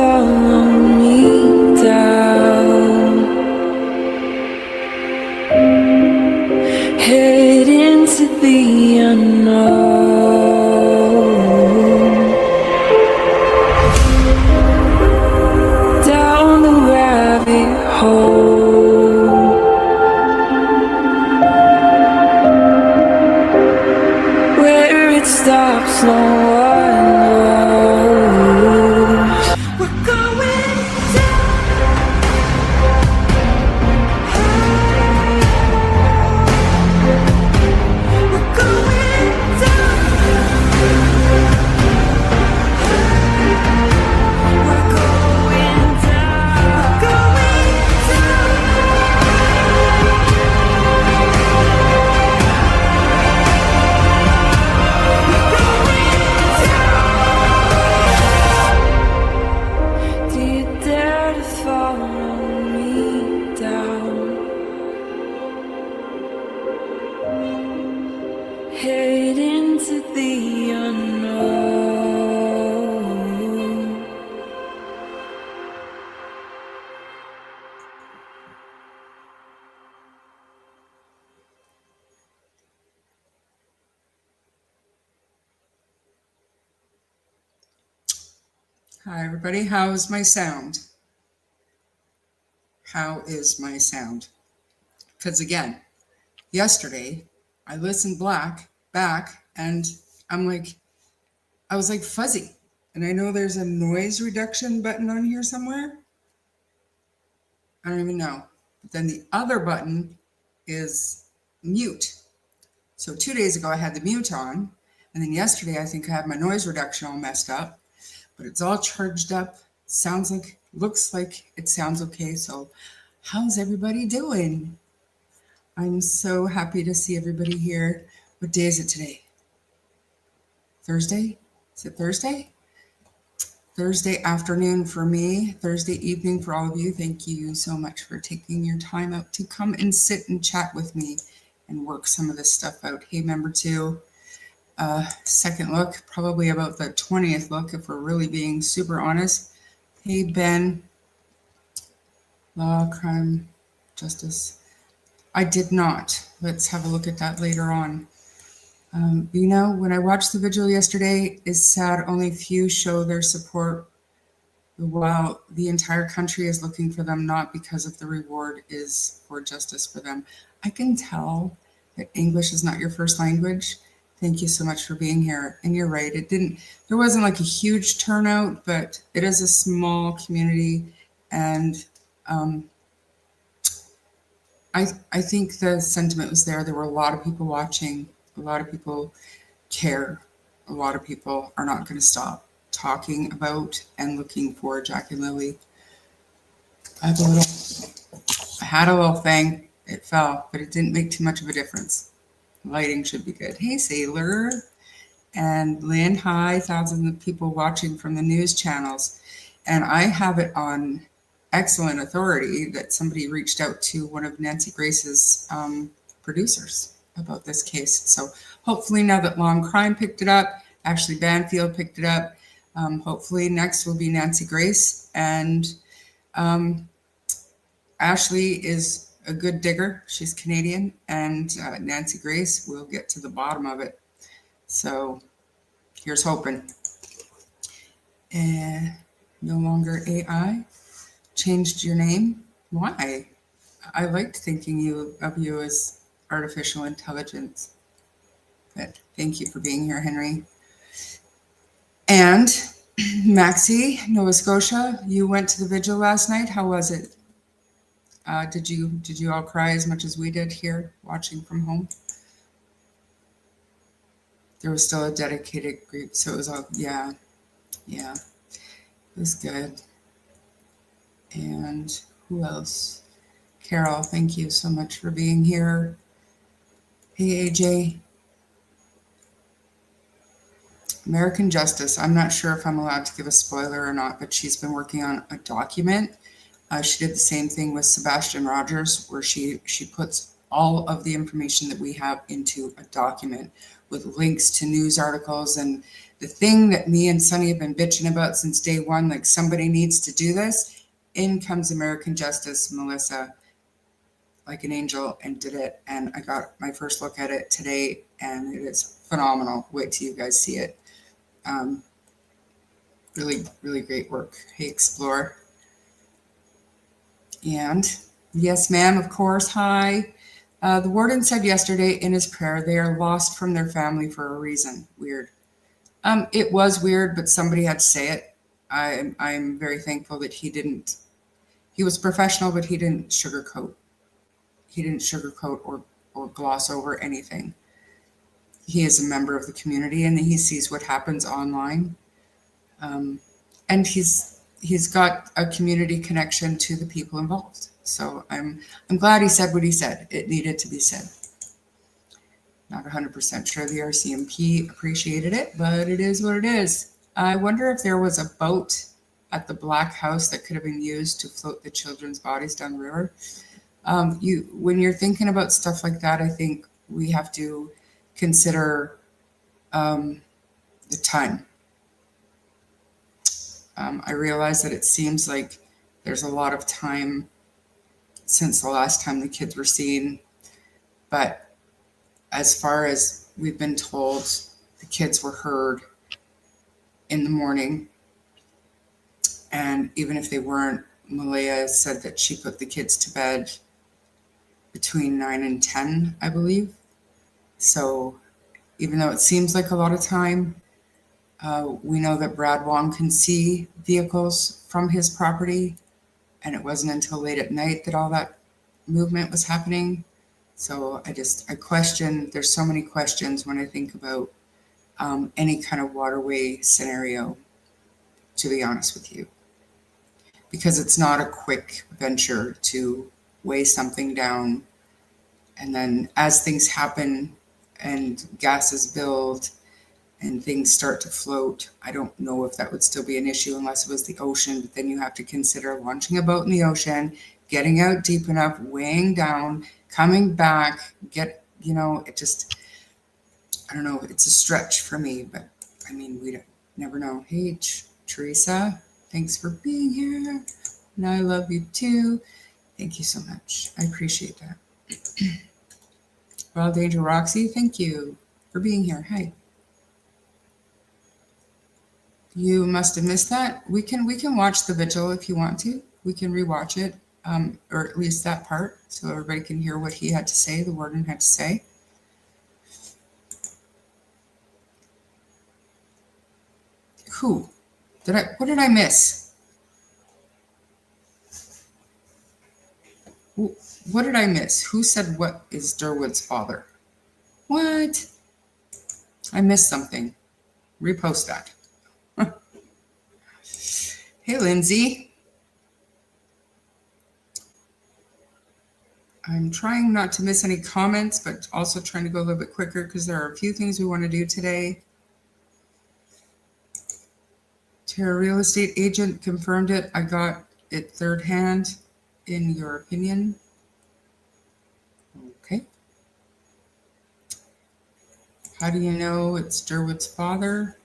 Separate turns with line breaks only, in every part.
follow me down, head into the unknown, down the rabbit hole, where it stops no one knows. We're going down. We're going down. We're going down. We're going down. Do you dare to follow me down? Head into the unknown.
Hi, everybody. How's my sound? How is my sound? Because again, yesterday I listened back and I was like fuzzy. And I know there's a noise reduction button on here somewhere. I don't even know. But then the other button is mute. So 2 days ago I had the mute on. And then yesterday I think I had my noise reduction all messed up. But it's all charged up. Looks like it sounds okay. So how's everybody doing? I'm so happy to see everybody here. What day is it today? Thursday? Is it Thursday? Thursday afternoon for me, Thursday evening for all of you. Thank you so much for taking your time out to come and sit and chat with me and work some of this stuff out. Hey, member two. Second look, probably about the 20th look, if we're really being super honest. Hey, Ben. Law, crime, justice. I did not. Let's have a look at that later on. When I watched the vigil yesterday, it's sad only few show their support while the entire country is looking for them, not because of the reward is for justice for them. I can tell that English is not your first language. Thank you so much for being here. And you're right, there wasn't like a huge turnout, but it is a small community. And I think the sentiment was there. There were a lot of people watching. A lot of people care. A lot of people are not going to stop talking about and looking for Jack and Lily. I had a little thing. It fell, but it didn't make too much of a difference. Lighting should be good. Hey, Sailor. And Lynn, hi. Thousands of people watching from the news channels. And I have it on excellent authority that somebody reached out to one of Nancy Grace's producers about this case. So hopefully now that Long Crime picked it up, Ashleigh Banfield picked it up, hopefully next will be Nancy Grace. And Ashleigh is a good digger. She's Canadian, and Nancy Grace will get to the bottom of it. So here's hoping. No longer AI. Changed your name? Why? I liked thinking of you as artificial intelligence. But thank you for being here, Henry. And Maxie, Nova Scotia, you went to the vigil last night. How was it? Did you all cry as much as we did here, watching from home? There was still a dedicated group, so it was all, yeah, it was good. And who else? Carol, thank you so much for being here. Hey, AJ. American Justice. I'm not sure if I'm allowed to give a spoiler or not, but she's been working on a document. She did the same thing with Sebastian Rogers, where she puts all of the information that we have into a document with links to news articles. And the thing that me and Sunny have been bitching about since day one, like somebody needs to do this, in comes American Justice, Melissa, like an angel, and did it. And I got my first look at it today, and it is phenomenal. Wait till you guys see it. Really, really great work. Hey, Explore. And yes, ma'am, of course. Hi. The warden said yesterday in his prayer, they are lost from their family for a reason. Weird. It was weird, but somebody had to say it. I'm very thankful that he didn't. He was professional, but he didn't sugarcoat. He didn't sugarcoat or gloss over anything. He is a member of the community, and he sees what happens online. And he's got a community connection to the people involved. So I'm glad he said what he said. It needed to be said. Not 100% sure the RCMP appreciated it, but it is what it is. I wonder if there was a boat at the Black House that could have been used to float the children's bodies down the river. When you're thinking about stuff like that, I think we have to consider the time. I realize that it seems like there's a lot of time since the last time the kids were seen, but as far as we've been told, the kids were heard in the morning, and even if they weren't, Malaya said that she put the kids to bed between 9 and 10, I believe. So even though it seems like a lot of time, we know that Brad Wong can see vehicles from his property, and it wasn't until late at night that all that movement was happening. So I question, there's so many questions when I think about any kind of waterway scenario, to be honest with you, because it's not a quick venture to weigh something down. And then as things happen and gases build and things start to float, I don't know if that would still be an issue unless it was the ocean. But then you have to consider launching a boat in the ocean, getting out deep enough, weighing down, coming back, it just, I don't know, it's a stretch for me, but I mean, we never know. Hey, Teresa, thanks for being here. And I love you too. Thank you so much. I appreciate that. Wild Danger Roxy, thank you for being here. Hi. You must have missed that. We can watch the vigil if you want to. We can rewatch it, or at least that part, so everybody can hear what he had to say, the warden had to say. What did I miss? What did I miss? Who said what is Durwood's father? What? I missed something. Repost that. Hey, Lindsay. I'm trying not to miss any comments, but also trying to go a little bit quicker because there are a few things we want to do today. Terra Real Estate Agent confirmed it. I got it third hand. In your opinion? Okay. How do you know it's Durwood's father?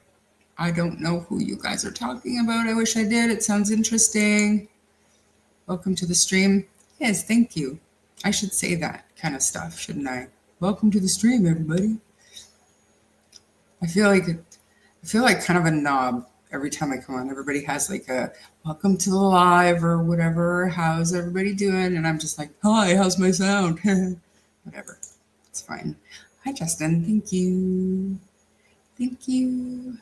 I don't know who you guys are talking about. I wish I did. It sounds interesting. Welcome to the stream. Yes, thank you. I should say that kind of stuff, shouldn't I? Welcome to the stream, everybody. I feel like kind of a knob every time I come on. Everybody has like a welcome to the live or whatever. How's everybody doing? And I'm just like, hi, how's my sound? Whatever. It's fine. Hi, Justin. Thank you. Thank you.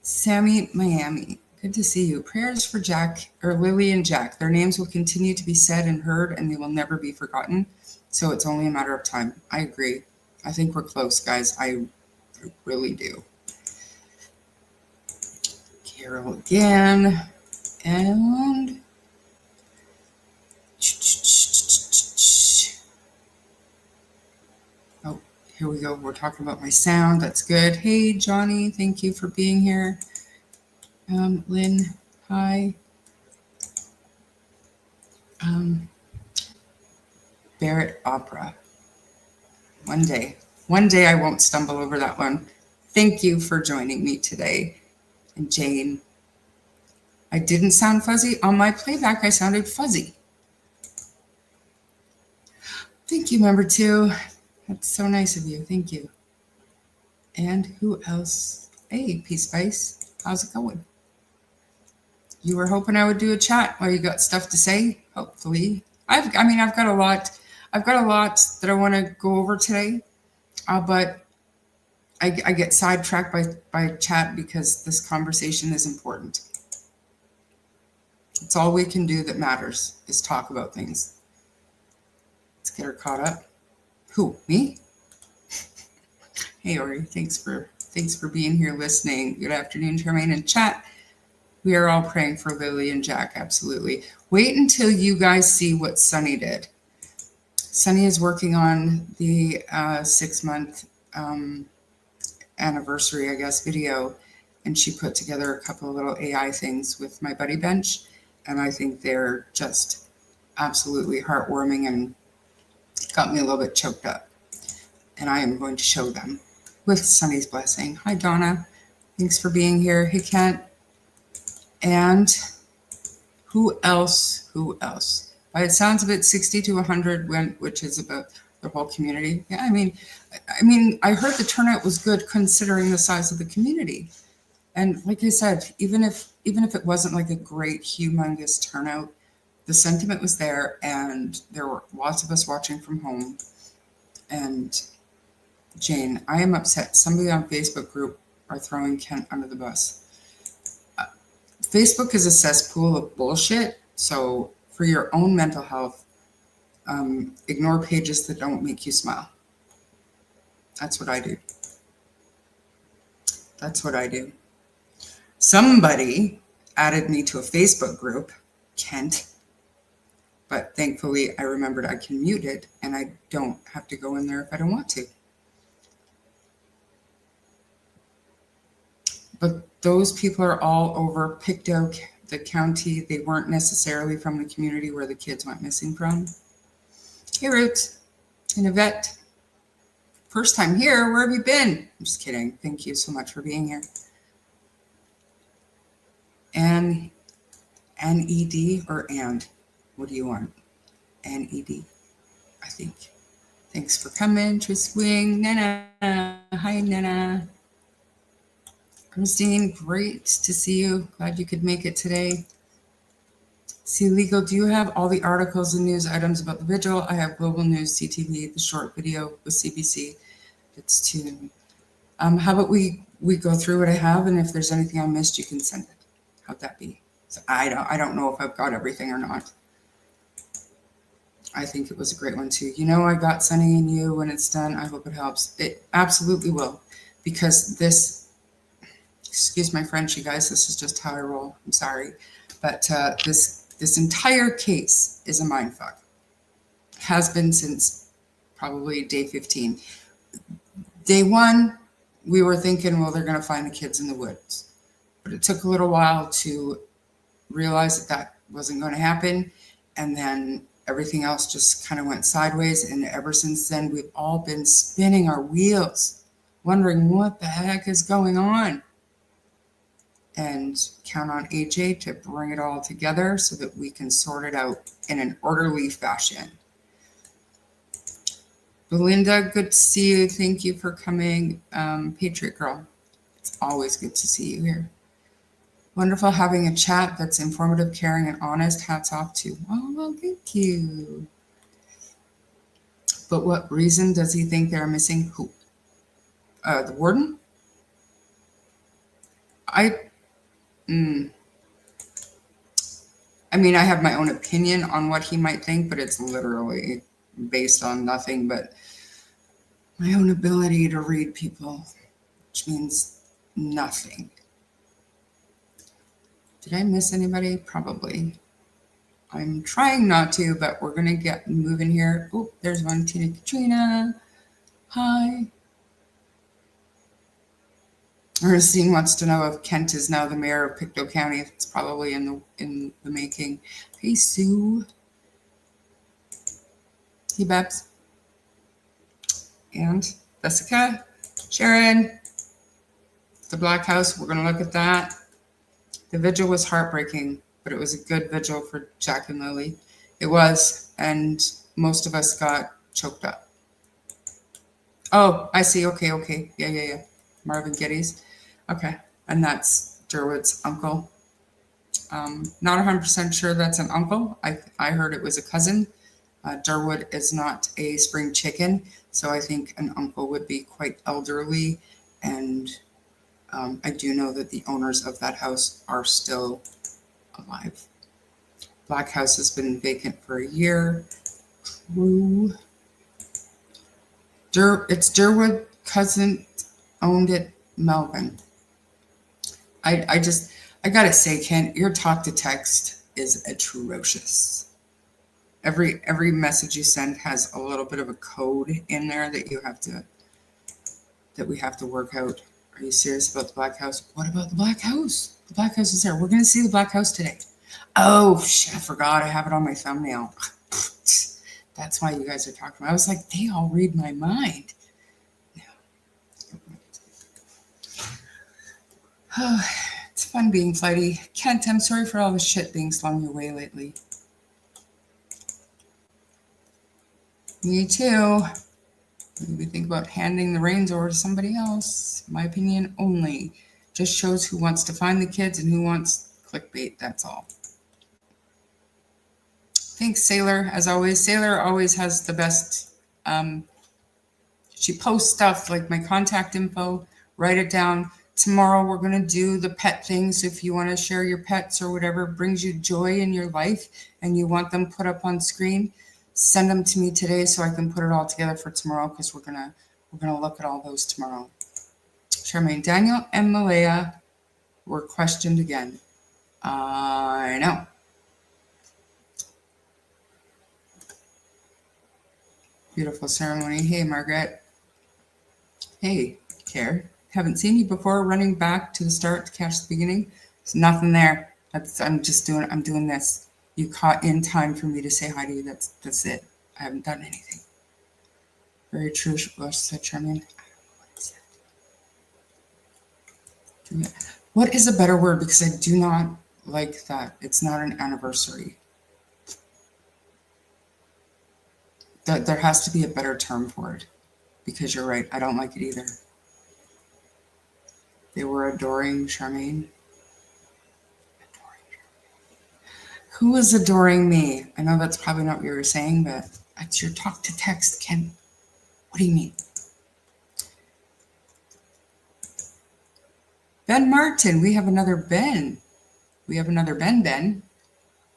Sammy, Miami. Good to see you. Prayers for Jack, or Lily and Jack. Their names will continue to be said and heard, and they will never be forgotten. So it's only a matter of time. I agree. I think we're close, guys. I really do. Carol again. And oh, here we go. We're talking about my sound. That's good. Hey, Johnny. Thank you for being here. Lynn, hi. Barrett Opera. One day I won't stumble over that one. Thank you for joining me today. And Jane, I didn't sound fuzzy. On my playback, I sounded fuzzy. Thank you, number 2. That's so nice of you. Thank you. And who else? Hey, Peace Spice. How's it going? You were hoping I would do a chat while you got stuff to say, hopefully. I've got a lot that I want to go over today, but I get sidetracked by chat because this conversation is important. It's all we can do that matters is talk about things. Let's get her caught up. Who, me? Hey, Ori, thanks for being here listening. Good afternoon, Charmaine and chat. We are all praying for Lily and Jack, absolutely. Wait until you guys see what Sunny did. Sunny is working on the 6-month anniversary, I guess, video, and she put together a couple of little AI things with my buddy bench, and I think they're just absolutely heartwarming and got me a little bit choked up. And I am going to show them with Sunny's blessing. Hi, Donna. Thanks for being here. Hey, Kent. And who else? It sounds a bit 60 to 100, which is about the whole community. Yeah, I mean, I heard the turnout was good considering the size of the community. And like I said, even if it wasn't like a great, humongous turnout, the sentiment was there, and there were lots of us watching from home. And Jane, I am upset. Somebody on Facebook group are throwing Kent under the bus. Facebook is a cesspool of bullshit. So for your own mental health, ignore pages that don't make you smile. That's what I do. Somebody added me to a Facebook group, Kent, but thankfully I remembered I can mute it and I don't have to go in there if I don't want to. But those people are all over, picked out the county. They weren't necessarily from the community where the kids went missing from. Hey, Roots and Yvette. First time here. Where have you been? I'm just kidding. Thank you so much for being here. N-E-D or and? What do you want? N-E-D, I think. Thanks for coming. Tris Wing. Nana. Hi, Nana. Christine, great to see you. Glad you could make it today. See, Legal, do you have all the articles and news items about the vigil? I have Global News, CTV, the short video with CBC. It's tuned. How about we go through what I have, and if there's anything I missed, you can send it. How'd that be? So I don't know if I've got everything or not. I think it was a great one too. I got Sunny and you when it's done. I hope it helps. It absolutely will, because this. Excuse my French, you guys. This is just how I roll. I'm sorry, but this entire case is a mindfuck. Has been since probably day 15. Day 1, we were thinking, well, they're going to find the kids in the woods, but it took a little while to realize that wasn't going to happen, and then everything else just kind of went sideways. And ever since then, we've all been spinning our wheels, wondering what the heck is going on. And count on AJ to bring it all together so that we can sort it out in an orderly fashion. Belinda, good to see you. Thank you for coming. Patriot Girl, it's always good to see you here. Wonderful having a chat that's informative, caring, and honest. Hats off to. Oh, well, thank you. But what reason does he think they're missing who? The warden? I have my own opinion on what he might think, but it's literally based on nothing but my own ability to read people, which means nothing. Did I miss anybody? Probably. I'm trying not to, but we're going to get moving here. Oh, there's one. Tina Katrina. Hi. Ernestine wants to know if Kent is now the mayor of Pictou County. It's probably in the making. Hey, Sue. Hey, Babs. And Jessica, Sharon, the Black House. We're going to look at that. The vigil was heartbreaking, but it was a good vigil for Jack and Lily. It was, and most of us got choked up. Oh, I see. Okay. Yeah. Marvin Geddes. Okay. And that's Derwood's uncle. Not 100% sure that's an uncle. I heard it was a cousin. Derwood is not a spring chicken, so I think an uncle would be quite elderly. And I do know that the owners of that house are still alive. Black House has been vacant for a year. True. It's Derwood, cousin owned it, Melvin. I gotta say, Kent, your talk to text is atrocious. Every message you send has a little bit of a code in there that we have to work out. Are you serious about the Black House? What about the Black House? The Black House is there. We're gonna see the Black House today. Oh shit, I forgot. I have it on my thumbnail. That's why you guys are talking about it. I was like, they all read my mind. Oh, it's fun being flighty. Kent, I'm sorry for all the shit being slung your way lately. Me too. Maybe think about handing the reins over to somebody else. My opinion only. Just shows who wants to find the kids and who wants clickbait, that's all. Thanks, Sailor, as always. Sailor always has the best. She posts stuff like my contact info. Write it down. Tomorrow we're going to do the pet things. If you want to share your pets or whatever brings you joy in your life and you want them put up on screen, send them to me today so I can put it all together for tomorrow, because we're gonna look at all those tomorrow. Charmaine, Daniel and Malaya were questioned again. I know. Beautiful ceremony. Hey, Margaret. Hey, Care. Haven't seen you before. Running back to the start to catch the beginning. There's nothing there. I'm doing this. You caught in time for me to say hi to you. That's it. I haven't done anything. Very true, said Charmaine. What is a better word? Because I do not like that. It's not an anniversary. There has to be a better term for it. Because you're right. I don't like it either. They were adoring Charmaine. Who was adoring me? I know that's probably not what you were saying, but it's your talk to text, Ken. What do you mean? Ben Martin. We have another Ben. Ben,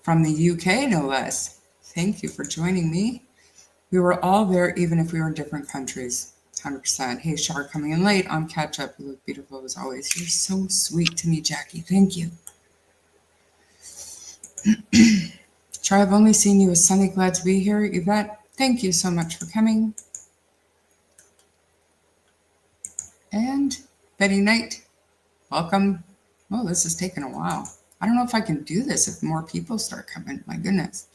from the UK, no less. Thank you for joining me. We were all there, even if we were in different countries. 100%. Hey, Shar, coming in late on catch up. You look beautiful as always. You're so sweet to me, Jackie. Thank you. Char, I've only seen you as Sunny. Glad to be here. Yvette, thank you so much for coming. And Betty Knight, welcome. Oh, this is taking a while. I don't know if I can do this if more people start coming. My goodness.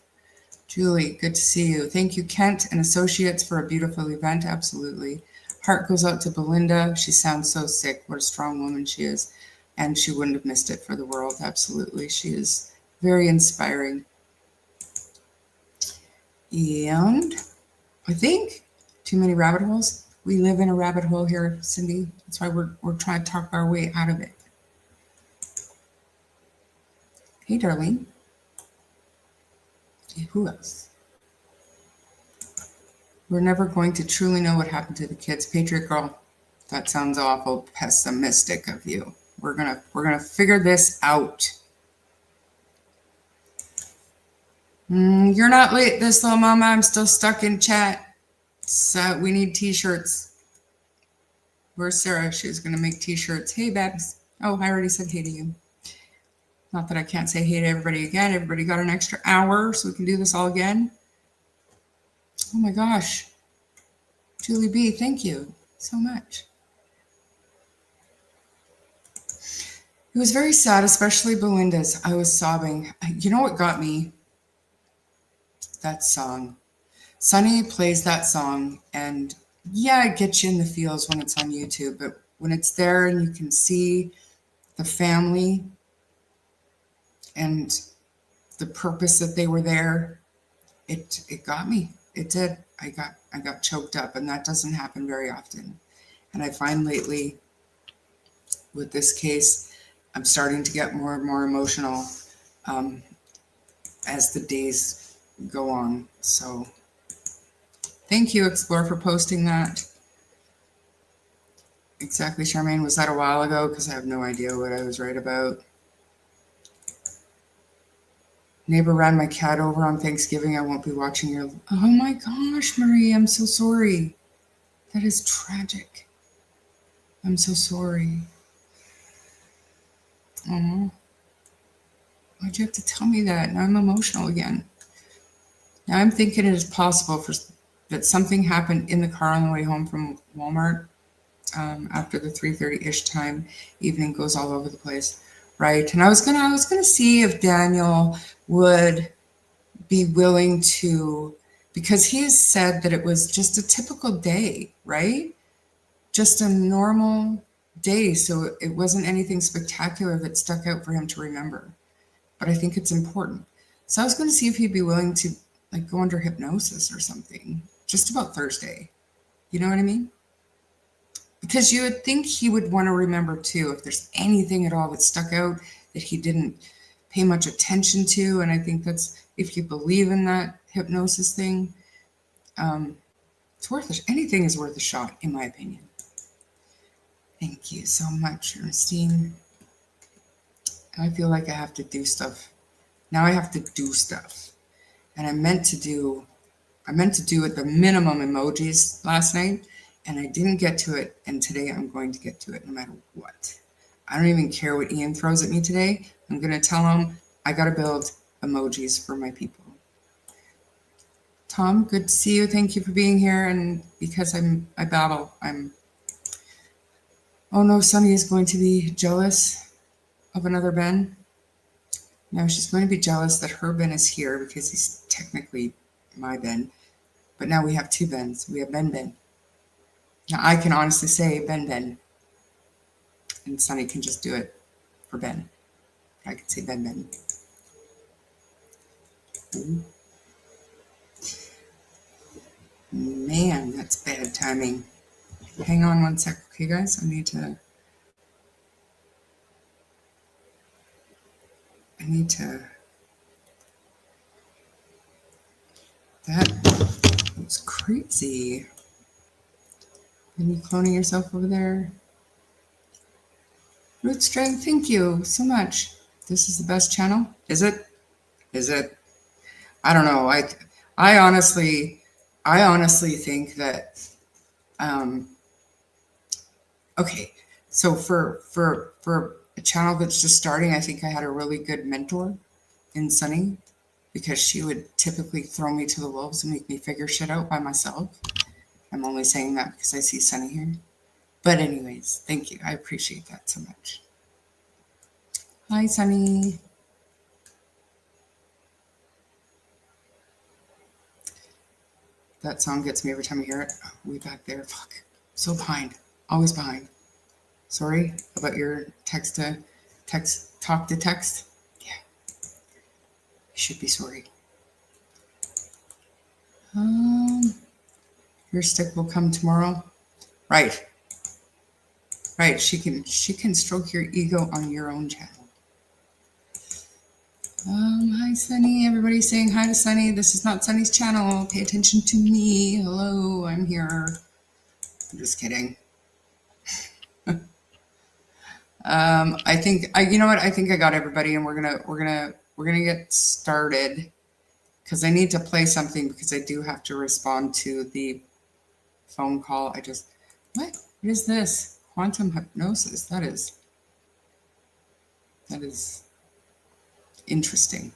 Julie, good to see you. Thank you, Kent and Associates, for a beautiful event. Absolutely. Heart goes out to Belinda. She sounds so sick. What a strong woman she is. And she wouldn't have missed it for the world. Absolutely. She is very inspiring. And I think too many rabbit holes. We live in a rabbit hole here, Cindy. That's why we're trying to talk our way out of it. Hey, Darlene. Who else? We're never going to truly know what happened to the kids. Patriot Girl, that sounds awful pessimistic of you. We're gonna figure this out. You're not late, this little mama. I'm still stuck in chat. So we need t-shirts. Where's Sarah? She's gonna make t-shirts. Hey, Babs. Oh, I already said hey to you. Not that I can't say hey to everybody again. Everybody got an extra hour so we can do this all again. Oh my gosh. Julie B, thank you so much. It was very sad, especially Belinda's. I was sobbing. You know what got me? That song. Sunny plays that song, and yeah, it gets you in the feels when it's on YouTube, but when it's there and you can see the family and the purpose that they were there, it got me. It did. I got choked up, and that doesn't happen very often. And I find lately with this case, I'm starting to get more and more emotional um, as the days go on. So thank you, Explore, for posting that. Exactly, Charmaine. Was that a while ago? Because I have no idea what I was right about. Neighbor ran my cat over on Thanksgiving. I won't be watching your... Oh my gosh, Marie, I'm so sorry. That is tragic. I'm so sorry. Oh, why'd you have to tell me that? Now I'm emotional again. Now I'm thinking it is possible that something happened in the car on the way home from Walmart after the 3:30-ish time. Evening goes all over the place, right? And I was gonna see if Daniel would be willing to, because he has said that it was just a typical day, right? Just a normal day. So it wasn't anything spectacular that stuck out for him to remember. But I think it's important. So I was going to see if he'd be willing to like go under hypnosis or something just about Thursday. You know what I mean? Because you would think he would want to remember too, if there's anything at all that stuck out that he didn't pay much attention to. And I think that's, if you believe in that hypnosis thing, it's worth it. Anything is worth a shot, in my opinion. Thank you so much, Ernestine. I feel like I have to do stuff. Now I have to do stuff. And I meant to do at the minimum emojis last night, and I didn't get to it. And today I'm going to get to it no matter what. I don't even care what Ian throws at me today. I'm going to tell him I got to build emojis for my people. Tom, good to see you. Thank you for being here. And because I babble, oh no, Sunny is going to be jealous of another Ben. No, she's going to be jealous that her Ben is here because he's technically my Ben. But now we have two Bens. We have Ben. Now I can honestly say Ben. And Sunny can just do it for Ben. I can say Ben. Man, that's bad timing. Hang on one sec, okay, guys? I need to. That was crazy. Are you cloning yourself over there? Root Strength, thank you so much. This is the best channel? Is it? I don't know. I honestly think that. Okay, so for a channel that's just starting, I think I had a really good mentor in Sunny, because she would typically throw me to the wolves and make me figure shit out by myself. I'm only saying that because I see Sunny here. But anyways, thank you. I appreciate that so much. Hi, Sunny. That song gets me every time I hear it. Oh, way back there. Fuck. So behind. Always behind. Sorry about your talk to text. Yeah. You should be sorry. Your stick will come tomorrow. Right. She can stroke your ego on your own channel. Hi, Sunny. Everybody's saying hi to Sunny. This is not Sunny's channel. Pay attention to me. Hello, I'm here. I'm just kidding. I think you know what? I think I got everybody, and we're gonna get started, because I need to play something, because I do have to respond to the phone call. What is this? Quantum hypnosis. That is interesting.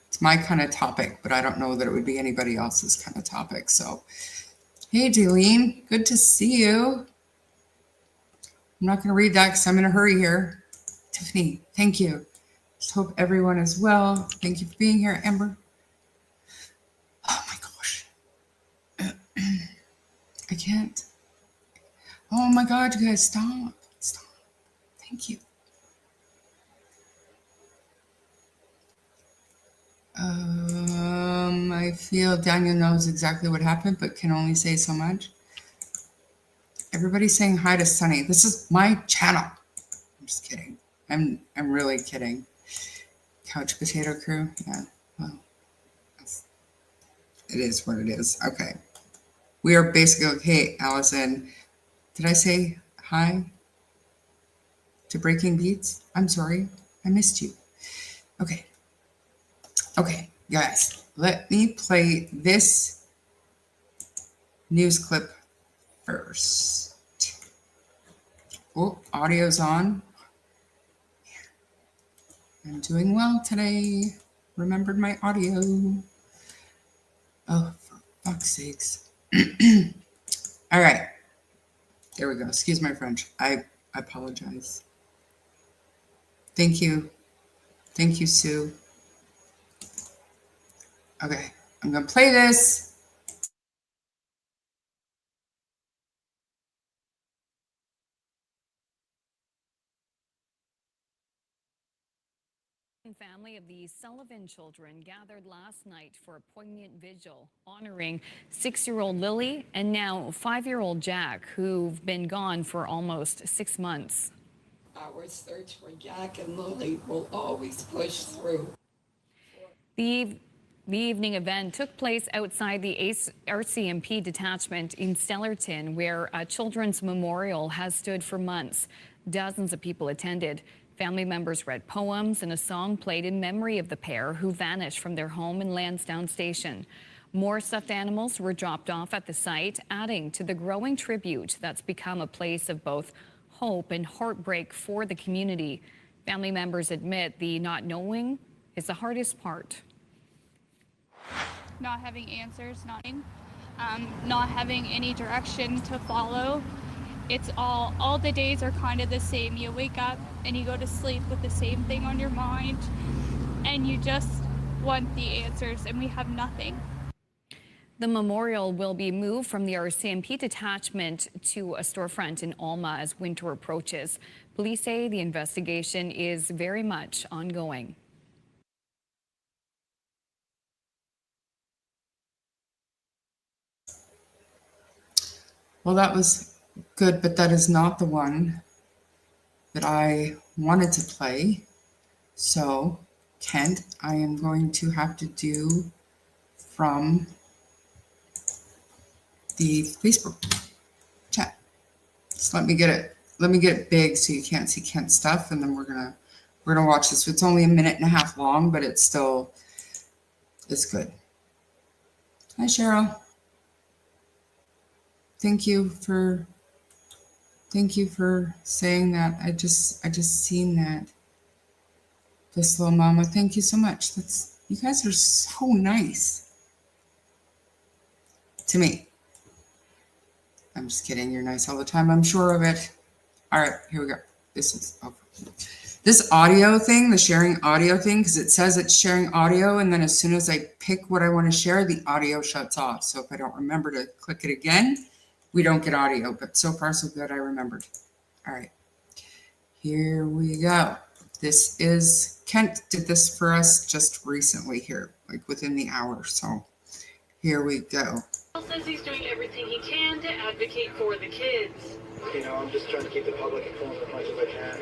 It's my kind of topic, but I don't know that it would be anybody else's kind of topic. So, hey, Jaylene, good to see you. I'm not going to read that because I'm in a hurry here. Tiffany, thank you. Just hope everyone is well. Thank you for being here, Amber. Oh my gosh. can't. Oh my God, you guys, stop. Stop. Thank you. I feel Daniel knows exactly what happened, but can only say so much. Everybody's saying hi to Sunny. This is my channel. I'm just kidding. I'm really kidding. Couch potato crew. Yeah. Well, it is what it is. Okay. We are basically okay, Allison. Did I say hi to Breaking Beats? I'm sorry. I missed you. Okay. Okay, guys. Let me play this news clip first. Oh, audio's on. I'm doing well today. Remembered my audio. Oh, for fuck's sakes. All right. There we go. Excuse my French. I apologize. Thank you. Thank you, Sue. Okay. I'm going to play this.
Family of the Sullivan children gathered last night for a poignant vigil honoring 6-year-old Lily and now 5-year-old Jack, who've been gone for almost 6 months.
Our search for Jack and Lily will always push through.
The evening event took place outside the RCMP detachment in Stellarton, where a children's memorial has stood for months. Dozens of people attended. Family members read poems and a song played in memory of the pair who vanished from their home in Lansdowne Station. More stuffed animals were dropped off at the site, adding to the growing tribute that's become a place of both hope and heartbreak for the community. Family members admit the not knowing is the hardest part.
Not having answers, not having any direction to follow. It's all the days are kind of the same. You wake up and you go to sleep with the same thing on your mind, and you just want the answers, and we have nothing.
The memorial will be moved from the RCMP detachment to a storefront in Alma as winter approaches. Police say the investigation is very much ongoing.
Well, that was good, but that is not the one that I wanted to play. So, Kent, I am going to have to do from the Facebook chat. Just let me get it big so you can't see Kent's stuff, and then we're gonna watch this. It's only a minute and a half long, but it's good. Hi, Cheryl. Thank you for saying that. I just seen that. This little mama. Thank you so much. You guys are so nice to me. I'm just kidding. You're nice all the time. I'm sure of it. All right, here we go. This audio thing, the sharing audio thing, because it says it's sharing audio, and then as soon as I pick what I want to share, the audio shuts off. So if I don't remember to click it again, we don't get audio. But so far, so good. I remembered. All right, here we go. This is Kent did this for us just recently here, like within the hour. So here we go.
Says he's doing everything he can to advocate for the kids.
I'm just trying to keep the public informed as much as I can.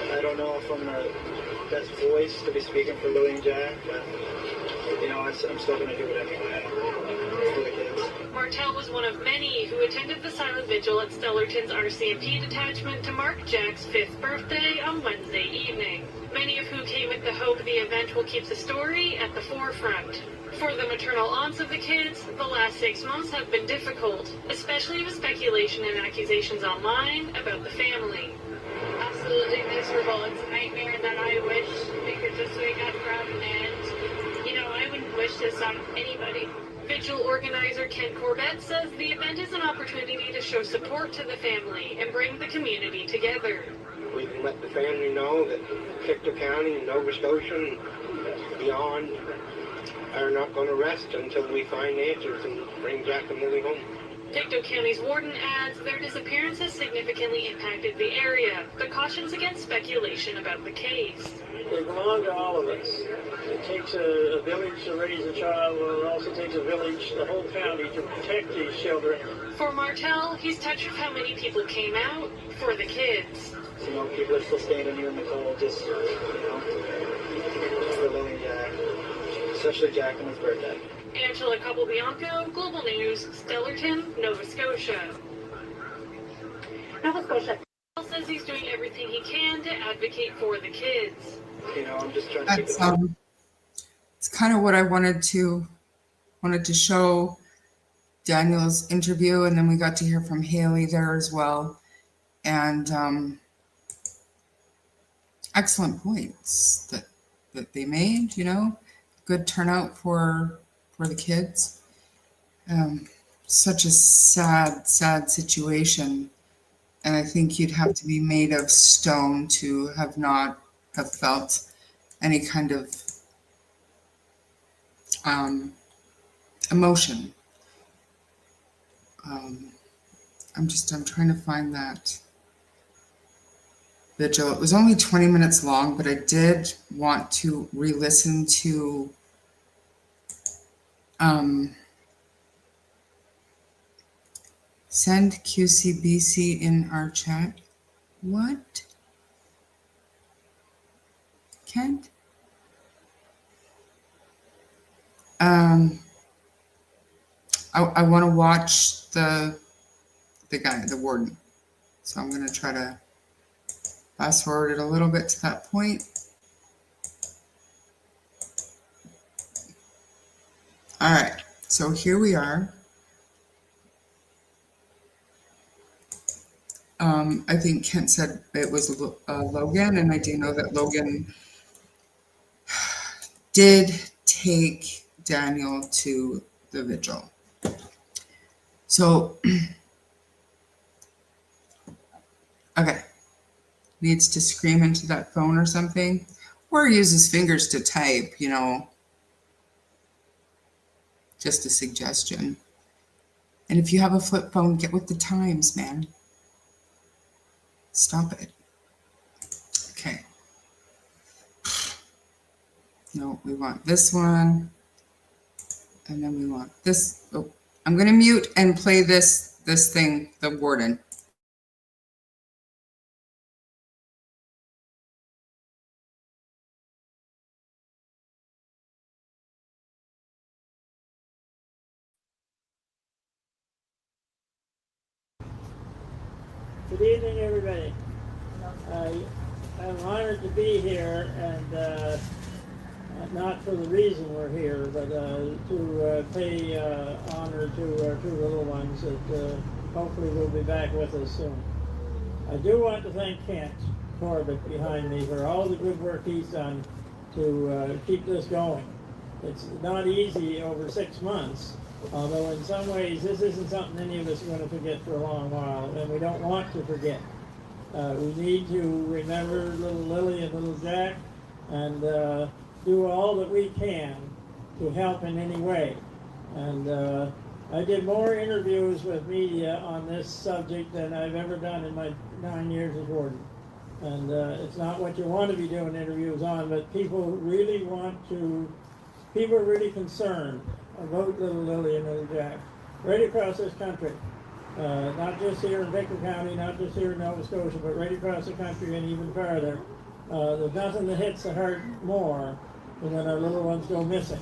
And I don't know if I'm the best voice to be speaking for Lily and Jack, but I'm still going to do it anyway for the kids.
Martel was one of many who attended the silent vigil at Stellarton's RCMP detachment to mark Jack's 5th birthday on Wednesday evening. Many of who came with the hope the event will keep the story at the forefront. For the maternal aunts of the kids, the last 6 months have been difficult, especially with speculation and accusations online about the family.
Absolutely miserable. It's a nightmare that I wish we could just wake up from, and I wouldn't wish this on anybody.
Vigil organizer Ken Corbett says the event is an opportunity to show support to the family and bring the community together.
We can let the family know that Victor County and Nova Scotia and beyond are not going to rest until we find answers and bring Jack and Lily home.
Pictou County's warden adds their disappearance has significantly impacted the area, but cautions against speculation about the case.
They belong to all of us. It takes a village to raise a child, and it also takes a village, the whole county, to protect these children.
For Martel, he's touched with how many people came out for the kids.
You know, people are still standing here in the cold, just, you know, for Lily and Jack, especially Jack on his birthday.
Angela Capobianco, Global News, Stellarton, Nova Scotia.
Nova Scotia.
Paul says he's doing everything he can to advocate for the kids.
You know, I'm just trying to keep
That's
it
it's kind of what I wanted to show Daniel's interview, and then we got to hear from Haley there as well, and excellent points that they made. You know, good turnout for the kids. Such a sad situation, and I think you'd have to be made of stone to not have felt any kind of emotion. I'm trying to find that vigil. It was only 20 minutes long, but I did want to re-listen to send QCBC in our chat. What? Kent? I want to watch the guy, the warden. So I'm going to try to fast forward it a little bit to that point. All right, so here we are. I think Kent said it was Logan, and I do know that Logan did take Daniel to the vigil. So, okay, needs to scream into that phone or something, or use his fingers to type, you know, just a suggestion. And if you have a flip phone, get with the times, man. Stop it. Okay. No, we want this one. And then we want this. Oh, I'm going to mute and play this thing, the warden.
Good evening, everybody. I'm honored to be here, and not for the reason we're here, but to pay honor to our two little ones that hopefully will be back with us soon. I do want to thank Kent Corbett behind me for all the good work he's done to keep this going. It's not easy over 6 months. Although in some ways this isn't something any of us are going to forget for a long while, and we don't want to forget. We need to remember little Lily and little Jack, and do all that we can to help in any way. And I did more interviews with media on this subject than I've ever done in my 9 years as warden. And it's not what you want to be doing interviews on, but people really are really concerned about little Lily and little Jack right across this country. Not just here in Pictou County, not just here in Nova Scotia, but right across the country and even farther. There's nothing that hits the heart more than when our little ones go missing.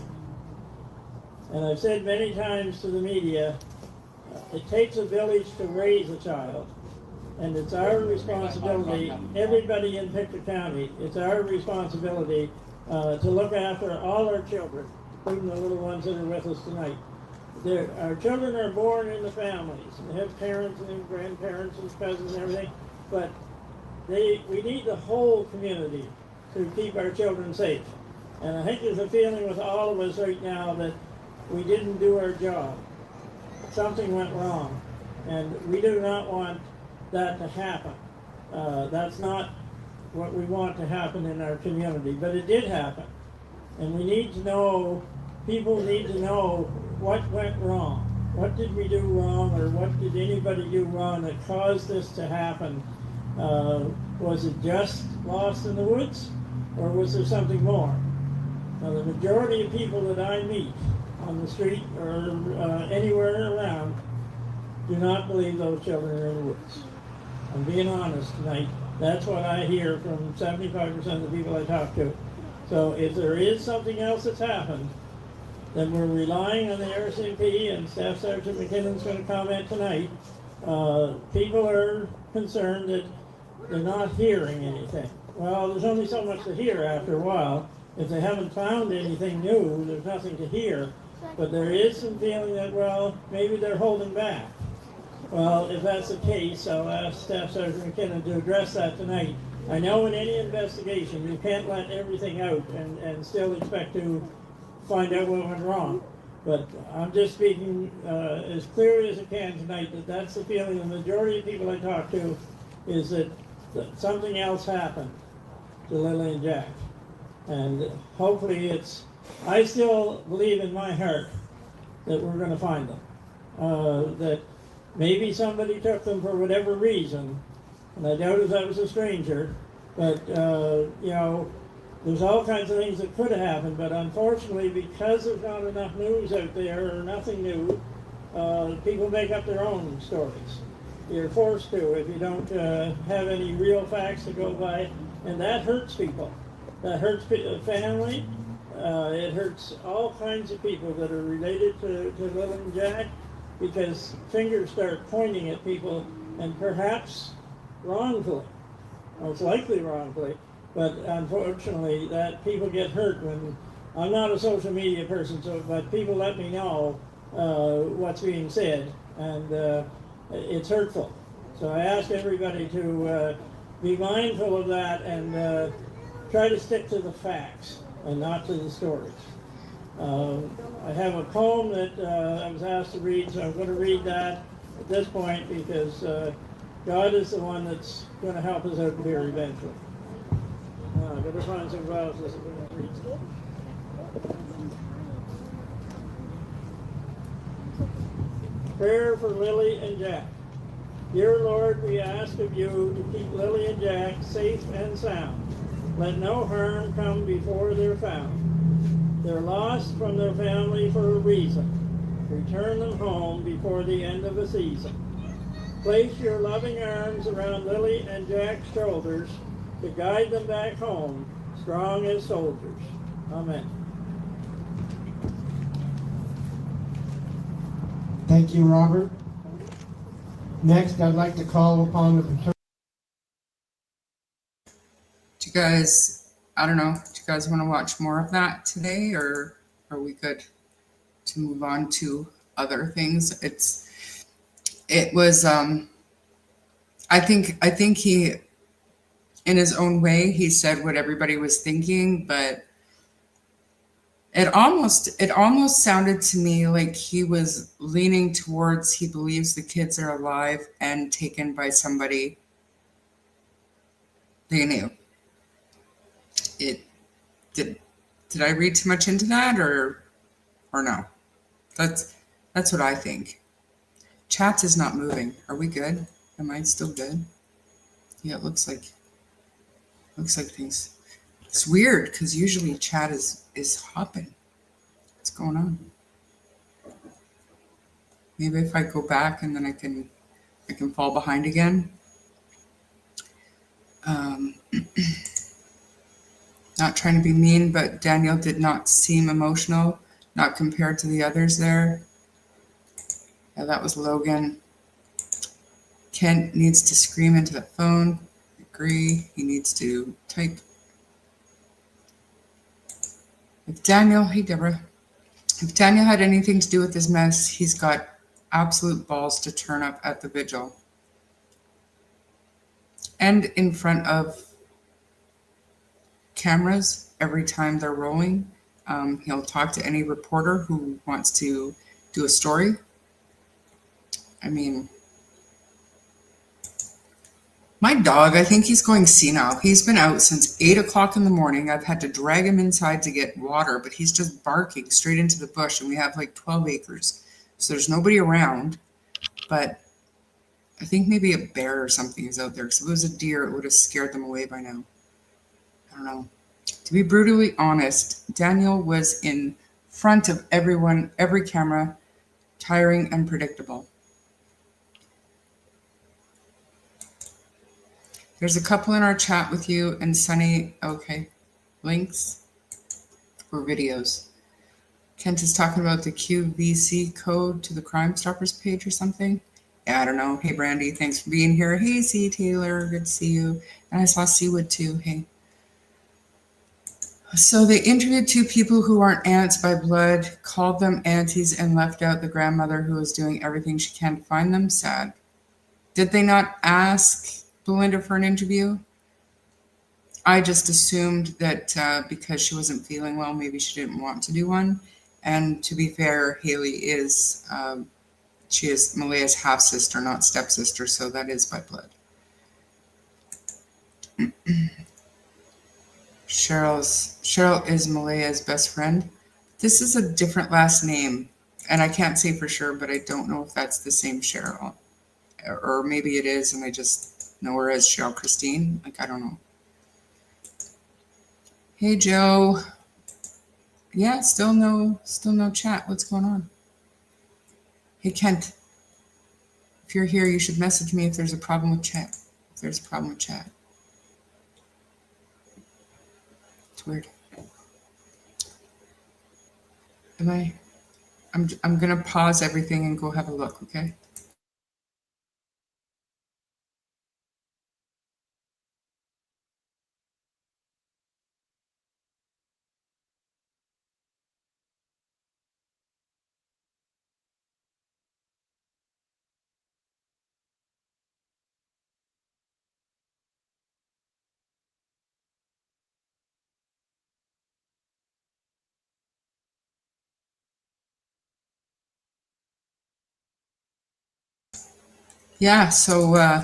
And I've said many times to the media, it takes a village to raise a child. And it's our responsibility, everybody in Pictou County, it's our responsibility to look after all our children, including the little ones that are with us tonight. Our children are born in the families. They have parents and grandparents and cousins and everything, but we need the whole community to keep our children safe. And I think there's a feeling with all of us right now that we didn't do our job. Something went wrong, and we do not want that to happen. That's not what we want to happen in our community, but it did happen. And we need to know people need to know what went wrong. What did we do wrong, or what did anybody do wrong that caused this to happen? Was it just lost in the woods, or was there something more? Now, the majority of people that I meet on the street or anywhere around do not believe those children are in the woods. I'm being honest tonight. That's what I hear from 75% of the people I talk to. So if there is something else that's happened, then we're relying on the RCMP, and Staff Sergeant McKinnon's going to comment tonight. People are concerned that they're not hearing anything. Well, there's only so much to hear after a while. If they haven't found anything new, there's nothing to hear. But there is some feeling that, well, maybe they're holding back. Well, if that's the case, I'll ask Staff Sergeant McKinnon to address that tonight. I know in any investigation, you can't let everything out and still expect to find out what went wrong. But I'm just speaking as clearly as I can tonight that that's the feeling the majority of people I talk to is that something else happened to Lily and Jack. And hopefully I still believe in my heart that we're going to find them. That maybe somebody took them for whatever reason, and I doubt if that was a stranger, but, there's all kinds of things that could have happened, but unfortunately, because there's not enough news out there, or nothing new, people make up their own stories. You're forced to if you don't have any real facts to go by, and that hurts people. That hurts family. It hurts all kinds of people that are related to Lily and Jack, because fingers start pointing at people, and perhaps wrongfully, most likely wrongfully, but unfortunately that people get hurt when, I'm not a social media person, but people let me know what's being said, and it's hurtful. So I ask everybody to be mindful of that and try to stick to the facts and not to the stories. I have a poem that I was asked to read, so I'm going to read that at this point because God is the one that's going to help us out here eventually. I better find some glasses if we can read. Prayer for Lily and Jack. Dear Lord, we ask of you to keep Lily and Jack safe and sound. Let no harm come before they're found. They're lost from their family for a reason. Return them home before the end of the season. Place your loving arms around Lily and Jack's shoulders to guide them back home, strong as soldiers. Amen.
Thank you, Robert. Next, I'd like to call upon the
Do you guys, I don't know, do you guys want to watch more of that today, or are we good to move on to other things? It was, I think he, in his own way, he said what everybody was thinking, but it almost sounded to me like he was leaning towards he believes the kids are alive and taken by somebody they knew. Did I read too much into that or no? That's what I think. Chat is not moving. Are we good? Am I still good? Yeah, it looks like things. It's weird because usually chat is hopping. What's going on? Maybe if I go back and then I can fall behind again. Not trying to be mean, but Daniel did not seem emotional, not compared to the others there. Yeah, that was Logan. Kent needs to scream into the phone. Agree. He needs to type. Hey Deborah. If Daniel had anything to do with this mess, he's got absolute balls to turn up at the vigil. And in front of cameras every time they're rolling. He'll talk to any reporter who wants to do a story. I mean, My dog, I think he's going senile. He's been out since 8 o'clock in the morning. I've had to drag him inside to get water, but he's just barking straight into the bush, and we have like 12 acres. So there's nobody around, but I think maybe a bear or something is out there. Because if it was a deer, it would have scared them away by now. I don't know. To be brutally honest, Daniel was in front of everyone, every camera, tiring and predictable. There's a couple in our chat with you and Sunny. Okay. Links or videos. Kent is talking about the QVC code to the Crime Stoppers page or something. Yeah, I don't know. Hey, Brandy, thanks for being here. Hey, C. Taylor, good to see you. And I saw Seawood too. Hey. So they interviewed two people who aren't aunts by blood, called them aunties, and left out the grandmother who was doing everything she can to find them. Sad. Did they not ask Belinda for an interview? I just assumed that because she wasn't feeling well, maybe she didn't want to do one. And to be fair, Haley is, she is Malaya's half-sister, not stepsister, so that is by blood. Cheryl is Malaya's best friend. This is a different last name, and I can't say for sure, but I don't know if that's the same Cheryl. Or maybe it is, and I just know her as Cheryl Christine. Like, I don't know. Hey, Joe. Yeah, still no chat. What's going on? Hey, Kent. If you're here, you should message me if there's a problem with chat. If there's a problem with chat. It's weird. I'm gonna pause everything and go have a look, okay? Yeah, so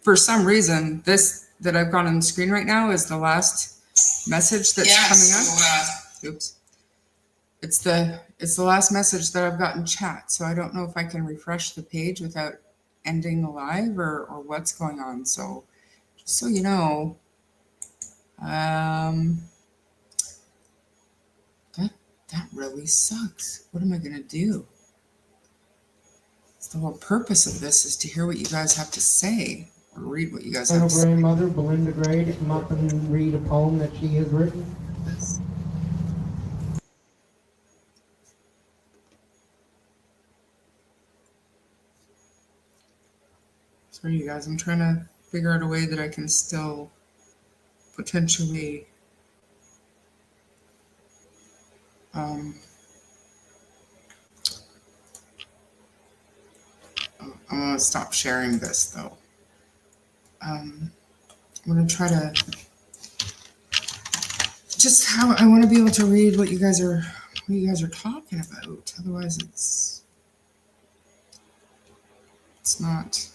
for some reason, this that I've got on the screen right now is the last message that's coming up. Oops. It's the last message that I've got in chat, so I don't know if I can refresh the page without ending the live or what's going on. So just so you know, that really sucks. What am I gonna do? The whole purpose of this is to hear what you guys have to say or read what you guys have to say.
Grandmother Belinda Gray to come up and read a poem that she has written.
Sorry, you guys. I'm trying to figure out a way that I can still potentially I'm going to stop sharing this, though. I'm going to try to just how I want to be able to read what you guys are talking about. Otherwise, it's not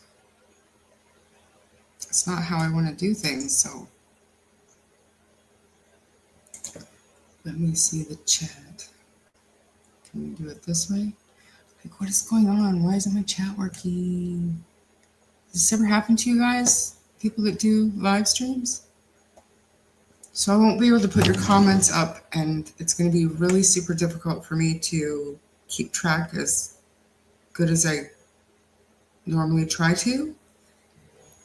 how I want to do things. So let me see the chat. Can we do it this way? Like, what is going on? Why isn't my chat working? Does this ever happen to you guys? People that do live streams? So I won't be able to put your comments up, and it's going to be really super difficult for me to keep track as good as I normally try to.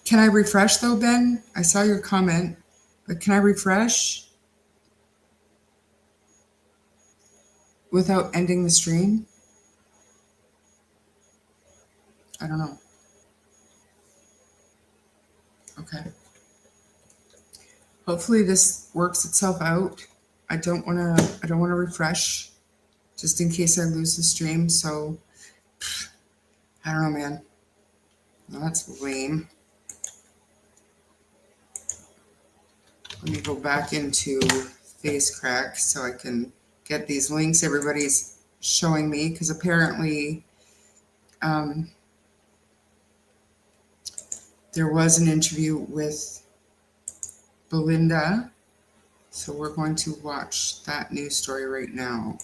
Can I refresh though, Ben? I saw your comment, but can I refresh without ending the stream? I don't know. Okay. Hopefully this works itself out. I don't want to refresh just in case I lose the stream. So I don't know, man. No, that's lame. Let me go back into FaceCrack so I can get these links everybody's showing me, because apparently there was an interview with Belinda. So we're going to watch that news story right now.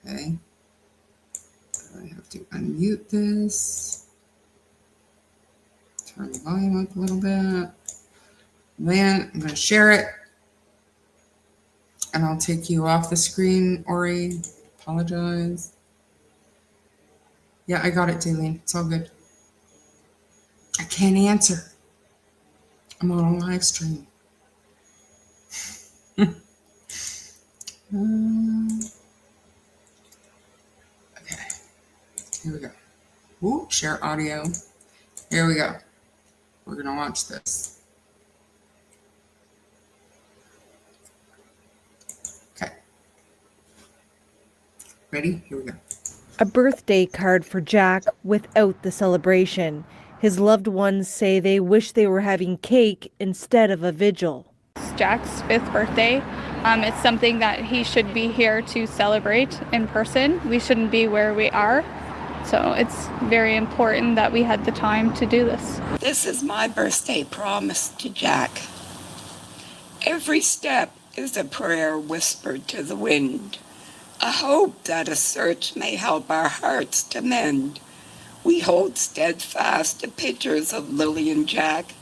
Okay. I have to unmute this. Turn the volume up a little bit. Then I'm going to share it. And I'll take you off the screen, Ori. Apologize. Yeah, I got it, Daleen. It's all good. I can't answer. I'm on a live stream. Okay. Here we go. Ooh, share audio. Here we go. We're going to watch this. Okay. Ready? Here we go.
A birthday card for Jack without the celebration. His loved ones say they wish they were having cake instead of a vigil.
It's Jack's 5th birthday. It's something that he should be here to celebrate in person. We shouldn't be where we are. So it's very important that we had the time to do this.
This is my birthday promise to Jack. Every step is a prayer whispered to the wind, a hope that a search may help our hearts to mend. We hold steadfast the pictures of Lily and Jack,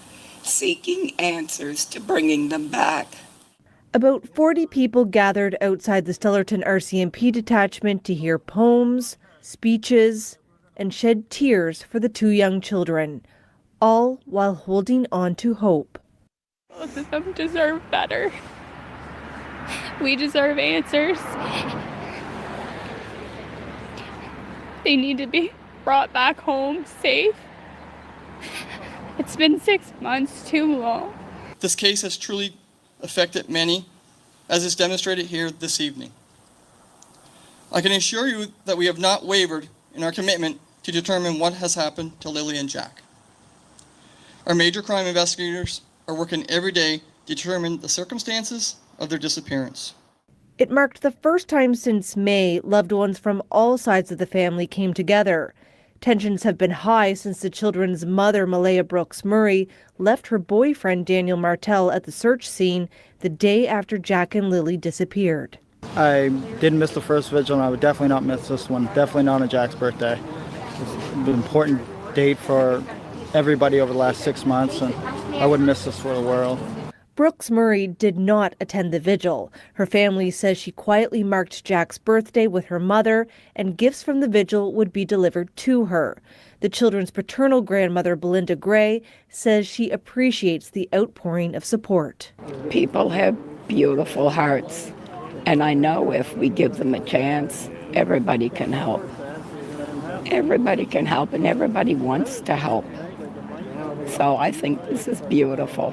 seeking answers to bringing them back.
About 40 people gathered outside the Stellarton RCMP detachment to hear poems, speeches, and shed tears for the 2 young children, all while holding on to hope.
Both of them deserve better. We deserve answers. They need to be brought back home safe. It's been 6 months, too long.
This case has truly affected many, as is demonstrated here this evening. I can assure you that we have not wavered in our commitment to determine what has happened to Lily and Jack. Our major crime investigators are working every day to determine the circumstances of their disappearance.
It marked the first time since May loved ones from all sides of the family came together. Tensions have been high since the children's mother, Malaya Brooks Murray, left her boyfriend, Daniel Martell, at the search scene the day after Jack and Lily disappeared.
I didn't miss the first vigil, and I would definitely not miss this one. Definitely not on Jack's birthday. It's an important date for everybody over the last 6 months, and I wouldn't miss this for the world.
Brooks Murray did not attend the vigil. Her family says she quietly marked Jack's birthday with her mother, and gifts from the vigil would be delivered to her. The children's paternal grandmother, Belinda Gray, says she appreciates the outpouring of support.
People have beautiful hearts, and I know if we give them a chance, everybody can help. Everybody can help, and everybody wants to help. So I think this is beautiful.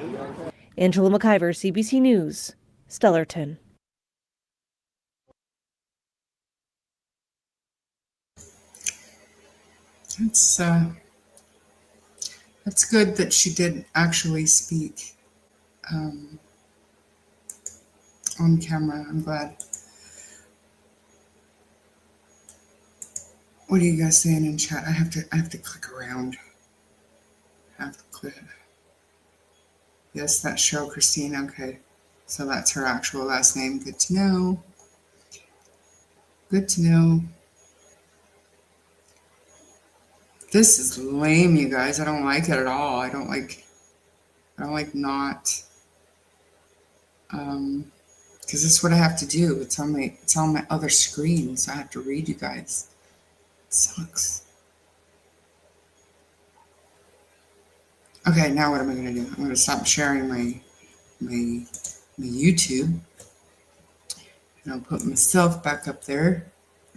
Angela McIver, CBC News, Stellarton.
That's good that she did actually speak on camera. I'm glad. What are you guys saying in chat? I have to click around. Yes, that show, Christine. Okay. So that's her actual last name. Good to know. Good to know. This is lame, you guys. I don't like it at all. I don't like not, because this is what I have to do. It's on my other screen, so I have to read you guys. It sucks. Okay, now what am I going to do? I'm going to stop sharing my YouTube, and I'll put myself back up there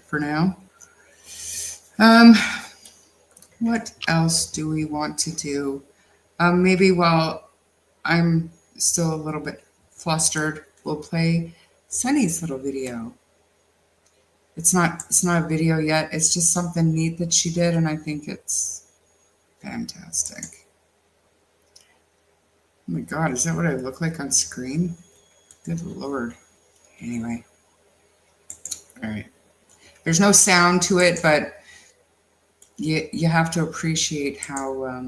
for now. What else do we want to do? Maybe while I'm still a little bit flustered, we'll play Sunny's little video. It's not a video yet. It's just something neat that she did, and I think it's fantastic. Oh my God, is that what I look like on screen? Good Lord. Anyway. All right. There's no sound to it, but you have to appreciate how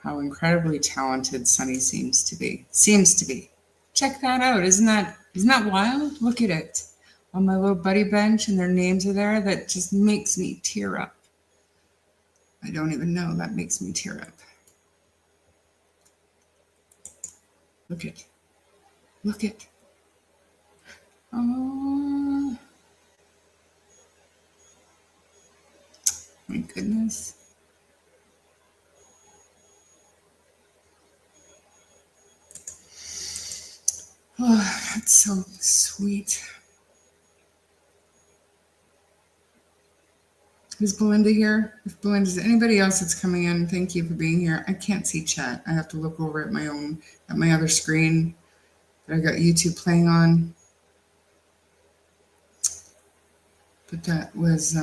how incredibly talented Sunny seems to be. Seems to be. Check that out. Isn't that wild? Look at it. On my little buddy bench and their names are there. That just makes me tear up. I don't even know. That makes me tear up. Look it. Look it. Oh, my goodness. Oh, that's so sweet. Is Belinda here? If Belinda's anybody else that's coming in, thank you for being here. I can't see chat. I have to look over at my other screen that I got YouTube playing on. But that was,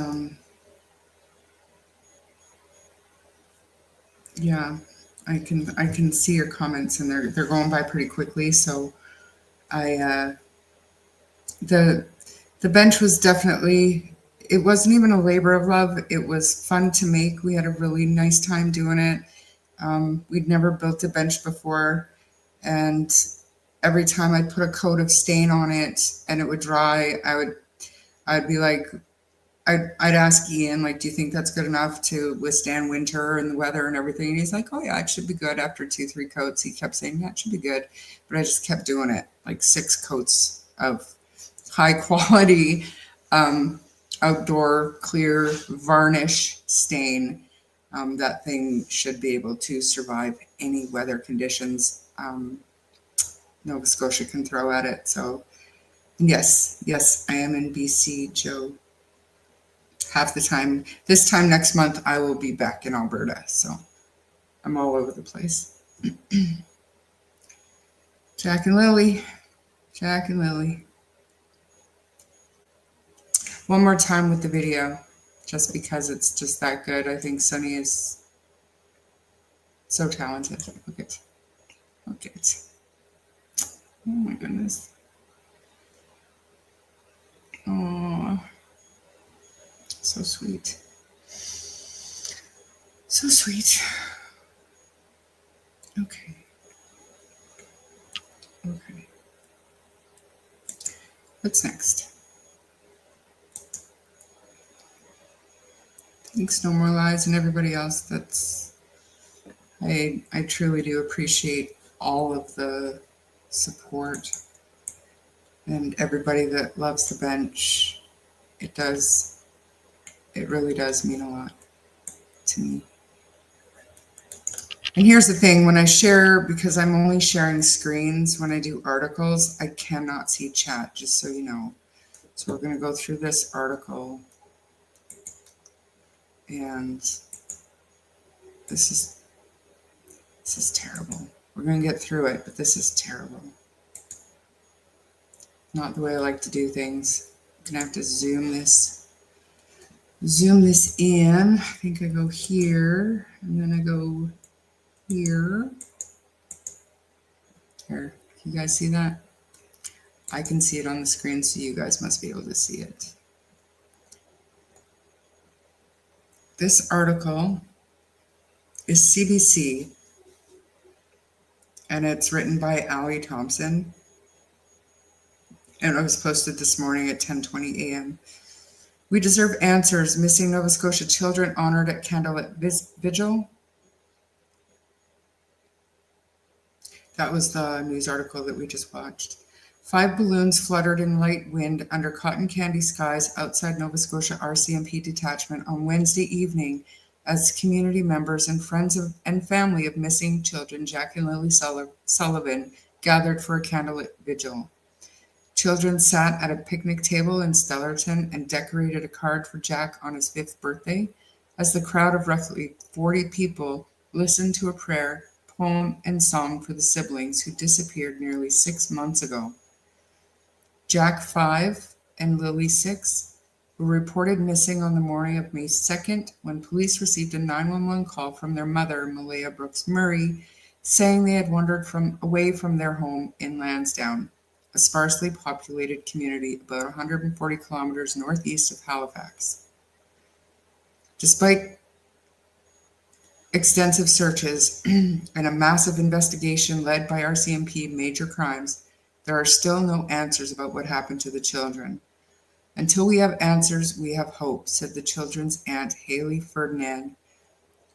yeah, I can see your comments and they're going by pretty quickly. So the bench was definitely, it wasn't even a labor of love. It was fun to make. We had a really nice time doing it. We'd never built a bench before, and every time I'd put a coat of stain on it and it would dry, I'd be like, I'd ask Ian, like, do you think that's good enough to withstand winter and the weather and everything? And he's like, oh yeah, it should be good. After 2-3 coats, he kept saying, yeah, it should be good. But I just kept doing it, like 6 coats of high quality outdoor clear varnish stain. That thing should be able to survive any weather conditions Nova Scotia can throw at it. So yes, I am in BC, Joe. Half the time. This time next month, I will be back in Alberta. So I'm all over the place. Jack and Lily. One more time with the video, just because it's just that good. I think Sunny is so talented. Look at it. Oh my goodness. Oh, so sweet. So sweet. Okay. What's next? Thanks, No More Lies, and everybody else. I truly do appreciate all of the support and everybody that loves the bench. It really does mean a lot to me. And here's the thing, when I share, because I'm only sharing screens, when I do articles, I cannot see chat, just so you know. So we're going to go through this article. And this is terrible. We're going to get through it, but this is terrible. Not the way I like to do things. I'm going to have to zoom this in. I think I go here, and then I go here. Here, can you guys see that? I can see it on the screen, so you guys must be able to see it. This article is CBC, and it's written by Allie Thompson, and it was posted this morning at 10:20 a.m. We deserve answers. Missing Nova Scotia children honored at candlelit vigil. That was the news article that we just watched. 5 balloons fluttered in light wind under cotton candy skies outside Nova Scotia RCMP detachment on Wednesday evening as community members and friends and family of missing children Jack and Lily Sullivan gathered for a candlelit vigil. Children sat at a picnic table in Stellarton and decorated a card for Jack on his 5th birthday as the crowd of roughly 40 people listened to a prayer, poem, and song for the siblings who disappeared nearly 6 months ago. Jack, 5, and Lily, 6, were reported missing on the morning of May 2nd when police received a 911 call from their mother, Malaya Brooks Murray, saying they had wandered away from their home in Lansdowne, a sparsely populated community about 140 kilometers northeast of Halifax. Despite extensive searches and a massive investigation led by RCMP Major Crimes, there are still no answers about what happened to the children. Until we have answers, we have hope, said the children's aunt, Haley Ferdinand,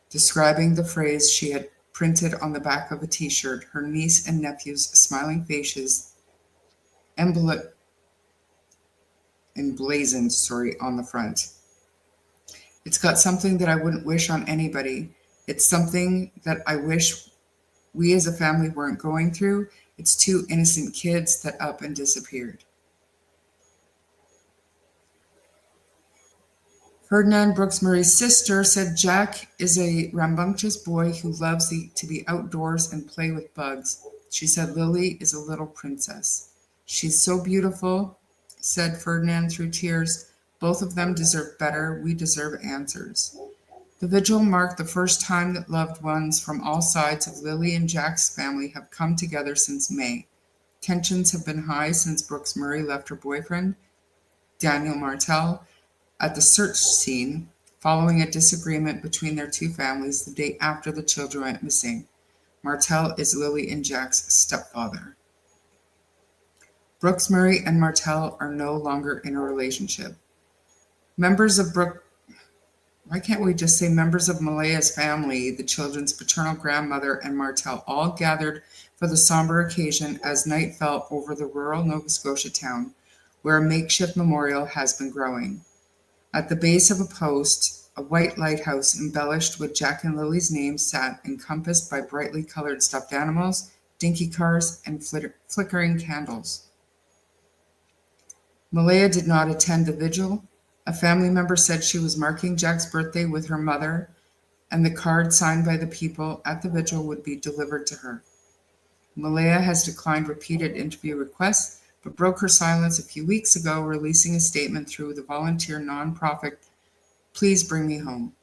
describing the phrase she had printed on the back of a t-shirt, her niece and nephew's smiling faces emblazoned on the front. It's got something that I wouldn't wish on anybody. It's something that I wish we as a family weren't going through. It's two innocent kids that up and disappeared. Ferdinand Brooks Murray's sister said Jack is a rambunctious boy who loves to be outdoors and play with bugs. She said Lily is a little princess. She's so beautiful, said Ferdinand through tears. Both of them deserve better. We deserve answers. The vigil marked the first time that loved ones from all sides of Lily and Jack's family have come together since May. Tensions have been high since Brooks Murray left her boyfriend, Daniel Martel, at the search scene following a disagreement between their two families the day after the children went missing. Martel is Lily and Jack's stepfather. Brooks Murray and Martel are no longer in a relationship. Members of Malaya's family, the children's paternal grandmother and Martel, all gathered for the somber occasion as night fell over the rural Nova Scotia town, where a makeshift memorial has been growing. At the base of a post, a white lighthouse embellished with Jack and Lily's names sat, encompassed by brightly colored stuffed animals, dinky cars, and flickering candles. Malaya did not attend the vigil. A family member said she was marking Jack's birthday with her mother, and the card signed by the people at the vigil would be delivered to her. Malaya has declined repeated interview requests, but broke her silence a few weeks ago, releasing a statement through the volunteer nonprofit Please Bring Me Home.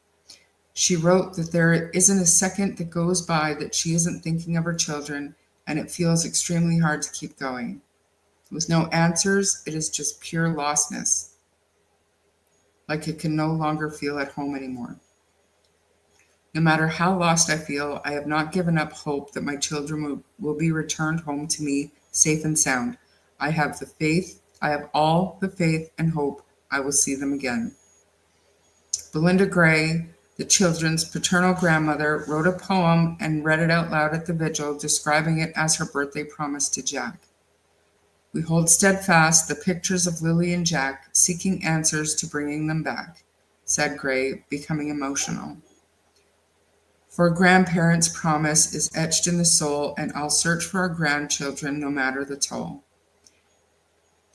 She wrote that there isn't a second that goes by that she isn't thinking of her children, and it feels extremely hard to keep going. With no answers, it is just pure lostness, like it can no longer feel at home anymore. No matter how lost I feel, I have not given up hope that my children will be returned home to me safe and sound. I have all the faith and hope I will see them again. Belinda Gray, the children's paternal grandmother, wrote a poem and read it out loud at the vigil, describing it as her birthday promise to Jack. We hold steadfast the pictures of Lily and Jack, seeking answers to bringing them back, said Gray, becoming emotional. For a grandparent's promise is etched in the soul, and I'll search for our grandchildren no matter the toll.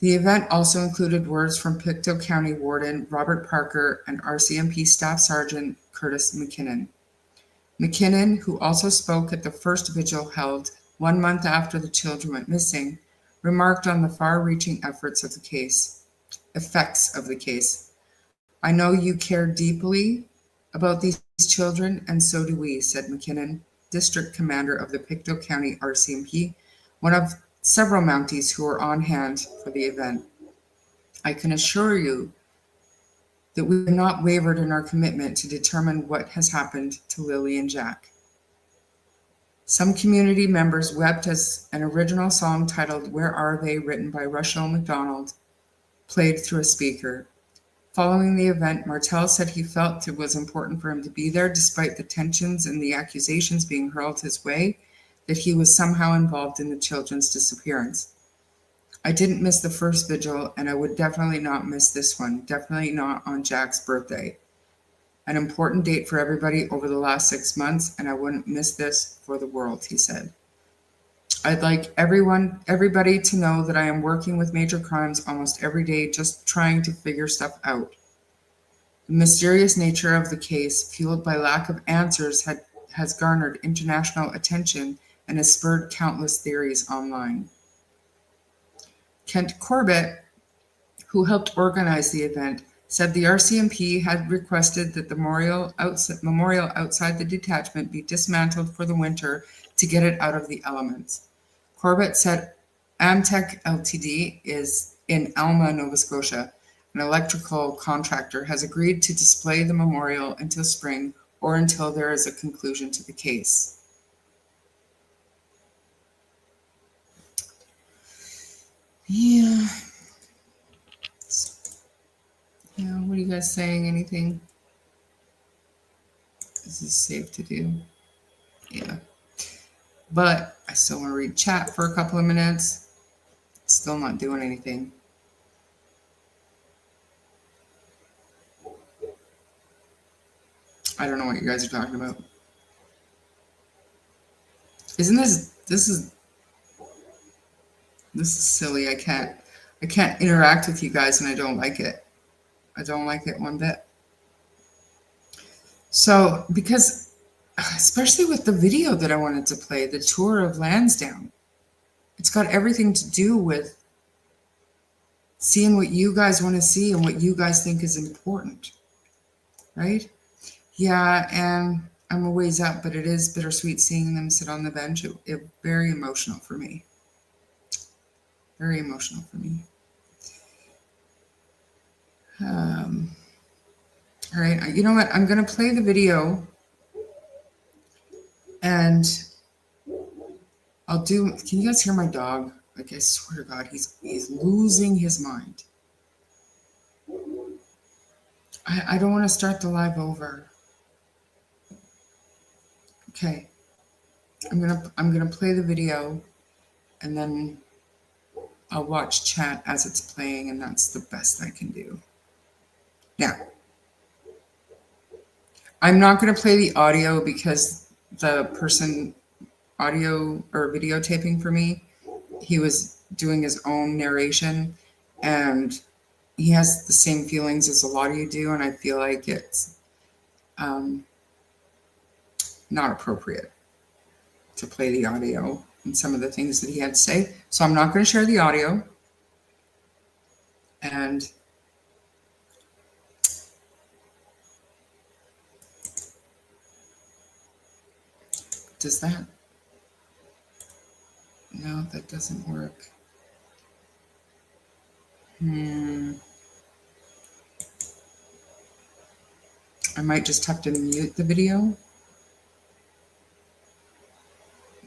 The event also included words from Pictou County Warden Robert Parker and RCMP Staff Sergeant Curtis McKinnon. McKinnon, who also spoke at the first vigil held 1 month after the children went missing, remarked on the far-reaching effects of the case. I know you care deeply about these children, and so do we, said McKinnon, district commander of the Pictou County RCMP, one of several Mounties who were on hand for the event. I can assure you that we have not wavered in our commitment to determine what has happened to Lily and Jack. Some community members wept as an original song titled Where Are They, written by Russell McDonald, played through a speaker. Following the event, Martel said he felt it was important for him to be there despite the tensions and the accusations being hurled his way that he was somehow involved in the children's disappearance. I didn't miss the first vigil, and I would definitely not miss this one, definitely not on Jack's birthday. An important date for everybody over the last 6 months, and I wouldn't miss this for the world, he said. I'd like everybody to know that I am working with Major Crimes almost every day, just trying to figure stuff out. The mysterious nature of the case, fueled by lack of answers, has garnered international attention and has spurred countless theories online. Kent Corbett, who helped organize the event, said the RCMP had requested that the memorial outside the detachment be dismantled for the winter to get it out of the elements. Corbett said Amtech Ltd. is in Alma, Nova Scotia. An electrical contractor has agreed to display the memorial until spring or until there is a conclusion to the case. Yeah. Yeah, what are you guys saying? Anything? Is this safe to do? Yeah. But I still want to read chat for a couple of minutes. Still not doing anything. I don't know what you guys are talking about. Isn't this is silly. I can't interact with you guys and I don't like it. I don't like it one bit. So, because especially with the video that I wanted to play, the tour of Lansdowne, it's got everything to do with seeing what you guys want to see and what you guys think is important, right? Yeah, and I'm a ways up, but it is bittersweet seeing them sit on the bench. It very emotional for me. Very emotional for me. All right, you know what? I'm going to play the video and I'll do, can you guys hear my dog? Like, I swear to God, he's losing his mind. I don't want to start the live over. Okay. I'm gonna play the video and then I'll watch chat as it's playing, and that's the best I can do. Now, I'm not going to play the audio because the person audio or videotaping for me, he was doing his own narration and he has the same feelings as a lot of you do, and I feel like it's not appropriate to play the audio and some of the things that he had to say. So I'm not going to share the audio. And does that? No, that doesn't work. I might just have to mute the video.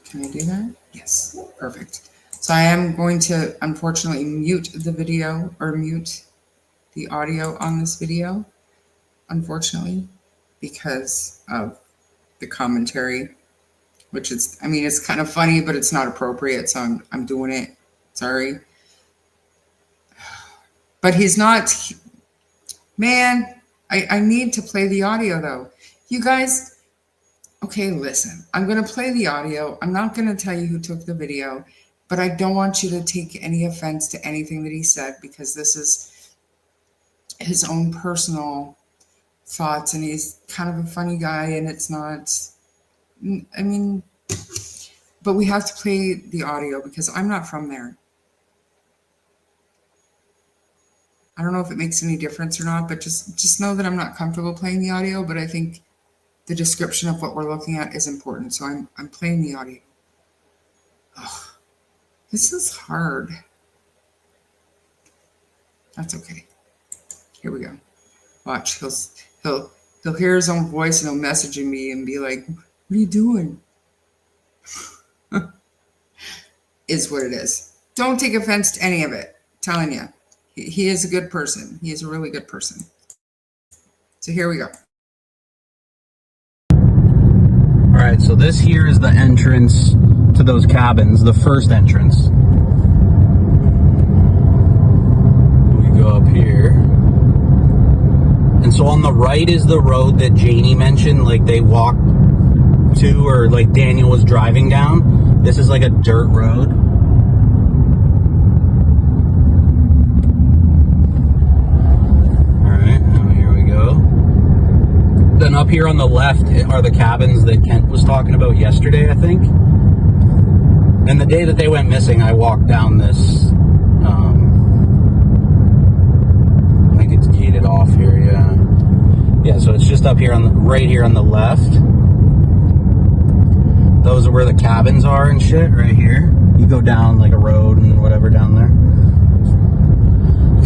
Can I do that? Yes, perfect. So I am going to unfortunately mute the video or mute the audio on this video, unfortunately, because of the commentary, which is, I mean, it's kind of funny, but it's not appropriate. So I'm doing it. Sorry. But he's not, man, I need to play the audio though. You guys, okay, listen, I'm going to play the audio. I'm not going to tell you who took the video, but I don't want you to take any offense to anything that he said, because this is his own personal thoughts, and he's kind of a funny guy, and it's not, I mean, but we have to play the audio because I'm not from there. I don't know if it makes any difference or not, but just know that I'm not comfortable playing the audio, but I think the description of what we're looking at is important. So I'm playing the audio. Oh, this is hard. That's okay. Here we go. Watch. He'll hear his own voice and he'll message me and be like, "What are you doing?" Is what it is. Don't take offense to any of it. I'm telling you, he is a good person. He is a really good person. So here we go.
All right, so this here is the entrance to those cabins, the first entrance. We go up here. And so on the right is the road that Janie mentioned, like they walked to, or like Daniel was driving down. This is like a dirt road. All right, now here we go. Then up here on the left are the cabins that Kent was talking about yesterday, I think. And the day that they went missing, I walked down this, I think it's gated off here, yeah. Yeah, so it's just up here on the, right here on the left. Those are where the cabins are and shit, right here. You go down like a road and whatever down there.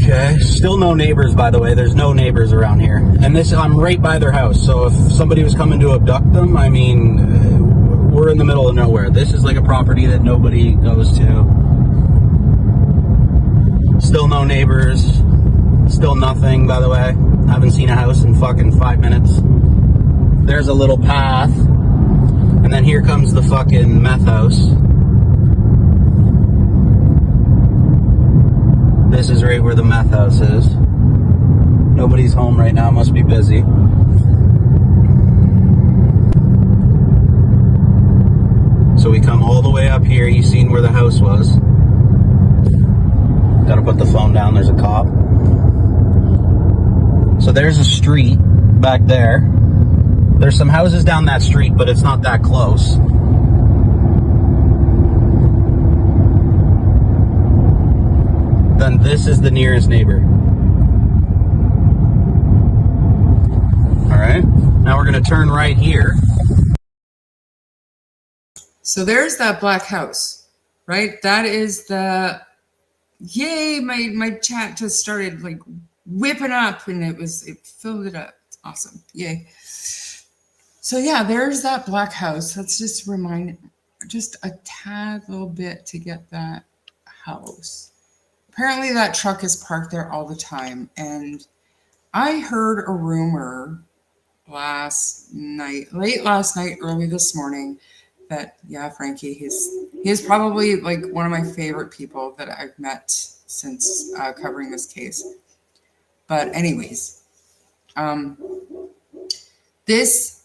Okay, still no neighbors, by the way. There's no neighbors around here. And I'm right by their house, so if somebody was coming to abduct them, I mean, we're in the middle of nowhere. This is like a property that nobody goes to. Still no neighbors. Still nothing, by the way. Haven't seen a house in fucking 5 minutes. There's a little path. And then here comes the fucking meth house. This is right where the meth house is. Nobody's home right now, must be busy. So we come all the way up here. You seen where the house was. Gotta put the phone down, there's a cop. So there's a street back there. There's some houses down that street, but it's not that close. Then this is the nearest neighbor. All right, now we're gonna turn right here.
So there's that black house, right? That is the, yay, my chat just started like whipping up and it filled it up. It's awesome, yay. So yeah, there's that black house. Let's just remind, just a tad little bit to get that house. Apparently that truck is parked there all the time. And I heard a rumor late last night, early this morning, that, yeah, Frankie, he's probably like one of my favorite people that I've met since covering this case. But anyways, this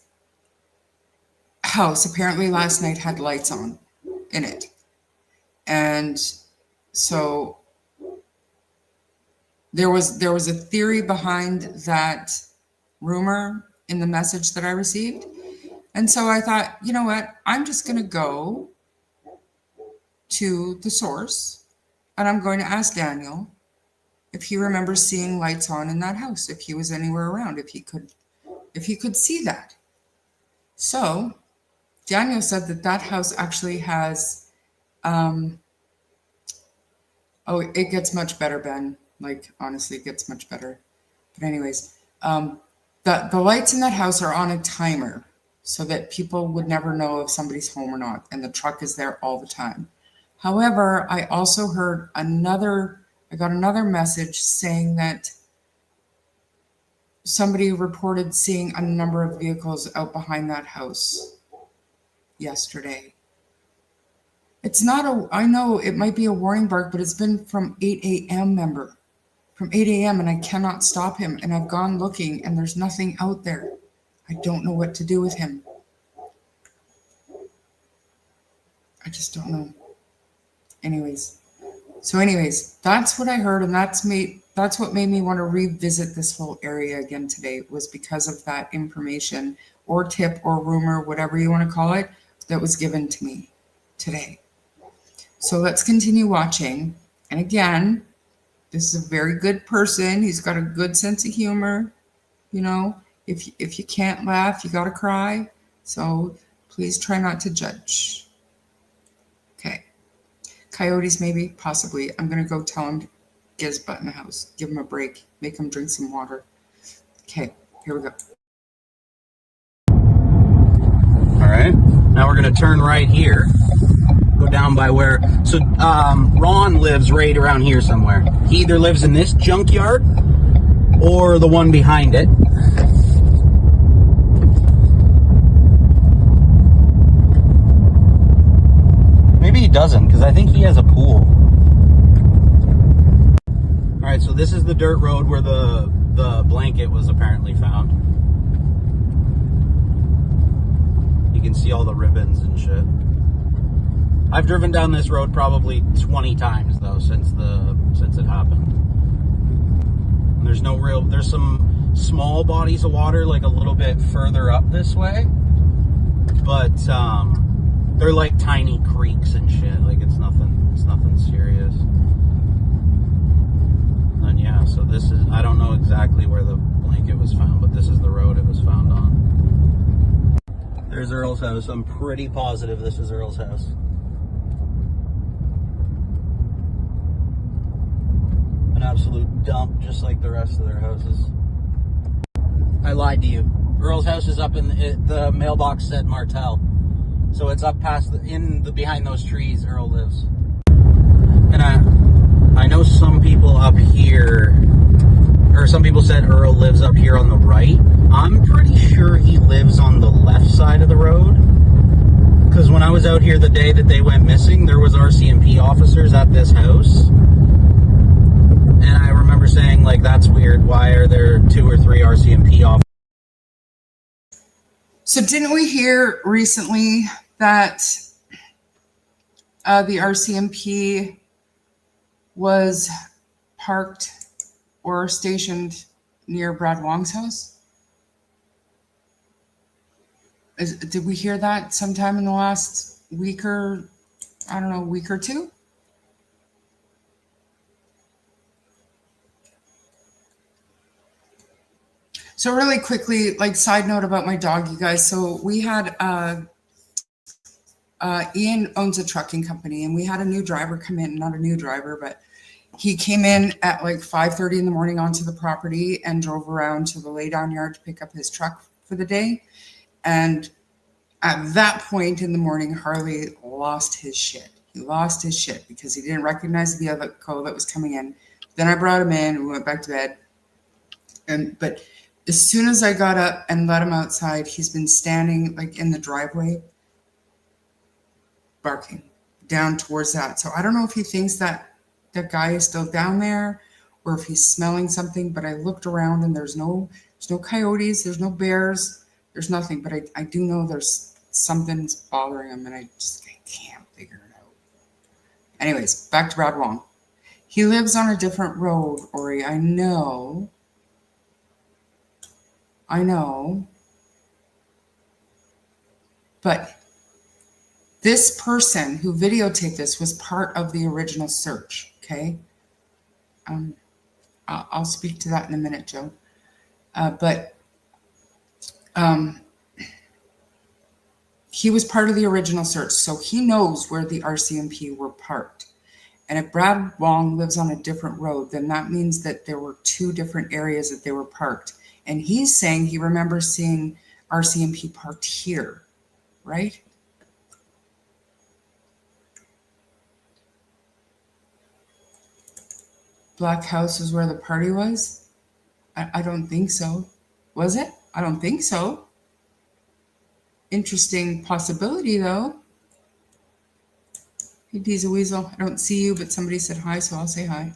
house apparently last night had lights on in it. And so there was a theory behind that rumor in the message that I received. And so I thought, you know what? I'm just going to go to the source and I'm going to ask Daniel if he remembers seeing lights on in that house, if he was anywhere around, if he could see that. So Daniel said that house actually has, oh, it gets much better, Ben. Like, honestly, it gets much better. But anyways, the lights in that house are on a timer so that people would never know if somebody's home or not. And the truck is there all the time. However, I also heard I got another message saying that somebody reported seeing a number of vehicles out behind that house yesterday. It's not I know it might be a warning bark, but it's been from 8 a.m. From 8 a.m. and I cannot stop him. And I've gone looking and there's nothing out there. I don't know what to do with him. I just don't know. Anyways, that's what I heard. And that's what made me want to revisit this whole area again today, was because of that information or tip or rumor, whatever you want to call it, that was given to me today. So let's continue watching. And again, this is a very good person. He's got a good sense of humor. You know, if you can't laugh, you got to cry. So please try not to judge. Okay. Coyotes, maybe, possibly. I'm going to go tell him to get his butt in the house. Give him a break. Make him drink some water. Okay, here we go.
All right, now we're going to turn right here. Go down by where, so Ron lives right around here somewhere. He either lives in this junkyard or the one behind it. Maybe he doesn't, because I think he has a pool. All right, so this is the dirt road where the blanket was apparently found. You can see all the ribbons and shit. I've driven down this road probably 20 times though since it happened. And there's some small bodies of water like a little bit further up this way, but they're like tiny creeks and shit. Like it's nothing serious. And yeah, so this is, I don't know exactly where the blanket was found, but this is the road it was found on. There's Earl's house. I'm pretty positive this is Earl's house. An absolute dump, just like the rest of their houses. I lied to you. Earl's house is up in the mailbox said Martel. So it's up past behind those trees Earl lives. And I know some people up here, or some people said Earl lives up here on the right. I'm pretty sure he lives on the left side of the road. Because when I was out here the day that they went missing, there was RCMP officers at this house. And I remember saying, like, that's weird. Why are there 2 or 3 RCMP officers?
So didn't we hear recently that the RCMP was parked or stationed near Brad Wong's house? Did we hear that sometime in the last week or, I don't know, week or two? So really quickly, like side note about my dog, you guys. So we had, Ian owns a trucking company and we had a new driver come in, not a new driver, but he came in at like 5:30 in the morning onto the property and drove around to the laydown yard to pick up his truck for the day. And at that point in the morning, Harley lost his shit. He lost his shit because he didn't recognize the vehicle that was coming in. Then I brought him in and we went back to bed. But as soon as I got up and let him outside, he's been standing like in the driveway, barking down towards that. So I don't know if he thinks that that guy is still down there or if he's smelling something, but I looked around and there's no coyotes, there's no bears, there's nothing, but I do know there's something's bothering him and I can't figure it out. Anyways, back to Brad Wong. He lives on a different road, Ori. I know. But this person who videotaped this was part of the original search, okay? I'll speak to that in a minute, Joe. But he was part of the original search, so he knows where the RCMP were parked. And if Brad Wong lives on a different road, then that means that there were 2 different areas that they were parked. And he's saying he remembers seeing RCMP parked here, right? Black House is where the party was? I don't think so. Was it? I don't think so. Interesting possibility, though. Hey, Diesel Weasel, I don't see you, but somebody said hi, so I'll say hi.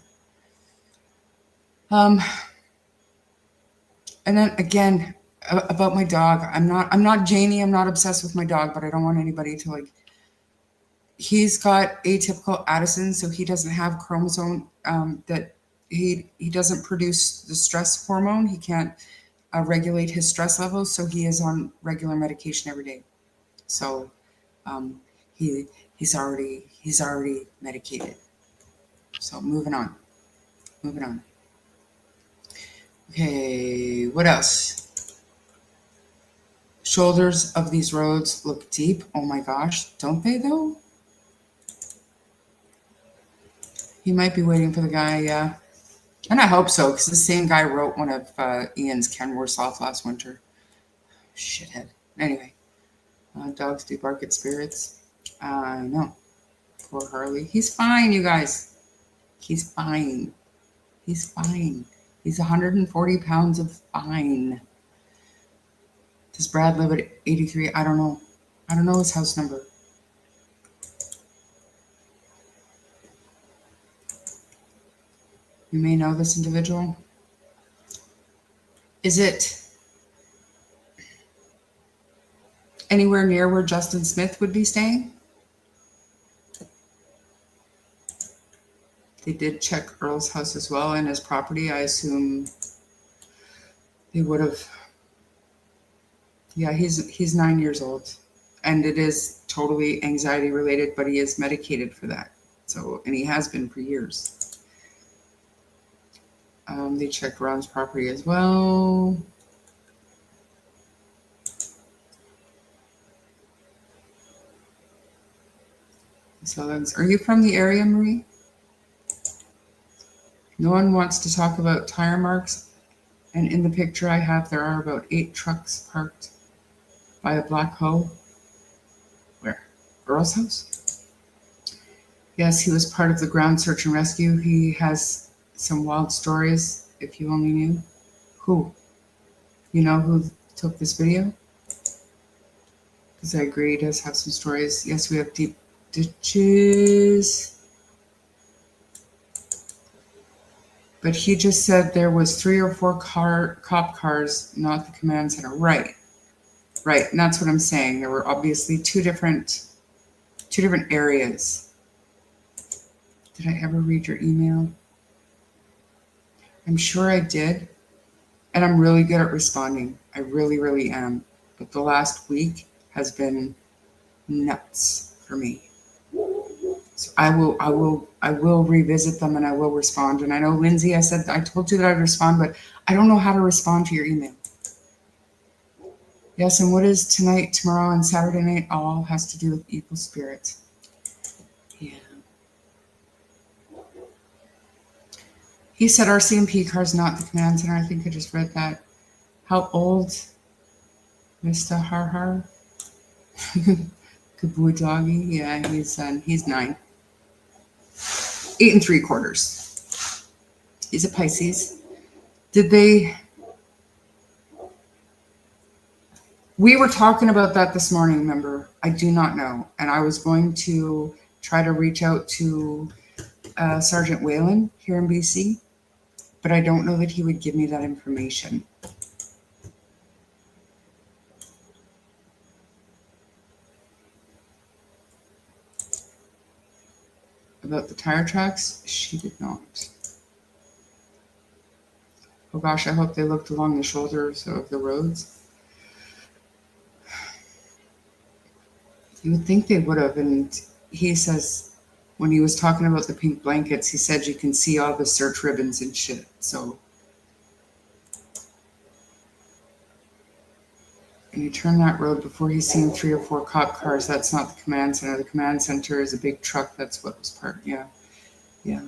And then again, about my dog, I'm not Janie, I'm not obsessed with my dog, but I don't want anybody to like, he's got atypical Addison, so he doesn't have chromosome that he doesn't produce the stress hormone. He can't regulate his stress levels, so he is on regular medication every day. So he's already medicated. So moving on. Okay, what else? Shoulders of these roads look deep. Oh my gosh, don't they though? He might be waiting for the guy, yeah. And I hope so, because the same guy wrote one of Ian's Kenworths off last winter. Shithead. Anyway, dogs do bark at spirits. I know. Poor Harley. He's fine, you guys. He's fine. He's 140 pounds of fine. Does Brad live at 83? I don't know. I don't know his house number. You may know this individual. Is it anywhere near where Justin Smith would be staying? They did check Earl's house as well and his property. I assume they would have. Yeah, he's 9 years old, and it is totally anxiety related, but he is medicated for that. So, and he has been for years. They checked Ron's property as well. So, are you from the area, Marie? No one wants to talk about tire marks. And in the picture I have, there are about 8 trucks parked by a black hoe. Where? Earl's house? Yes, he was part of the ground search and rescue. He has some wild stories, if you only knew. Who? You know who took this video? Because I agree, he does have some stories. Yes, we have deep ditches. But he just said there was 3 or 4 cop cars, not the command center. Right. Right. And that's what I'm saying. There were obviously two different areas. Did I ever read your email? I'm sure I did. And I'm really good at responding. I really, really am. But the last week has been nuts for me. So I will revisit them and I will respond. And I know, Lindsay, I told you that I'd respond, but I don't know how to respond to your email. Yes, and what is tonight, tomorrow, and Saturday night all has to do with evil spirits. Yeah. He said RCMP car's not the command center. I think I just read that. How old, Mr. Har? Good boy, doggy. Yeah, he's 9. 8 3/4. He's a Pisces. We were talking about that this morning, remember? I do not know. And I was going to try to reach out to Sergeant Whalen here in BC, but I don't know that he would give me that information. About the tire tracks, she did not. Oh gosh, I hope they looked along the shoulders of the roads. You would think they would have. And he says, when he was talking about the pink blankets, he said you can see all the search ribbons and shit. So, and you turn that road before he's seen 3 or 4 cop cars. That's not the command center. The command center is a big truck. That's what was parked. Yeah. Yeah.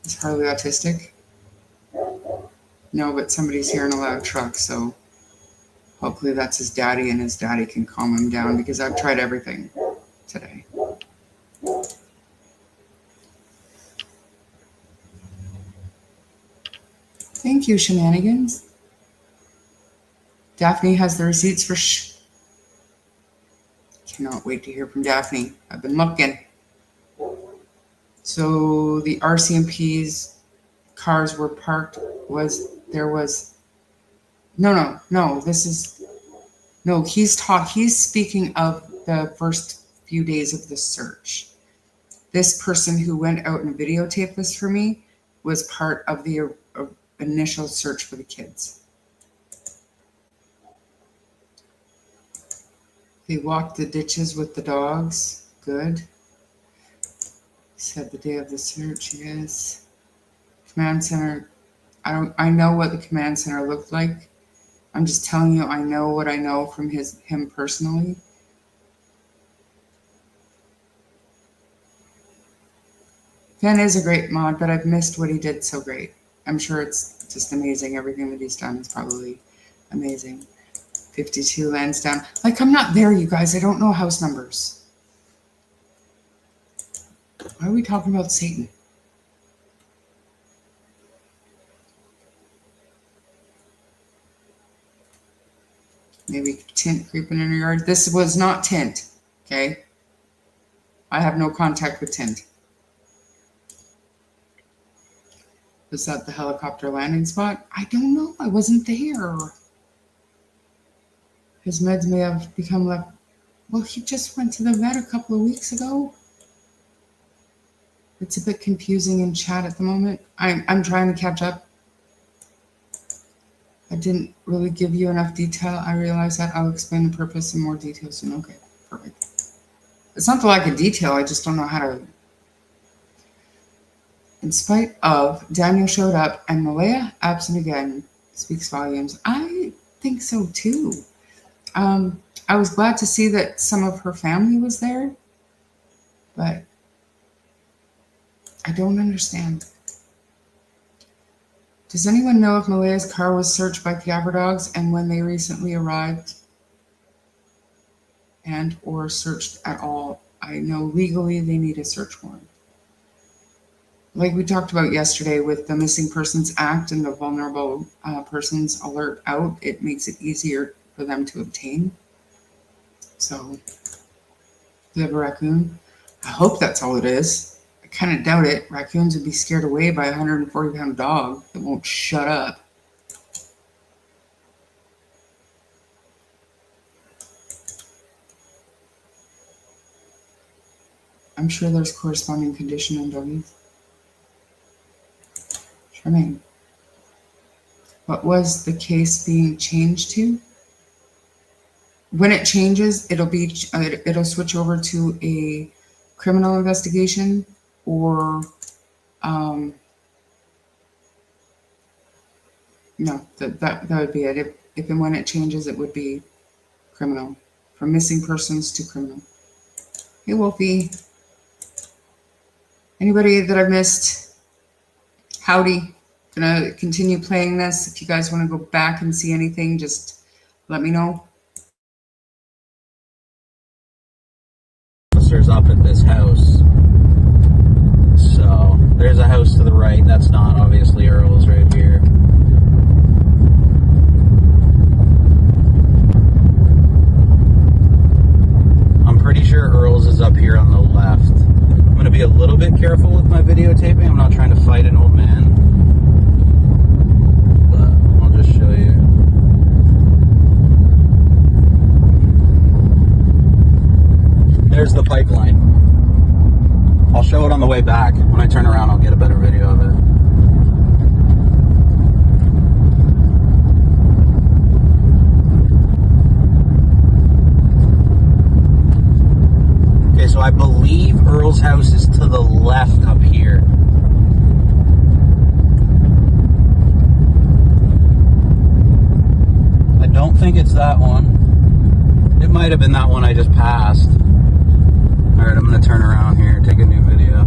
Is Harley autistic? No, but somebody's hearing a loud truck, so hopefully that's his daddy and his daddy can calm him down, because I've tried everything today. Thank you, Shenanigans. Daphne has the receipts for Cannot wait to hear from Daphne. I've been looking. So the RCMP's cars were parked. He's speaking of the first few days of the search. This person who went out and videotaped this for me was part of the initial search for the kids. They walked the ditches with the dogs. Good. Said the day of the search, yes. Command center. I know what the command center looked like. I'm just telling you, I know what I know from him personally. Ben is a great mod, but I've missed what he did so great. I'm sure it's just amazing. Everything that he's done is probably amazing. 52 Lansdowne. Like, I'm not there, you guys. I don't know house numbers. Why are we talking about Satan? Maybe tint creeping in your yard. This was not tint, okay? I have no contact with tint. Was that the helicopter landing spot? I don't know. I wasn't there. His meds may have become left. Well, he just went to the vet a couple of weeks ago. It's a bit confusing in chat at the moment. I'm trying to catch up. I didn't really give you enough detail. I realize that. I'll explain the purpose in more detail soon. Okay, perfect. It's not the lack of detail. I just don't know how to. In spite of, Daniel showed up and Malaya absent again speaks volumes. I think so too. I was glad to see that some of her family was there, but I don't understand. Does anyone know if Malaya's car was searched by Gabber dogs and when they recently arrived and or searched at all? I know legally they need a search warrant. Like we talked about yesterday with the Missing Persons Act and the Vulnerable Persons Alert Out, it makes it easier for them to obtain. So, they have a raccoon. I hope that's all it is. I kind of doubt it. Raccoons would be scared away by a 140-pound dog that won't shut up. I'm sure there's corresponding condition in doggies. Charmaine. What was the case being changed to? When it changes, it'll switch over to a criminal investigation or no, that would be it. If and when it changes, it would be criminal. From missing persons to criminal. Hey, Wolfie. Anybody that I've missed? Howdy. Gonna continue playing this. If you guys want to go back and see anything, just let me know.
Officers up at this house. So there's a house to the right. That's not obviously Earl's right here. I'm pretty sure Earl's is up here on the left. I'm going to be a little bit careful with my videotaping. I'm not trying to fight an old man. But I'll just show you. There's the pipeline. I'll show it on the way back. When I turn around, I'll get a better video of it. Okay, so I believe Earl's house is to the left up here. I don't think it's that one. It might have been that one I just passed. Alright, I'm going to turn around here and take a new video.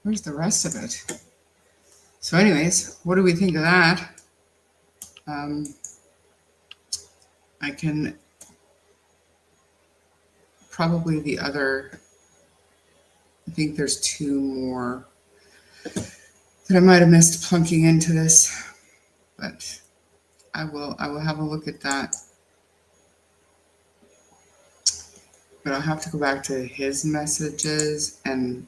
Where's the rest of it? So anyways, what do we think of that? I can probably the other, I think there's two more that I might have missed plunking into this, but I will have a look at that. But I'll have to go back to his messages and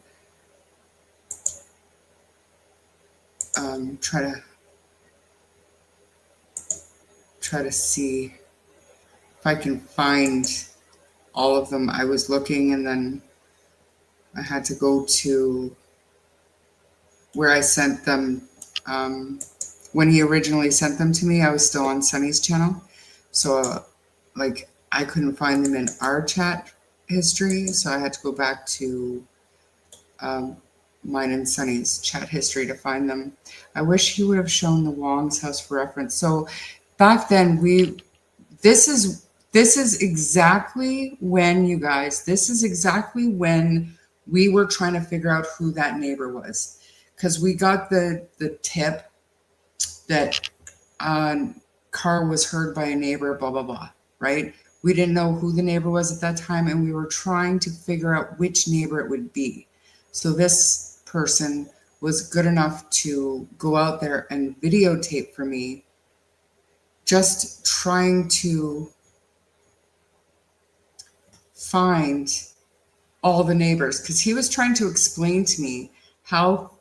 try to see if I can find all of them. I was looking and then I had to go to where I sent them. When he originally sent them to me, I was still on Sunny's channel. So like I couldn't find them in our chat history. So I had to go back to mine and Sunny's chat history to find them. I wish he would have shown the Wong's house for reference. So back then this is exactly when, you guys, this is exactly when we were trying to figure out who that neighbor was. Because we got the tip that car was heard by a neighbor, blah, blah, blah, right? We didn't know who the neighbor was at that time, and we were trying to figure out which neighbor it would be. So this person was good enough to go out there and videotape for me, just trying to find all the neighbors, because he was trying to explain to me how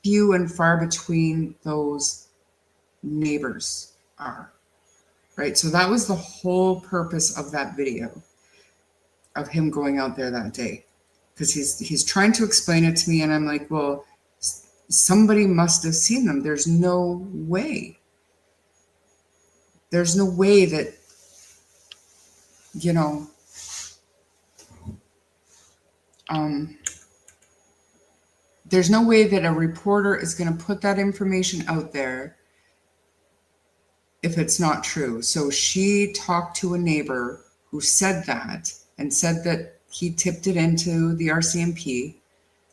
few and far between those neighbors are, right? So that was the whole purpose of that video, of him going out there that day, because he's trying to explain it to me, and I'm like, well, somebody must have seen them. There's no way. There's no way that, you know, there's no way that a reporter is going to put that information out there if it's not true. So she talked to a neighbor who said that and said that he tipped it into the RCMP,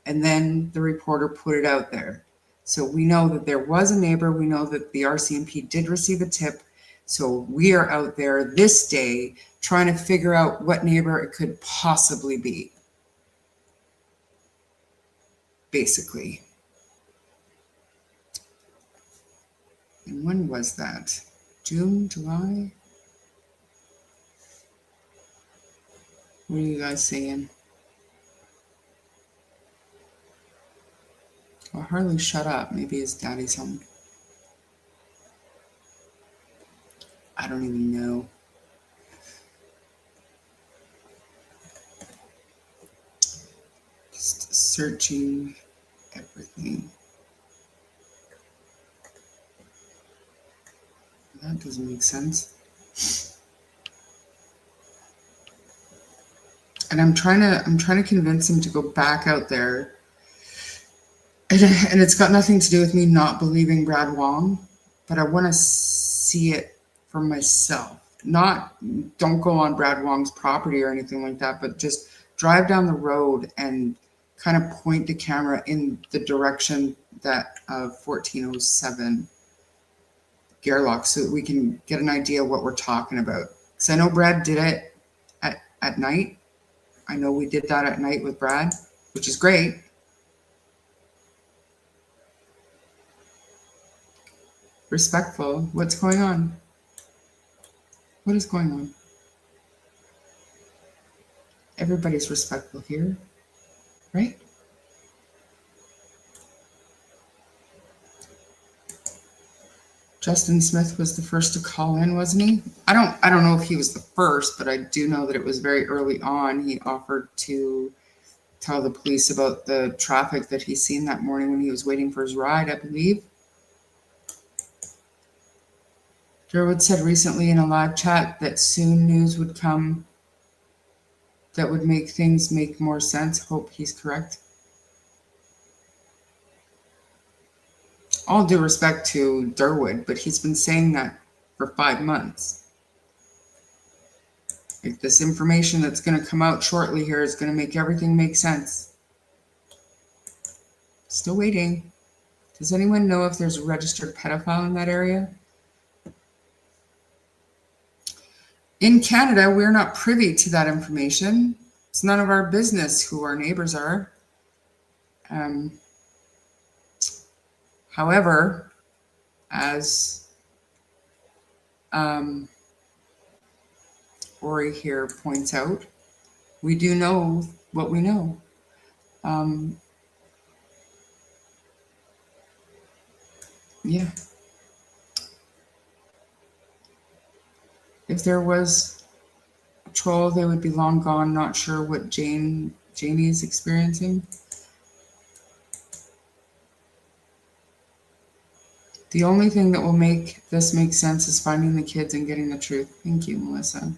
and then the reporter put it out there. So we know that there was a neighbor. We know that the RCMP did receive a tip. So we are out there this day trying to figure out what neighbor it could possibly be. Basically. And when was that? June, July? What are you guys saying? Well, Harley, shut up. Maybe his daddy's home. I don't even know. Just searching everything. That doesn't make sense. And I'm trying to convince him to go back out there. And it's got nothing to do with me not believing Brad Wong, but I want to see it for myself. Don't go on Brad Wong's property or anything like that, but just drive down the road and kind of point the camera in the direction that of 1407 Gerlach, so that we can get an idea of what we're talking about. Because I know Brad did it at night. I know we did that at night with Brad, which is great. Respectful. What's going on? What is going on? Everybody's respectful here, right? Justin Smith was the first to call in, wasn't he? I don't know if he was the first, but I do know that it was very early on. He offered to tell the police about the traffic that he seen that morning when he was waiting for his ride, I believe. Durwood said recently in a live chat that soon news would come that would make things make more sense. Hope he's correct. All due respect to Durwood, but he's been saying that for 5 months. Like, this information that's going to come out shortly here is going to make everything make sense. Still waiting. Does anyone know if there's a registered pedophile in that area? In Canada, we're not privy to that information. It's none of our business who our neighbors are. However, as Ori here points out, we do know what we know. Yeah. If there was a troll, they would be long gone. Not sure what Janie is experiencing. The only thing that will make this make sense is finding the kids and getting the truth. Thank you, Melissa.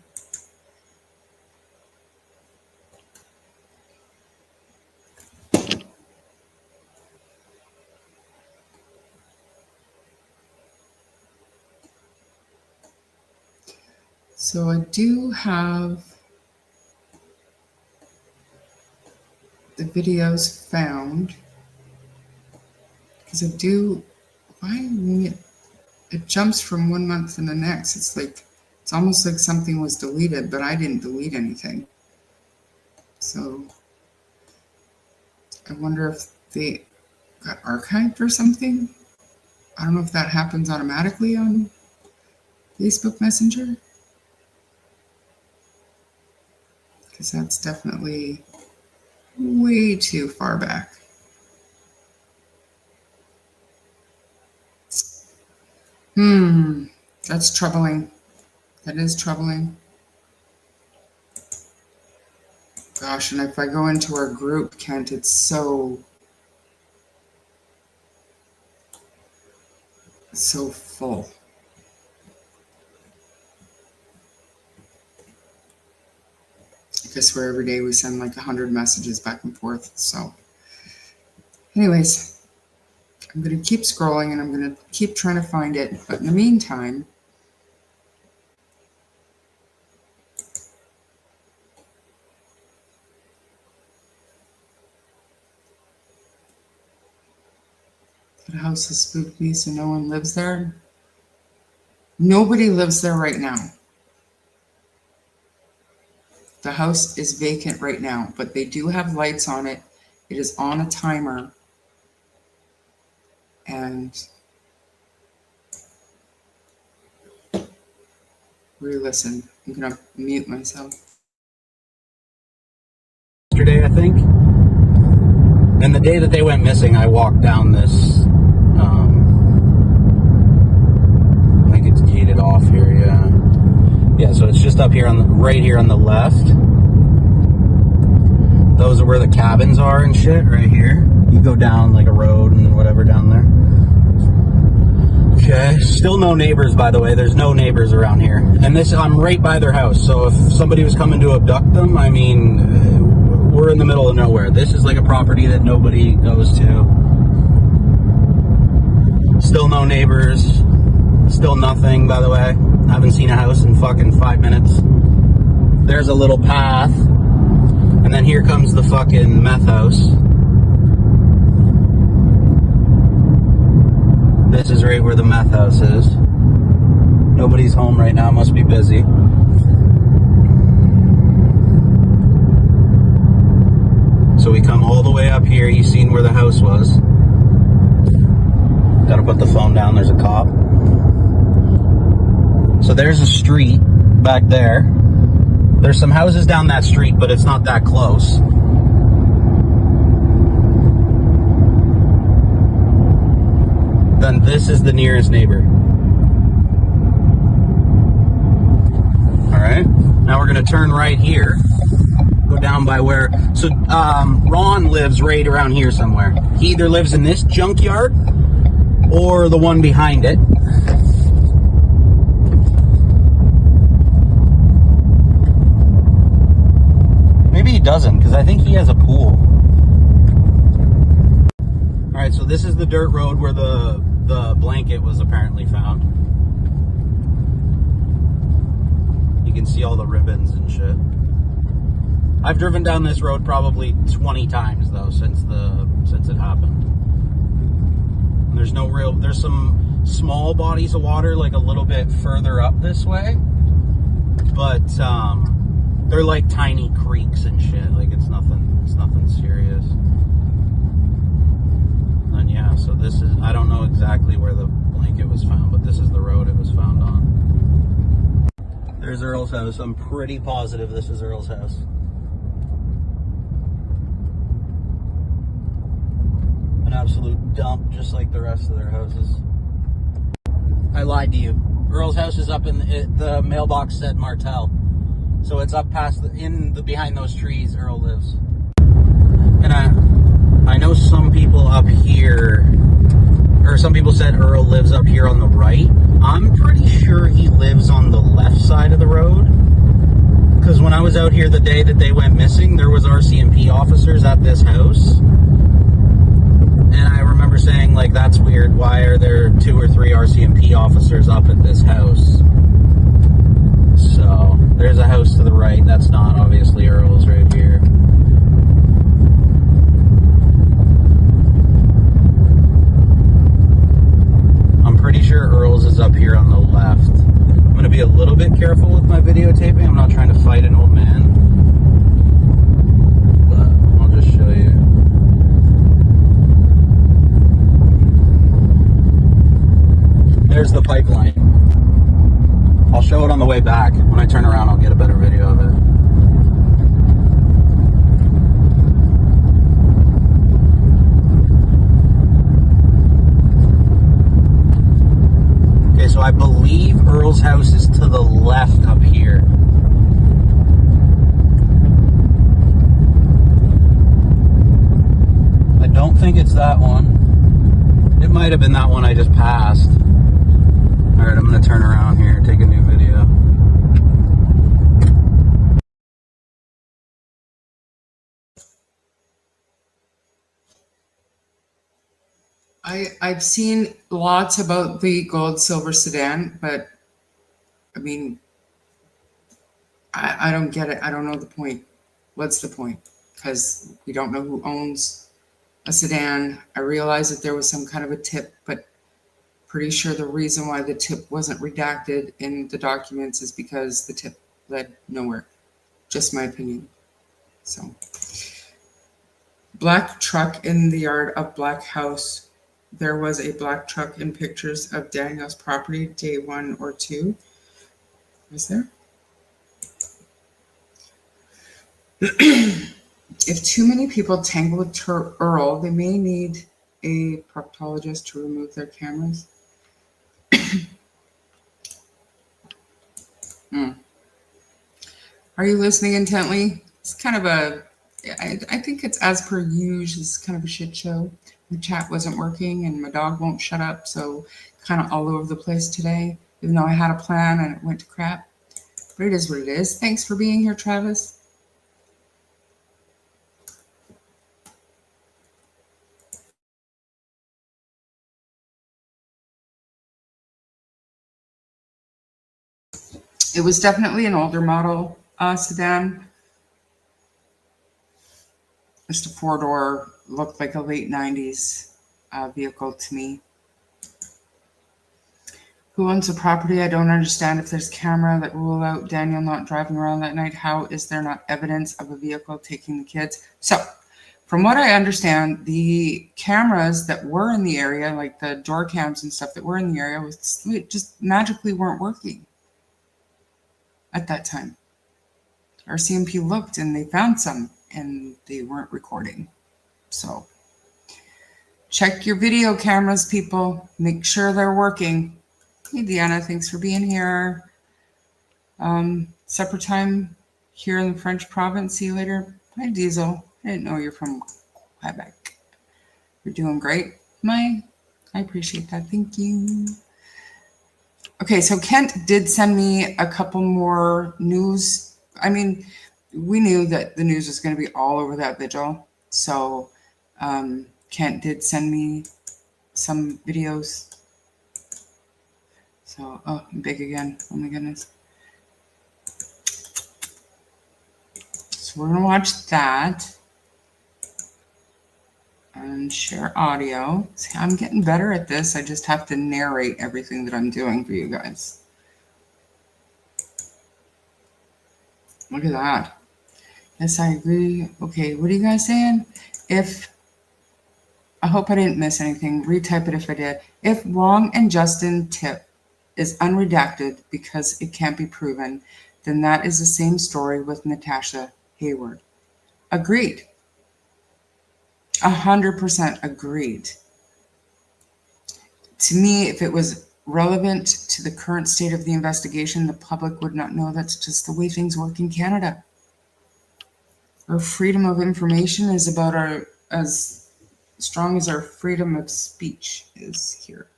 So I do have the videos found, because I do, why it jumps from 1 month to the next. It's almost like something was deleted, but I didn't delete anything. So I wonder if they got archived or something. I don't know if that happens automatically on Facebook Messenger, because that's definitely way too far back. That's troubling. That is troubling. Gosh, and if I go into our group, Kent, it's so full. I guess where every day we send like 100 messages back and forth. So anyways, I'm going to keep scrolling and I'm going to keep trying to find it. But in the meantime, The house has spooked me, so no one lives there. Nobody lives there right now. The house is vacant right now, but they do have lights on it. It is on a timer. And re-listen. I'm going to mute myself.
Yesterday, I think. And the day that they went missing, I walked down this, I think it's gated off here, yeah. Yeah, so it's just up here right here on the left. Those are where the cabins are and shit, right here. You go down like a road and whatever down there. Okay, still no neighbors, by the way. There's no neighbors around here. And I'm right by their house, so if somebody was coming to abduct them, I mean, we're in the middle of nowhere. This is like a property that nobody goes to. Still no neighbors. Still nothing, by the way. I haven't seen a house in fucking 5 minutes. There's a little path. And then here comes the fucking meth house. This is right where the meth house is. Nobody's home right now, must be busy. So we come all the way up here. You seen where the house was. Gotta put the phone down, there's a cop. So there's a street back there. There's some houses down that street, but it's not that close. Then this is the nearest neighbor. All right, now we're gonna turn right here. Go down by where, so Ron lives right around here somewhere. He either lives in this junkyard or the one behind it. Maybe he doesn't, because I think he has a pool. All right, so this is the dirt road where the blanket was apparently found. You can see all the ribbons and shit. I've driven down this road probably 20 times though since it happened. And there's some small bodies of water like a little bit further up this way, but they're like tiny creeks and shit. Like it's nothing serious. And yeah, so this is, I don't know exactly where the blanket was found, but this is the road it was found on. There's Earl's house. I'm pretty positive this is Earl's house. An absolute dump, just like the rest of their houses. I lied to you. Earl's house is up in the mailbox said Martel. So it's up past behind those trees Earl lives. And I know some people up here, or some people said Earl lives up here on the right. I'm pretty sure he lives on the left side of the road. Because when I was out here the day that they went missing, there was RCMP officers at this house. And I remember saying, like, that's weird. Why are there 2 or 3 RCMP officers up at this house? So, there's a house to the right. That's not obviously Earl's right here. I'm pretty sure Earl's is up here on the left. I'm going to be a little bit careful with my videotaping. I'm not trying to fight an old man. But I'll just show you. There's the pipeline. I'll show it on the way back. When I turn around, I'll get a better video of it. Okay, so I believe Earl's house is to the left up here. I don't think it's that one. It might have been that one I just passed. Alright, I'm going to turn around here and take a new video.
I've seen lots about the gold silver sedan, but I mean, I don't get it. I don't know the point. What's the point? Because we don't know who owns a sedan. I realized that there was some kind of a tip, but pretty sure the reason why the tip wasn't redacted in the documents is because the tip led nowhere. Just my opinion. So, black truck in the yard of black house. There was a black truck in pictures of Daniel's property day 1 or 2. Was there? If too many people tangle with Earl, they may need a proctologist to remove their cameras. Are you listening intently? It's kind of I think it's as per usual. It's kind of a shit show. The chat wasn't working and my dog won't shut up. So kind of all over the place today, even though I had a plan and it went to crap. But it is what it is. Thanks for being here, Travis. It was definitely an older model sedan. Just a 4-door, looked like a late 90s vehicle to me. Who owns the property? I don't understand if there's camera that rule out Daniel not driving around that night. How is there not evidence of a vehicle taking the kids? So, from what I understand, the cameras that were in the area, like the door cams and stuff that were in the area, just magically weren't working at that time. Our CMP looked and they found some and they weren't recording. So check your video cameras, people. Make sure they're working. Hey, Deanna, thanks for being here. Supper time here in the French province. See you later. Hi, Diesel. I didn't know you're from Quebec. You're doing great. I appreciate that. Thank you. Okay, so Kent did send me a couple more news. I mean, we knew that the news was going to be all over that vigil. So Kent did send me some videos. So, oh, I'm big again. Oh my goodness. So we're going to watch that and share audio. See, I'm getting better at this. I just have to narrate everything that I'm doing for you guys. Look at that. Yes, I agree. Okay, what are you guys saying? I hope I didn't miss anything. Retype it if I did. If Wong and Justin tip is unredacted because it can't be proven, then that is the same story with Natasha Hayward. Agreed. 100% agreed. To me, if it was relevant to the current state of the investigation, the public would not know. That's just the way things work in Canada. Our freedom of information is about as strong as our freedom of speech is here.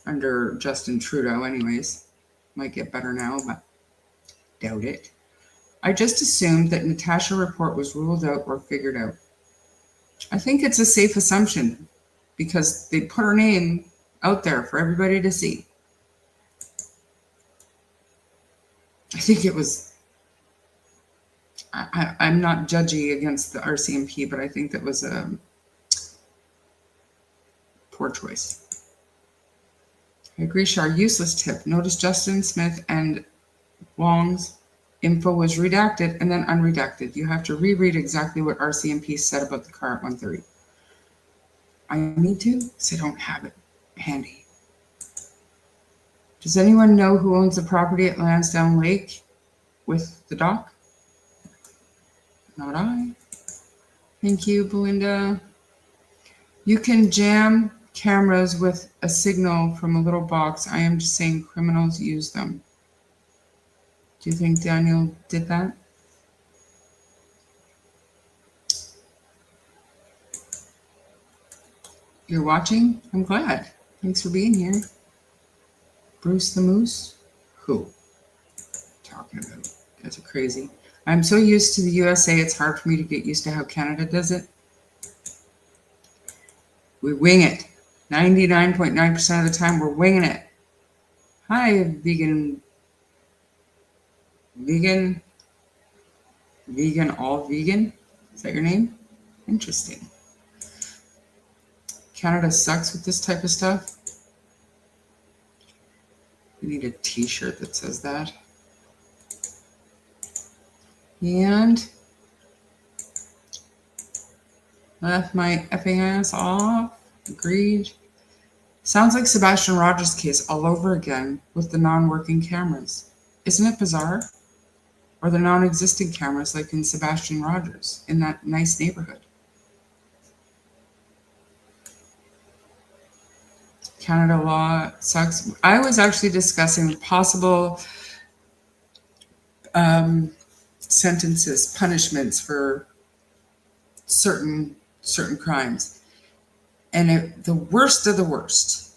Under Justin Trudeau, anyways. Might get better now, but doubt it. I just assumed that Natasha report was ruled out or figured out. I think it's a safe assumption because they put her name out there for everybody to see. I think it was, I'm not judgy against the RCMP, but I think that was a poor choice. I agree, Shar. Useless tip. Notice Justin Smith and Wong's info was redacted and then unredacted. You have to reread exactly what RCMP said about the car at 1:30. I need to, so I don't have it handy. Does anyone know who owns the property at Lansdowne Lake with the dock? Not I. Thank you, Belinda. You can jam cameras with a signal from a little box. I am just saying criminals use them. Do you think Daniel did that? You're watching? I'm glad. Thanks for being here. Bruce the Moose? Who? Talking about. That's crazy. I'm so used to the USA, it's hard for me to get used to how Canada does it. We wing it. 99.9% of the time, we're winging it. Hi, vegan, all vegan? Is that your name? Interesting. Canada sucks with this type of stuff. We need a t-shirt that says that. And left my effing ass off. Agreed. Sounds like Sebastian Rogers' case all over again with the non-working cameras. Isn't it bizarre? Or the non-existent cameras like in Sebastian Rogers in that nice neighborhood. Canada law sucks. I was actually discussing possible sentences, punishments for certain crimes. And the worst of the worst,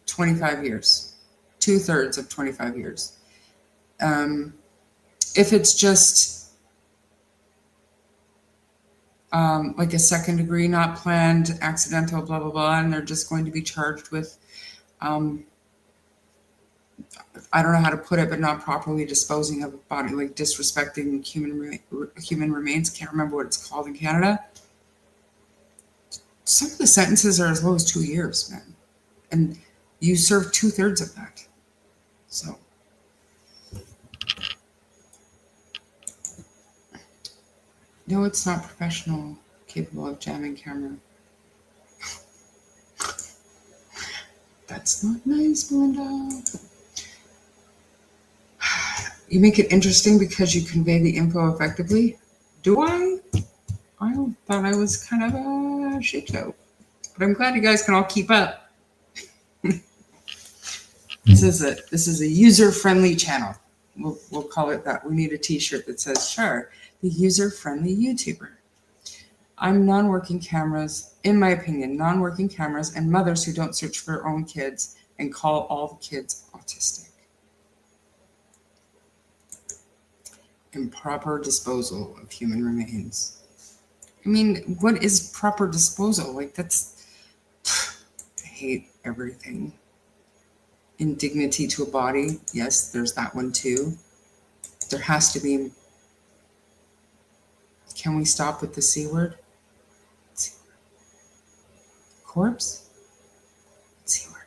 25 years, 2/3 of 25 years. If it's just like a second degree, not planned, accidental, blah, blah, blah, and they're just going to be charged with, I don't know how to put it, but not properly disposing of a body, like disrespecting human remains. Can't remember what it's called in Canada. Some of the sentences are as low as 2 years, man. And you serve 2/3 of that. So. No, it's not professional, capable of jamming camera. That's not nice, Belinda. You make it interesting because you convey the info effectively. Do I? I thought I was kind of a shit show. But I'm glad you guys can all keep up. This is a user-friendly channel. We'll call it that. We need a t-shirt that says, sure, the user-friendly YouTuber. I'm non-working cameras, in my opinion, non-working cameras and mothers who don't search for their own kids and call all the kids autistic. Improper disposal of human remains. I mean, what is proper disposal? Like, that's, I hate everything. Indignity to a body. Yes, there's that one too. There has to be. Can we stop with the C word? C word. Corpse? C word.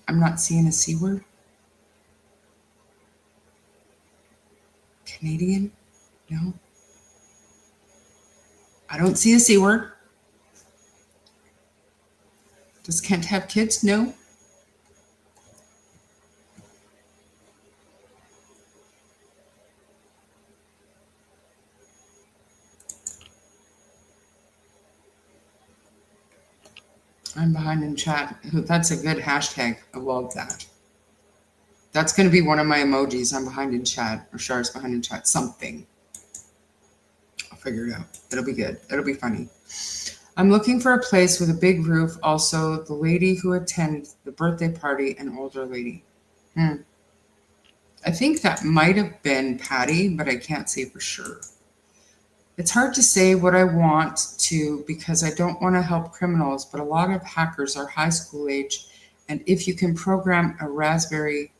I'm not seeing a C word. Canadian? No. I don't see a C word. Does Kent have kids? No. I'm behind in chat. That's a good hashtag. I love that. That's going to be one of my emojis. I'm behind in chat, or Char's behind in chat. Something. I'll figure it out. It'll be good. It'll be funny. I'm looking for a place with a big roof. Also, the lady who attended the birthday party, an older lady. I think that might have been Patty, but I can't say for sure. It's hard to say what I want to because I don't want to help criminals, but a lot of hackers are high school age, and if you can program a Raspberry,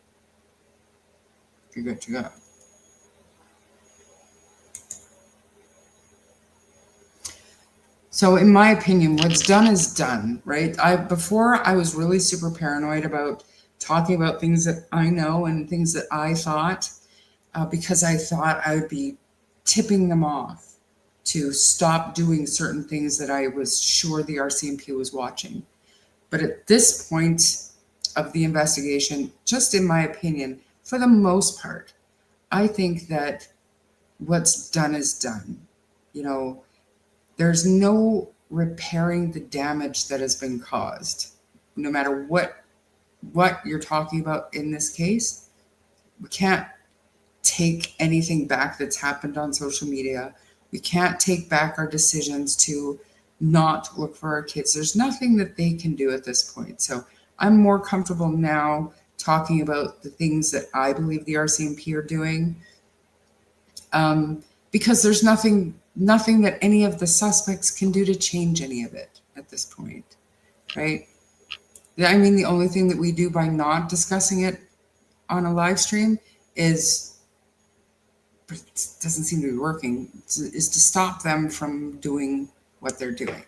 you're good to go. So in my opinion, what's done is done, right? Before I was really super paranoid about talking about things that I know and things that I thought, because I thought I would be tipping them off to stop doing certain things that I was sure the RCMP was watching. But at this point of the investigation, just in my opinion, for the most part, I think that what's done is done. You know, there's no repairing the damage that has been caused. No matter what you're talking about in this case, we can't take anything back that's happened on social media. We can't take back our decisions to not look for our kids. There's nothing that they can do at this point. So I'm more comfortable now talking about the things that I believe the RCMP are doing, because there's nothing that any of the suspects can do to change any of it at this point, right? I mean, the only thing that we do by not discussing it on a live stream is but it doesn't seem to be working, is to stop them from doing what they're doing.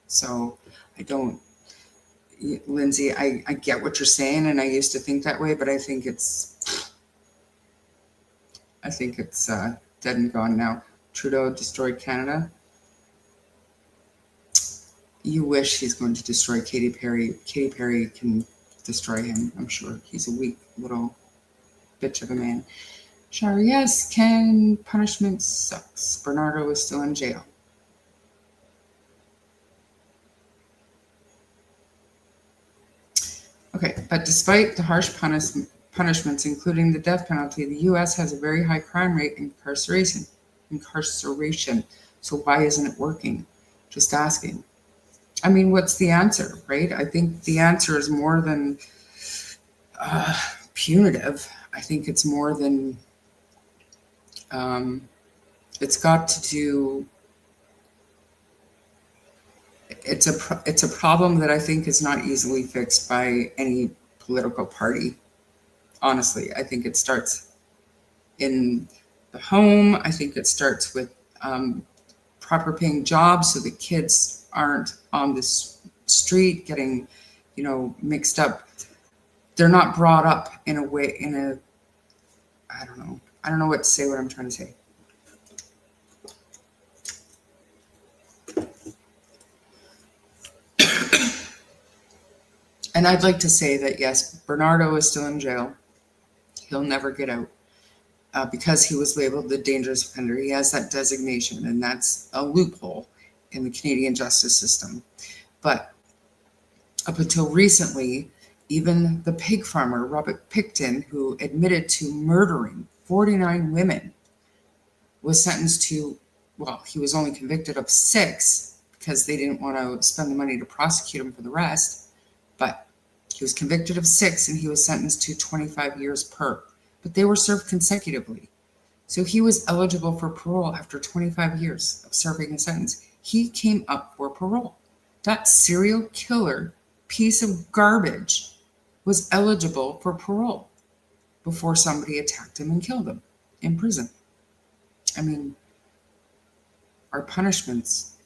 So I don't, Lindsay, I get what you're saying, and I used to think that way, but I think it's dead and gone now. Trudeau destroyed Canada. You wish he's going to destroy Katy Perry. Katy Perry can destroy him, I'm sure. He's a weak little bitch of a man. Shar, yes, Ken, punishment sucks. Bernardo is still in jail. Okay, but despite the harsh punishments, including the death penalty, the U.S. has a very high crime rate and incarceration. So why isn't it working? Just asking. I mean, what's the answer, right? I think the answer is more than punitive. I think it's more than, it's got to do, it's a problem that I think is not easily fixed by any political party. Honestly, I think it starts in the home. I think it starts with proper paying jobs so the kids aren't on the street getting, mixed up. They're not brought up in a way, I don't know what to say, what I'm trying to say. And I'd like to say that, yes, Bernardo is still in jail. He'll never get out because he was labeled the dangerous offender. He has that designation, and that's a loophole in the Canadian justice system. But up until recently, even the pig farmer, Robert Picton, who admitted to murdering 49 women, was sentenced to, well, he was only convicted of 6 because they didn't want to spend the money to prosecute him for the rest. But he was convicted of 6 and he was sentenced to 25 years per. But they were served consecutively. So he was eligible for parole after 25 years of serving a sentence. He came up for parole. That serial killer piece of garbage was eligible for parole before somebody attacked him and killed him in prison. I mean, our punishments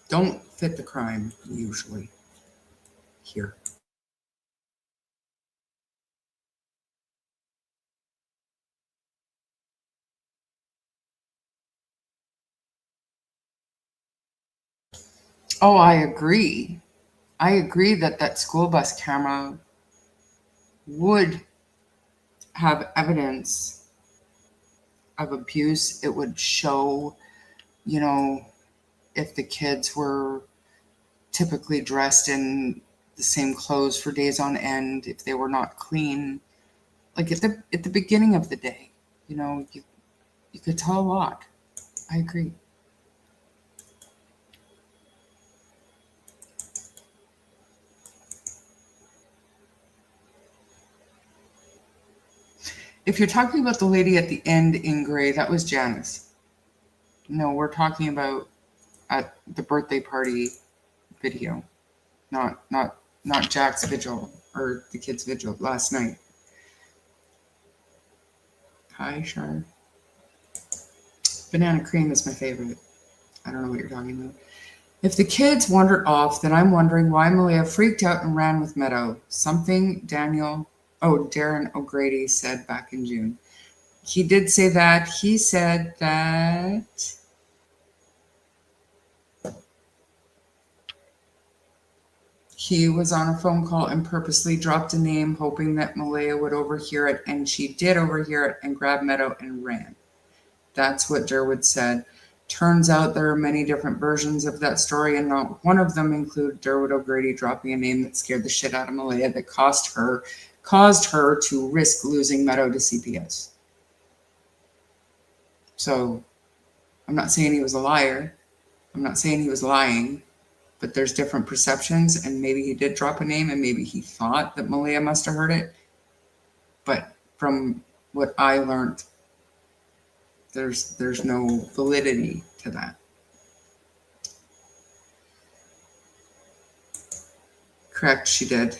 don't fit the crime usually here. Oh, I agree. I agree that school bus camera would have evidence of abuse. It would show, if the kids were typically dressed in the same clothes for days on end, if they were not clean, like at the beginning of the day, you could tell a lot. I agree. If you're talking about the lady at the end in gray, that was Janice. No, we're talking about at the birthday party video, not Jack's vigil or the kids' vigil last night. Hi, Char. Banana cream is my favorite. I don't know what you're talking about. If the kids wandered off, then I'm wondering why Malia freaked out and ran with Meadow. Something Darren O'Grady said back in June. He did say that. He said that he was on a phone call and purposely dropped a name, hoping that Malia would overhear it, and she did overhear it and grabbed Meadow and ran. That's what Derwood said. Turns out there are many different versions of that story, and not one of them include Derwood O'Grady dropping a name that scared the shit out of Malia that caused her to risk losing Meadow to CPS. So I'm not saying he was a liar. I'm not saying he was lying, but there's different perceptions, and maybe he did drop a name, and maybe he thought that Malia must have heard it. But from what I learned, there's no validity to that. Correct, she did.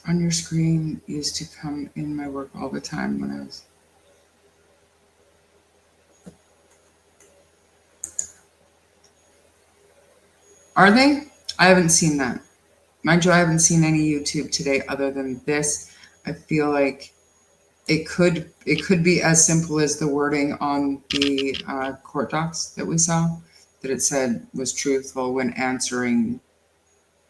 on your screen used to come in my work all the time when I was. Are they? I haven't seen that. Mind you, I haven't seen any YouTube today other than this. I feel like it could be as simple as the wording on the court docs that we saw, that it said was truthful when answering.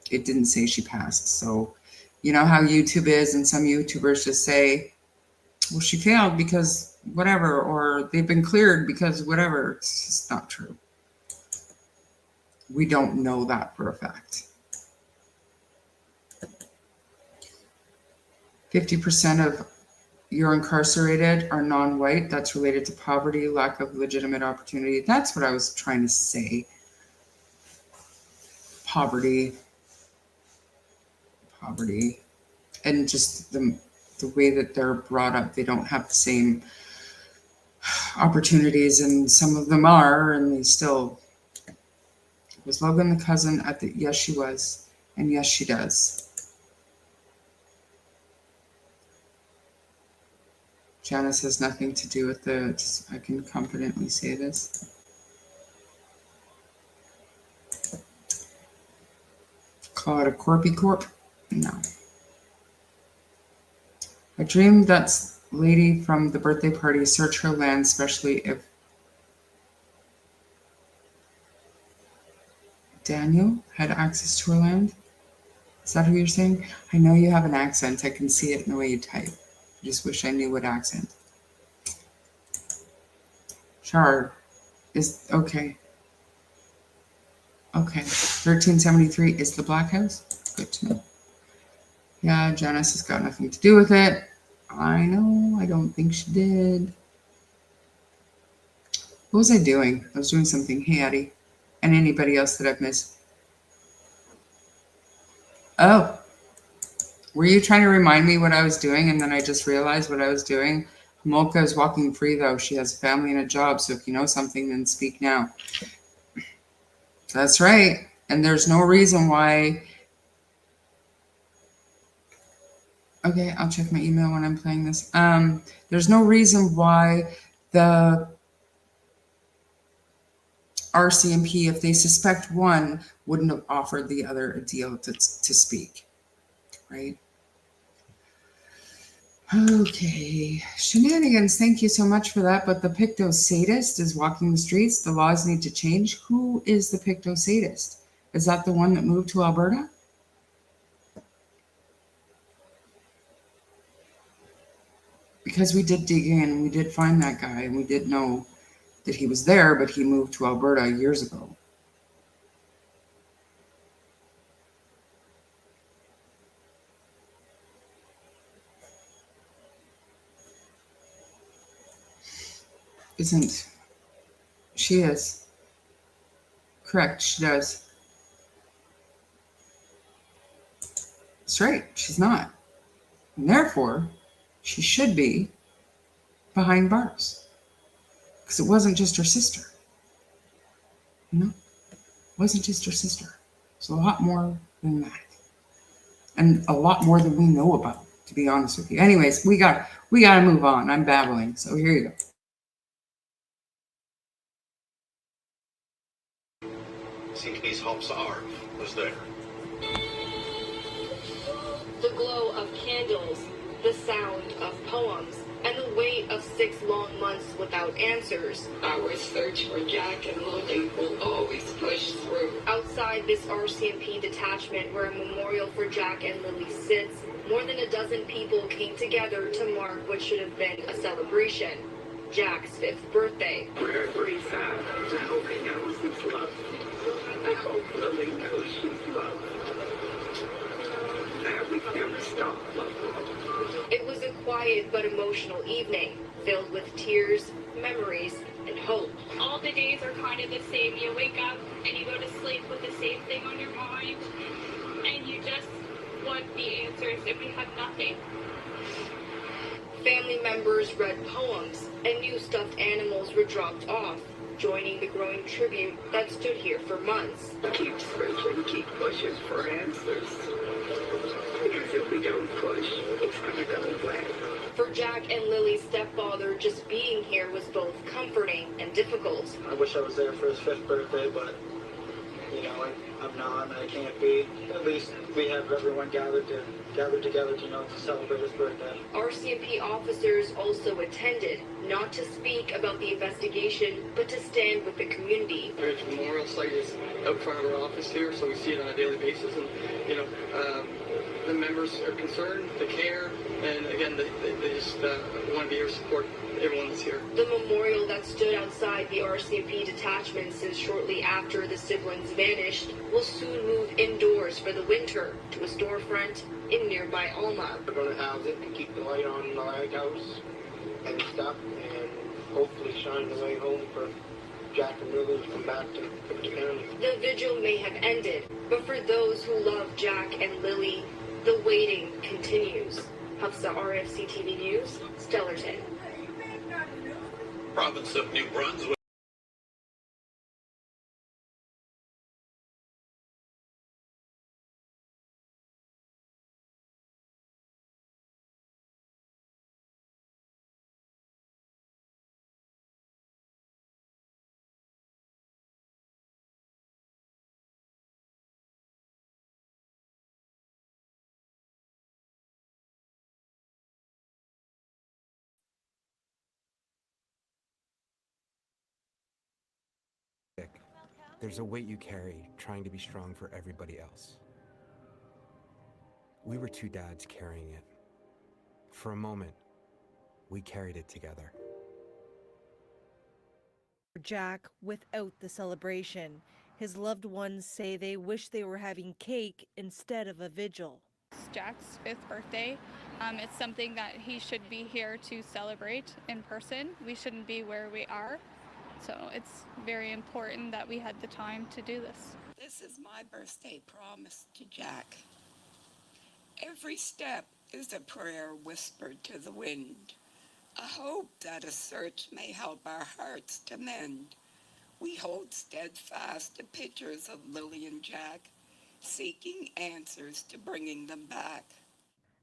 It didn't say she passed. So you know how YouTube is, and some YouTubers just say, well, she failed because whatever, or they've been cleared because whatever. It's just not true. We don't know that for a fact. 50% of you're incarcerated are non-white. That's related to poverty, lack of legitimate opportunity. That's what I was trying to say. Poverty, and just the way that they're brought up. They don't have the same opportunities, and some of them are, and they still. Was Logan the cousin at the? Yes, she was, and yes, she does. Janice has nothing to do with the, I can confidently say this. Call it a corpy corp? No. I dreamed that lady from the birthday party search her land, especially if Daniel had access to her land. Is that who you're saying? I know you have an accent. I can see it in the way you type. I just wish I knew what accent. Char is okay. Okay. 1373 is the Black House. Good to know. Yeah, Janice has got nothing to do with it. I know. I don't think she did. What was I doing? I was doing something. Hey, Addie. And anybody else that I've missed. Oh. Were you trying to remind me what I was doing, and then I just realized what I was doing? Homolka is walking free, though. She has a family and a job, so if you know something, then speak now. That's right. And there's no reason why... Okay, I'll check my email when I'm playing this. There's no reason why the RCMP, if they suspect one, wouldn't have offered the other a deal to speak, right? Okay, shenanigans, thank you so much for that. But the picto sadist is walking the streets. The laws need to change. Who is the picto sadist? Is that the one that moved to Alberta? Because we did dig in and we did find that guy, and we did know that he was there, but he moved to Alberta years ago. Isn't she? Is correct, she does. That's right, she's not, and therefore she should be behind bars, because it wasn't just her sister. You know, it wasn't just her sister. It's a lot more than that, and a lot more than we know about, to be honest with you. Anyways, we got to move on. I'm babbling, so here you go.
CT's Hopsar was there.
The glow of candles, the sound of poems, and the weight of 6 long months without answers.
Our search for Jack and Lily will always push through.
Outside this RCMP detachment where a memorial for Jack and Lily sits, more than a dozen people came together to mark what should have been a celebration. Jack's 5th birthday.
Wherever he's at, I hope he knows he's loved. I hope Lily knows she's loved. That we never stop loving.
It was a quiet but emotional evening, filled with tears, memories, and hope.
All the days are kind of the same. You wake up and you go to sleep with the same thing on your mind, and you just want the answers, and we have nothing.
Family members read poems, and new stuffed animals were dropped off, joining the growing tribute that stood here for months.
Keep searching, keep pushing for answers. Because if we don't push,
Jack and Lily's stepfather, just being here was both comforting and difficult.
I wish I was there for his 5th birthday, but I'm not, and I can't be. At least we have everyone gathered together to celebrate his birthday.
RCMP officers also attended, not to speak about the investigation, but to stand with the community.
Heritage Memorial site is out front of our office here, so we see it on a daily basis, and the members are concerned, they care, and again, they just want to be here to support everyone that's here.
The memorial that stood outside the RCMP detachment since shortly after the siblings vanished will soon move indoors for the winter to a storefront in nearby Alma.
We're going to house it and keep the light on in the lighthouse and stuff, and hopefully shine the way home for Jack and Lily to come back to County.
The vigil may have ended, but for those who love Jack and Lily, the waiting continues. Hafsa, RFC TV News, Stellarton.
Province of New Brunswick.
There's a weight you carry trying to be strong for everybody else. We were 2 dads carrying it. For a moment, we carried it together.
Jack without the celebration. His loved ones say they wish they were having cake instead of a vigil.
It's Jack's 5th birthday. It's something that he should be here to celebrate in person. We shouldn't be where we are. So it's very important that we had the time to do this.
This is my birthday promise to Jack. Every step is a prayer whispered to the wind, a hope that a search may help our hearts to mend. We hold steadfast the pictures of Lily and Jack, seeking answers to bringing them back.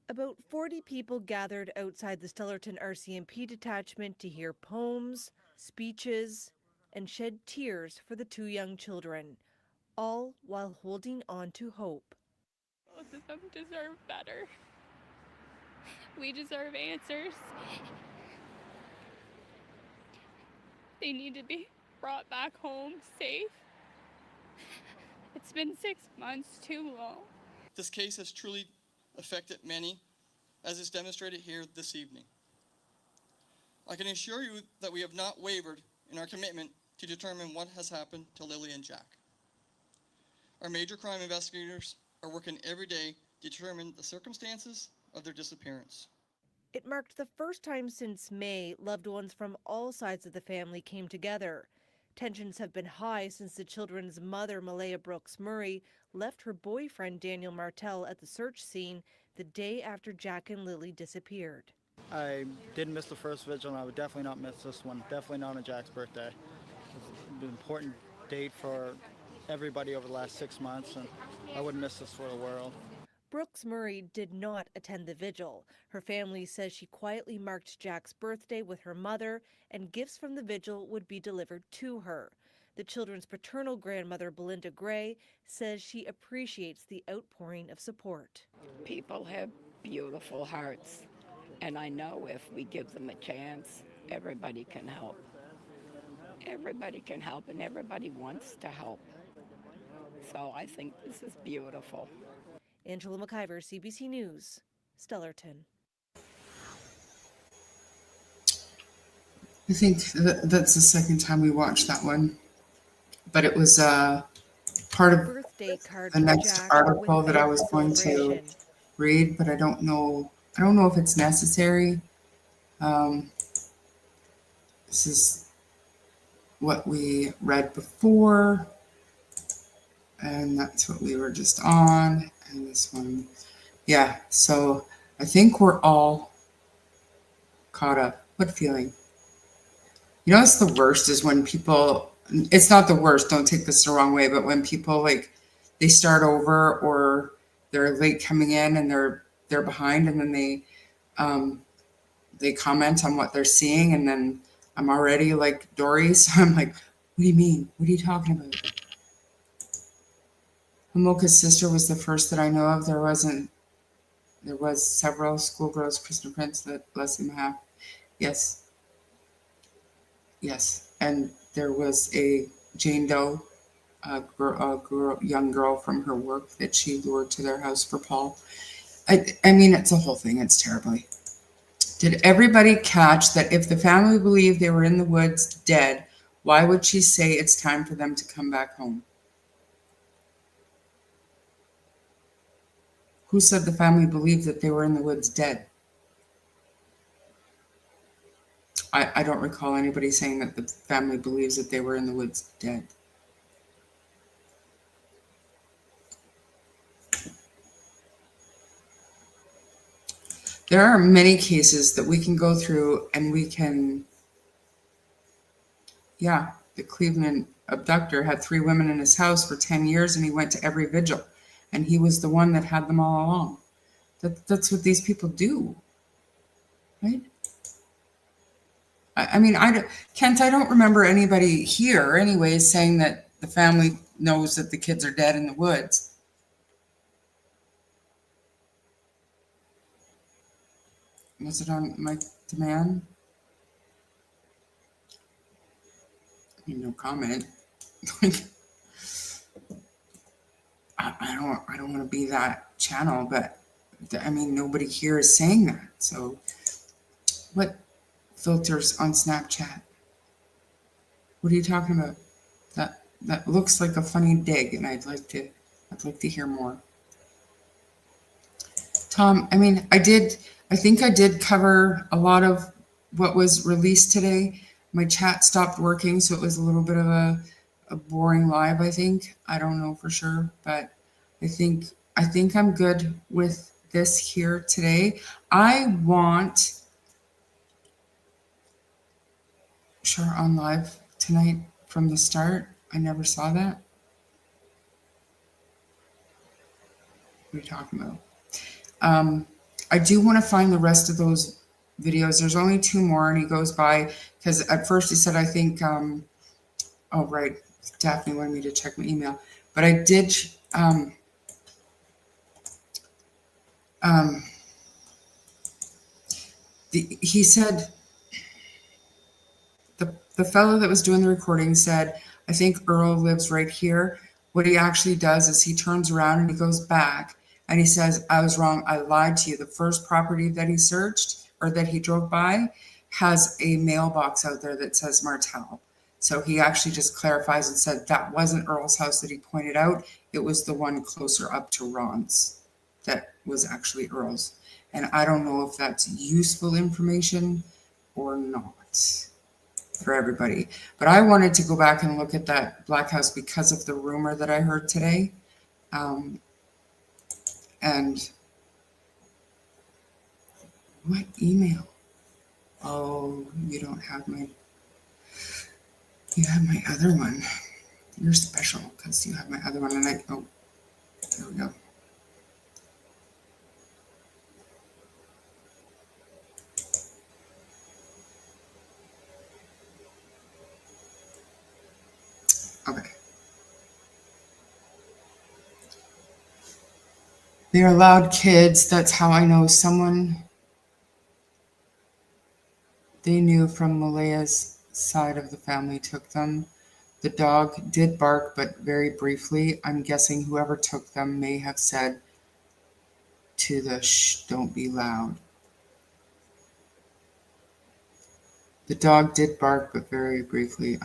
About 40 people gathered outside the Stellarton RCMP detachment to hear poems, speeches, and shed tears for the 2 young children, all while holding on to hope.
Both of them deserve better. We deserve answers. They need to be brought back home safe. It's been 6 months, too long.
This case has truly affected many, as is demonstrated here this evening. I can assure you that we have not wavered in our commitment to determine what has happened to Lily and Jack. Our major crime investigators are working every day to determine the circumstances of their disappearance.
It marked the first time since May loved ones from all sides of the family came together. Tensions have been high since the children's mother, Malaya Brooks Murray, left her boyfriend, Daniel Martel, at the search scene the day after Jack and Lily disappeared.
I didn't miss the first vigil, and I would definitely not miss this one. Definitely not on Jack's birthday. It's an important date for everybody over the last 6 months, and I wouldn't miss this for the world.
Brooks Murray did not attend the vigil. Her family says she quietly marked Jack's birthday with her mother, and gifts from the vigil would be delivered to her. The children's paternal grandmother, Belinda Gray, says she appreciates the outpouring of support.
People have beautiful hearts, and I know if we give them a chance, everybody can help. Everybody can help, and everybody wants to help. So I think this is beautiful.
Angela McIver, CBC News, Stellarton.
I think that's the second time we watched that one, but it was part of
Birthday card
the next
Jack
article that I was
without
going to
celebration.
read, but I don't know if it's necessary. This is what we read before, and that's what we were just on, and this one, yeah. So I think we're all caught up. What feeling? You know, it's the worst is when people, it's not the worst, don't take this the wrong way, but when people they start over or they're late coming in and they're behind, and then they comment on what they're seeing, and then I'm already like Dory, so I'm like, what do you mean? What are you talking about? Homoka's sister was the first that I know of. There was several schoolgirls, Kristen Prince, that less than half. Yes. Yes. And there was a Jane Doe, young girl from her work that she lured to their house for Paul. I mean, it's a whole thing. It's terrible. Did everybody catch that if the family believed they were in the woods dead, why would she say it's time for them to come back home? Who said the family believed that they were in the woods dead? I don't recall anybody saying that the family believes that they were in the woods dead. There are many cases that we can go through and we can, the Cleveland abductor had 3 women in his house for 10 years and he went to every vigil and he was the one that had them all along. That's what these people do, right? I mean, Kent, I don't remember anybody here anyways saying that the family knows that the kids are dead in the woods. Was it on my demand? I mean, no comment. I don't want to be that channel, but I mean, nobody here is saying that. So what filters on Snapchat? What are you talking about? That looks like a funny dig, and I'd like to hear more. Tom, I mean, I think I did cover a lot of what was released today. My chat stopped working, so it was a little bit of a boring live, I think. I don't know for sure, but I think I'm good with this here today. I want Share on live tonight from the start. I never saw that. What are you talking about? I do want to find the rest of those videos. There's only 2 more, and he goes by, because at first he said, I think, oh, right, Daphne wanted me to check my email. But I did, he said, the fellow that was doing the recording said, I think Earl lives right here. What he actually does is he turns around and he goes back and he says, I was wrong. I lied to you. The first property that he searched or that he drove by has a mailbox out there that says Martel. So he actually just clarifies and said that wasn't Earl's house that he pointed out. It was the one closer up to Ron's that was actually Earl's. And I don't know if that's useful information or not for everybody. But I wanted to go back and look at that Black House because of the rumor that I heard today. And what email? Oh, you don't have you have my other one. You're special because you have my other one. And oh, there we go. Okay. They're allowed kids. That's how I know someone they knew from Malaya's side of the family took them. The dog did bark, but very briefly. I'm guessing whoever took them may have said to the shh, don't be loud. The dog did bark, but very briefly.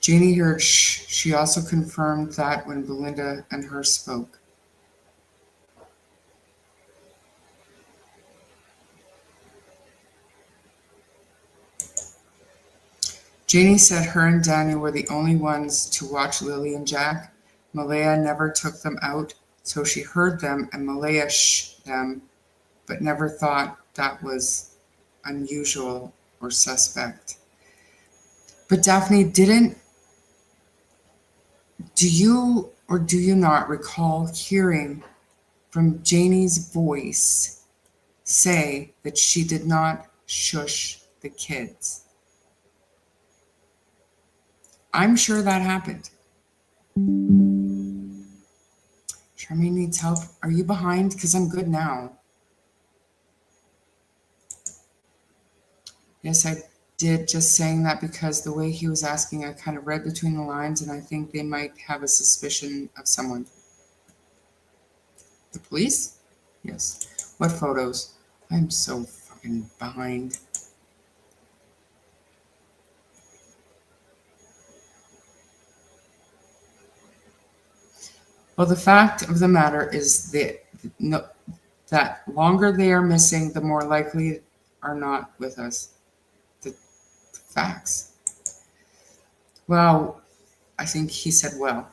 Jeannie heard shh. She also confirmed that when Belinda and her spoke. Jeannie said her and Daniel were the only ones to watch Lily and Jack. Malaya never took them out, so she heard them and Malaya shh them, but never thought that was unusual or suspect. But Daphne, do you Or do you not recall hearing from Janie's voice say that she did not shush the kids? I'm sure that happened. Charmaine needs help. Are you behind? Because I'm good now. Yes, I did, just saying that because the way he was asking, I kind of read between the lines, and I think they might have a suspicion of someone. The police? Yes. What photos? I'm so fucking behind. Well, the fact of the matter is that longer they are missing, the more likely are not with us. The facts. Well, I think he said, well,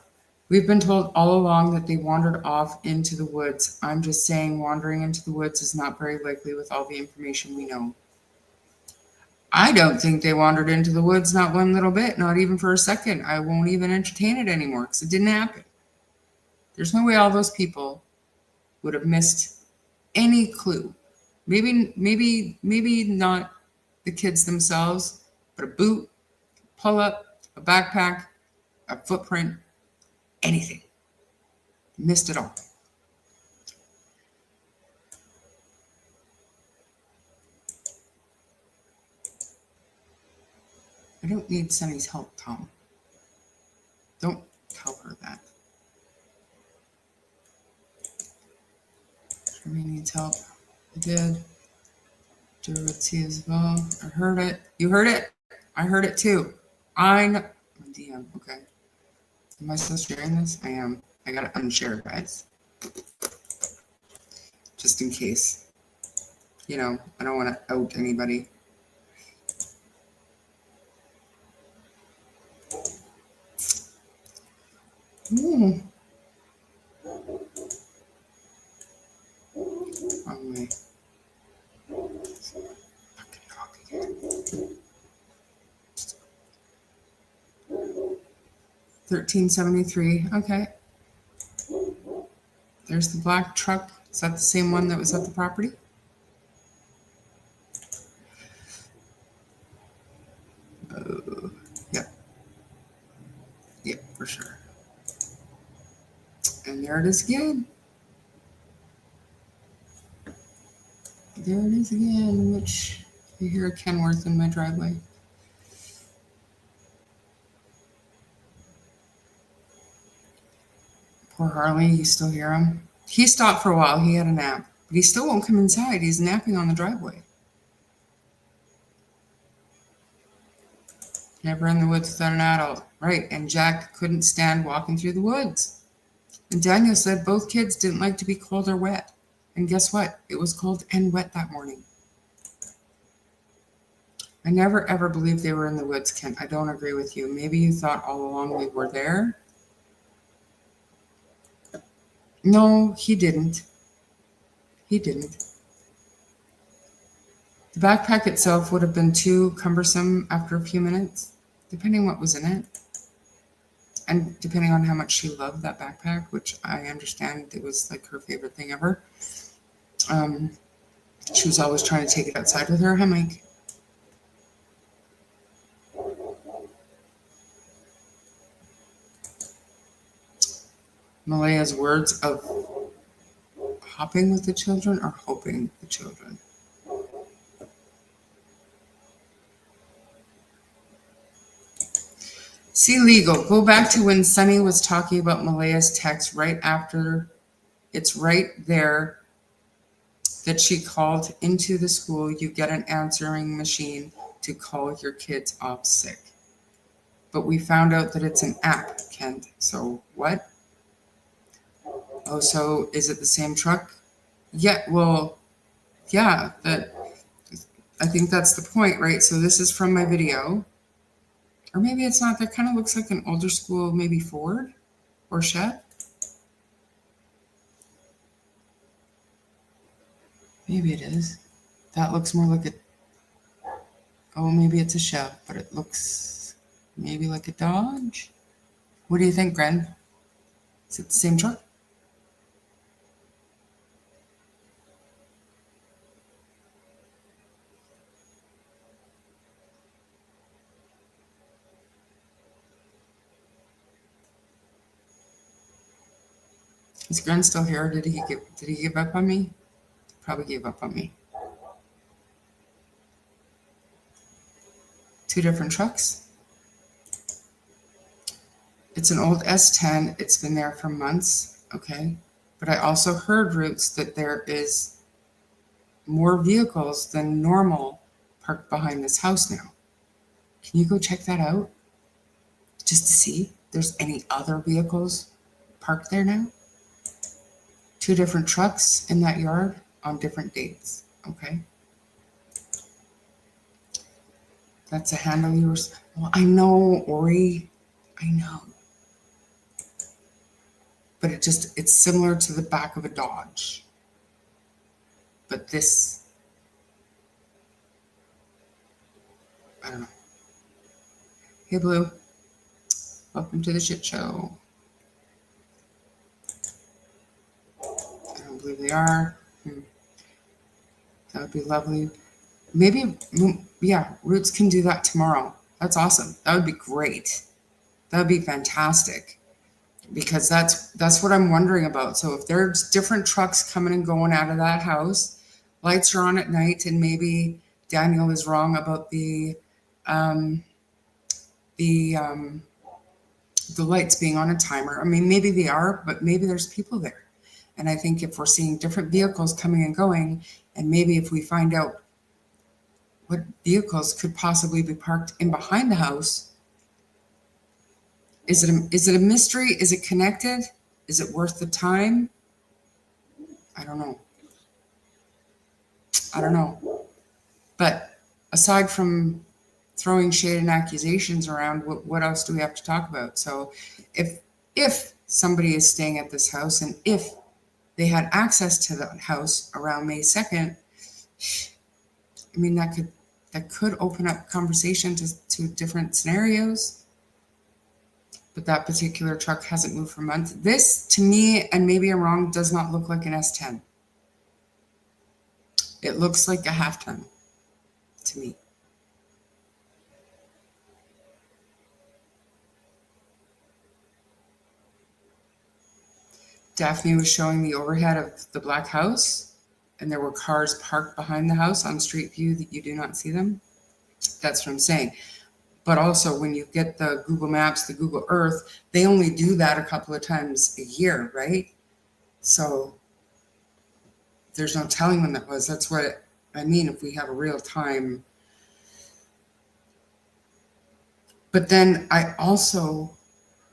we've been told all along that they wandered off into the woods. I'm just saying wandering into the woods is not very likely with all the information we know. I don't think they wandered into the woods, not one little bit, not even for a second. I won't even entertain it anymore because it didn't happen. There's no way all those people would have missed any clue. Maybe not the kids themselves, but a boot, pull up, a backpack, a footprint, anything. Missed it all. I don't need Sunny's help, Tom. Don't tell her that. Charmaine needs help. I did. Dorothy as well. I heard it. You heard it? I heard it too. I know. DM, okay. Am I still sharing this? I am. I gotta unshare, guys. Just in case. You know, I don't want to out anybody. Ooh. Wrong way. Fucking dog again. 1373. Okay. There's the black truck. Is that the same one that was at the property? Yep. Yep, for sure. And there it is again. There it is again, which you hear a Kenworth in my driveway. Poor Harley, you still hear him? He stopped for a while, he had a nap, but he still won't come inside. He's napping on the driveway. Never in the woods without an adult. Right, and Jack couldn't stand walking through the woods. And Daniel said both kids didn't like to be cold or wet. And guess what? It was cold and wet that morning. I never ever believed they were in the woods, Kent. I don't agree with you. Maybe you thought all along we were there? No, he didn't. He didn't. The backpack itself would have been too cumbersome after a few minutes, depending what was in it. And depending on how much she loved that backpack, which I understand it was like her favorite thing ever. She was always trying to take it outside with her. Hi, Mike. Malaya's words of hopping with the children or hoping with the children? See legal. Go back to when Sunny was talking about Malaya's text right after. It's right there that she called into the school. You get an answering machine to call your kids off sick. But we found out that it's an app, Kent. So what? Oh, so is it the same truck? Yeah, well, yeah, I think that's the point, right? So this is from my video. Or maybe it's not. That kind of looks like an older school, maybe Ford or Chevy. Maybe it is. That looks more like a, oh, maybe it's a Chevy, but it looks maybe like a Dodge. What do you think, Gren? Is it the same truck? Is Glenn still here? Did he give up on me? Probably gave up on me. 2 different trucks. It's an old S10. It's been there for months. Okay. But I also heard, Roots, that there is more vehicles than normal parked behind this house now. Can you go check that out? Just to see if there's any other vehicles parked there now? 2 different trucks in that yard on different dates. Okay. That's a handle you were. Well, I know, Ori. I know. But it's similar to the back of a Dodge. But this, I don't know. Hey, Blue. Welcome to the shit show. I don't believe they are. That would be lovely. Maybe, yeah, Roots can do that tomorrow. That's awesome. That would be great. That would be fantastic. Because that's what I'm wondering about. So if there's different trucks coming and going out of that house, lights are on at night, and maybe Daniel is wrong about the lights being on a timer. I mean, maybe they are, but maybe there's people there. And I think if we're seeing different vehicles coming and going, and maybe if we find out what vehicles could possibly be parked in behind the house, is it a mystery? Is it connected? Is it worth the time? I don't know. But aside from throwing shade and accusations around, what else do we have to talk about? So if somebody is staying at this house, and if they had access to the house around May 2nd, I mean, that could open up conversation to different scenarios. But that particular truck hasn't moved for months. This, to me, and maybe I'm wrong, does not look like an S10. It looks like a half ton to me. Daphne was showing the overhead of the black house, and there were cars parked behind the house on street view that you do not see them. That's what I'm saying. But also, when you get the Google Maps, the Google Earth, they only do that a couple of times a year, right? So there's no telling when that was. That's what I mean, if we have a real time. But then I also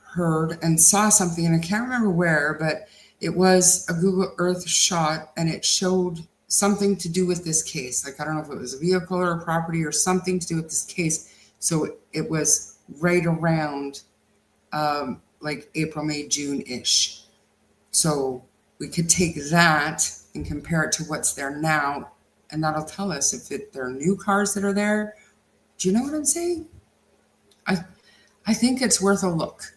heard and saw something, and I can't remember where, but it was a Google Earth shot, and it showed something to do with this case. Like, I don't know if it was a vehicle or a property or something to do with this case. So it was right around like April, May, June-ish. So we could take that and compare it to what's there now, and that'll tell us if there are new cars that are there. Do you know what I'm saying? I think it's worth a look.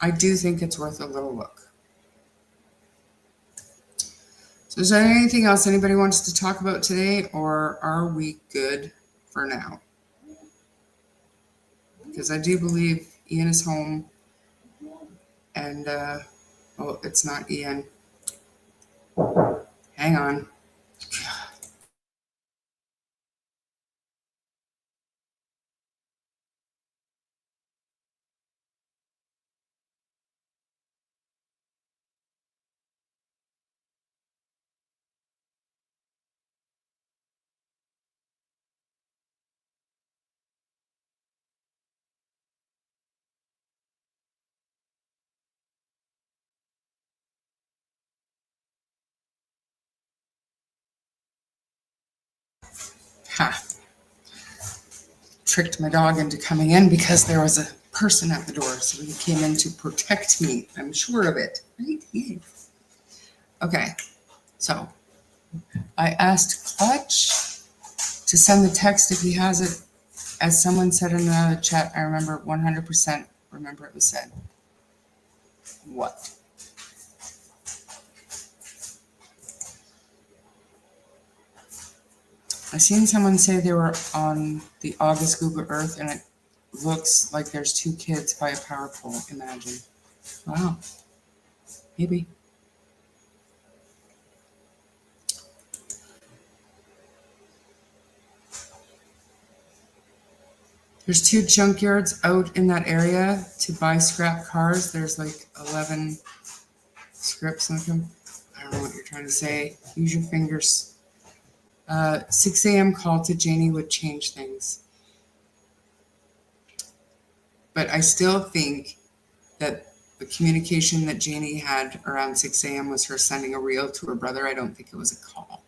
I do think it's worth a little look. So is there anything else anybody wants to talk about today, or are we good for now? Because I do believe Ian is home, and oh, it's not Ian. Hang on. Ha. Tricked my dog into coming in because there was a person at the door, so he came in to protect me. I'm sure of it. Right? Yeah. Okay, so I asked Clutch to send the text if he has it. As someone said in the chat, I remember 100% remember it was said. What? I seen someone say they were on the August Google Earth and it looks like there's 2 kids by a power pole. Imagine. Wow. Maybe. There's 2 junkyards out in that area to buy scrap cars. There's like 11 scripts on them. I don't know what you're trying to say. Use your fingers. 6 a.m. call to Janie would change things. But I still think that the communication that Janie had around 6 a.m. was her sending a reel to her brother. I don't think it was a call.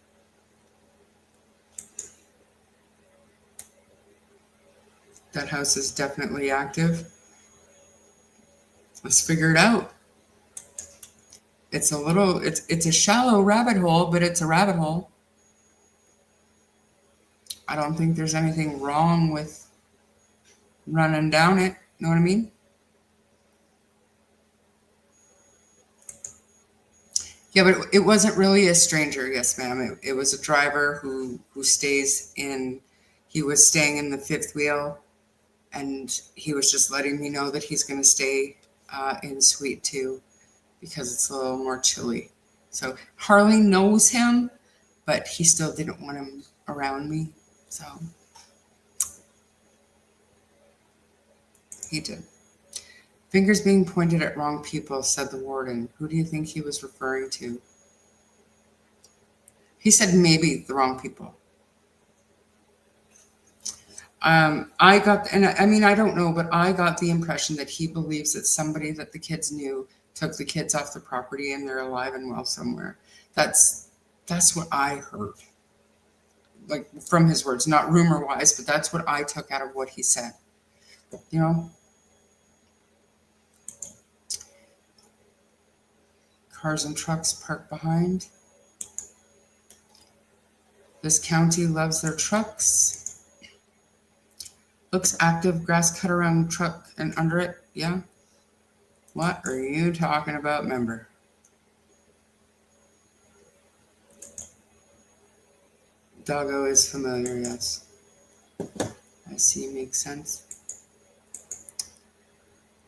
That house is definitely active. Let's figure it out. It's a shallow rabbit hole, but it's a rabbit hole. I don't think there's anything wrong with running down it. Know what I mean? Yeah, but it wasn't really a stranger. Yes, ma'am. It was a driver who stays in. He was staying in the 5th wheel, and he was just letting me know that he's going to stay in suite 2 because it's a little more chilly. So Harley knows him, but he still didn't want him around me. So he did. Fingers being pointed at wrong people, said the warden. Who do you think he was referring to? He said maybe the wrong people. I got, and I mean, I don't know, but I got the impression that he believes that somebody that the kids knew took the kids off the property and they're alive and well somewhere. That's what I heard. Like from his words, not rumor wise, but that's what I took out of what he said. You know? Cars and trucks parked behind. This county loves their trucks. Looks active, grass cut around truck and under it. Yeah. What are you talking about, member? Doggo is familiar, yes. I see, makes sense.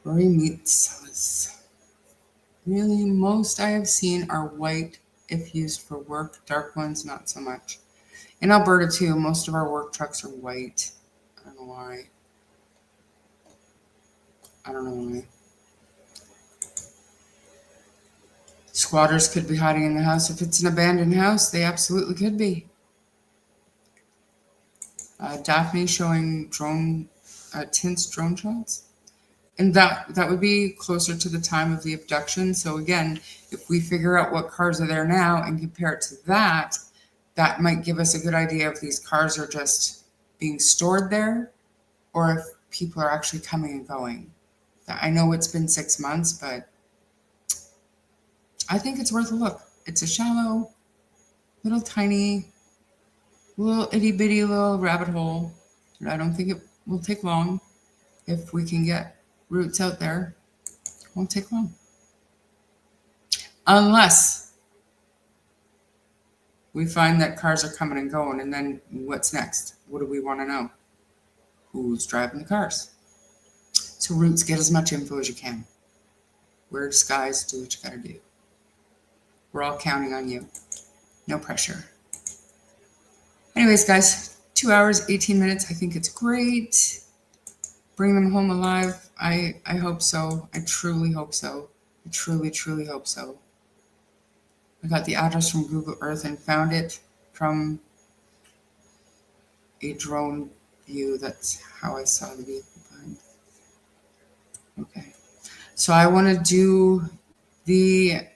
Rory meats. Really, most I have seen are white if used for work. Dark ones, not so much. In Alberta, too, most of our work trucks are white. I don't know why. Squatters could be hiding in the house. If it's an abandoned house, they absolutely could be. Daphne showing drone shots. And that would be closer to the time of the abduction. So again, if we figure out what cars are there now and compare it to that, that might give us a good idea if these cars are just being stored there or if people are actually coming and going. I know it's been 6 months, but I think it's worth a look. It's a shallow, little tiny, little itty bitty little rabbit hole. And I don't think it will take long if we can get roots out there. It won't take long. Unless we find that cars are coming and going, and then what's next? What do we want to know? Who's driving the cars? So Roots, get as much info as you can. Wear a disguise, do what you gotta do. We're all counting on you. No pressure. Anyways, guys, 2 hours, 18 minutes. I think it's great. Bring them home alive. I hope so. I truly hope so. I truly, truly hope so. I got the address from Google Earth and found it from a drone view. That's how I saw the vehicle behind. Okay. So I want to do the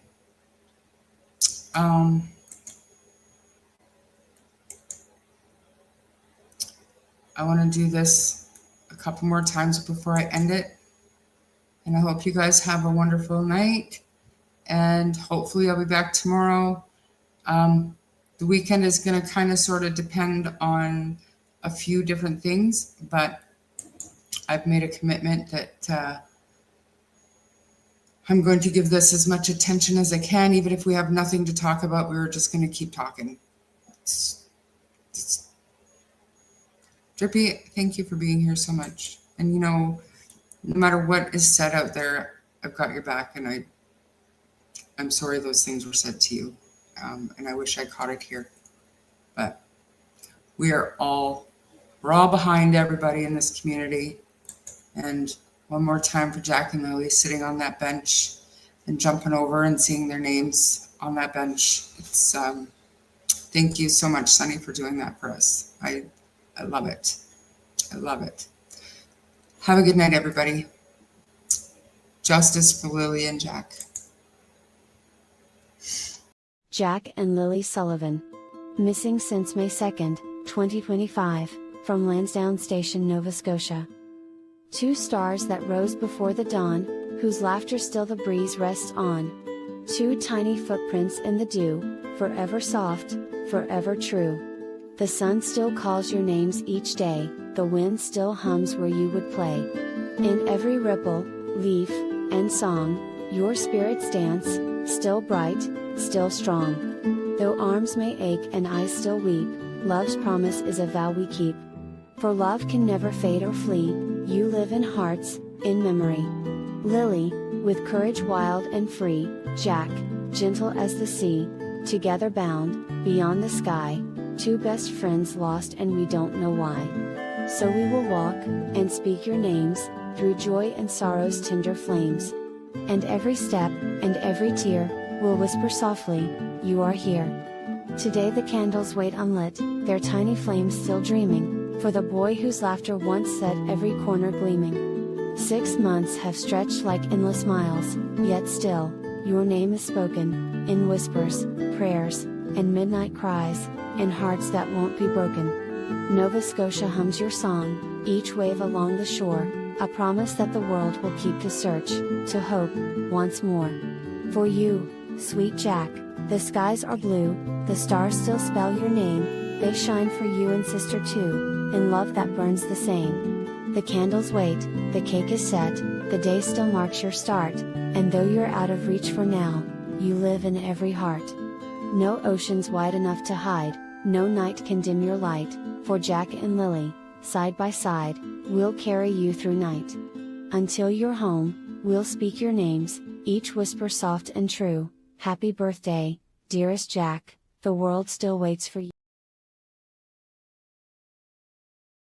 I want to do this a couple more times before I end it. And I hope you guys have a wonderful night. And hopefully I'll be back tomorrow. The weekend is going to kind of sort of depend on a few different things, but I've made a commitment that I'm going to give this as much attention as I can, even if we have nothing to talk about. We're just going to keep talking. Drippy, thank you for being here so much. And you know, no matter what is said out there, I've got your back, and I'm sorry those things were said to you. And I wish I caught it here. But we're all behind everybody in this community. And one more time for Jack and Lily sitting on that bench and jumping over and seeing their names on that bench. It's thank you so much, Sunny, for doing that for us. I love it. I love it. Have a good night, everybody. Justice for Lily and Jack.
Jack and Lily Sullivan. Missing since May 2nd, 2025, from Lansdowne Station, Nova Scotia. Two stars that rose before the dawn, whose laughter still the breeze rests on. Two tiny footprints in the dew, forever soft, forever true. The sun still calls your names each day, the wind still hums where you would play. In every ripple, leaf, and song, your spirits dance, still bright, still strong. Though arms may ache and eyes still weep, love's promise is a vow we keep. For love can never fade or flee, you live in hearts, in memory. Lily, with courage wild and free, Jack, gentle as the sea, together bound, beyond the sky, two best friends lost and we don't know why. So we will walk, and speak your names, through joy and sorrow's tender flames. And every step, and every tear, will whisper softly, you are here. Today the candles wait unlit, their tiny flames still dreaming, for the boy whose laughter once set every corner gleaming. 6 months have stretched like endless miles, yet still, your name is spoken, in whispers, prayers, and midnight cries, in hearts that won't be broken. Nova Scotia hums your song, each wave along the shore, a promise that the world will keep to search, to hope, once more. For you, sweet Jack, the skies are blue, the stars still spell your name, they shine for you and sister too, in love that burns the same. The candles wait, the cake is set, the day still marks your start, and though you're out of reach for now, you live in every heart. No ocean's wide enough to hide, no night can dim your light, for Jack and Lily, side by side, we'll carry you through night. Until you're home, we'll speak your names, each whisper soft and true. Happy birthday, dearest Jack, the world still waits for you.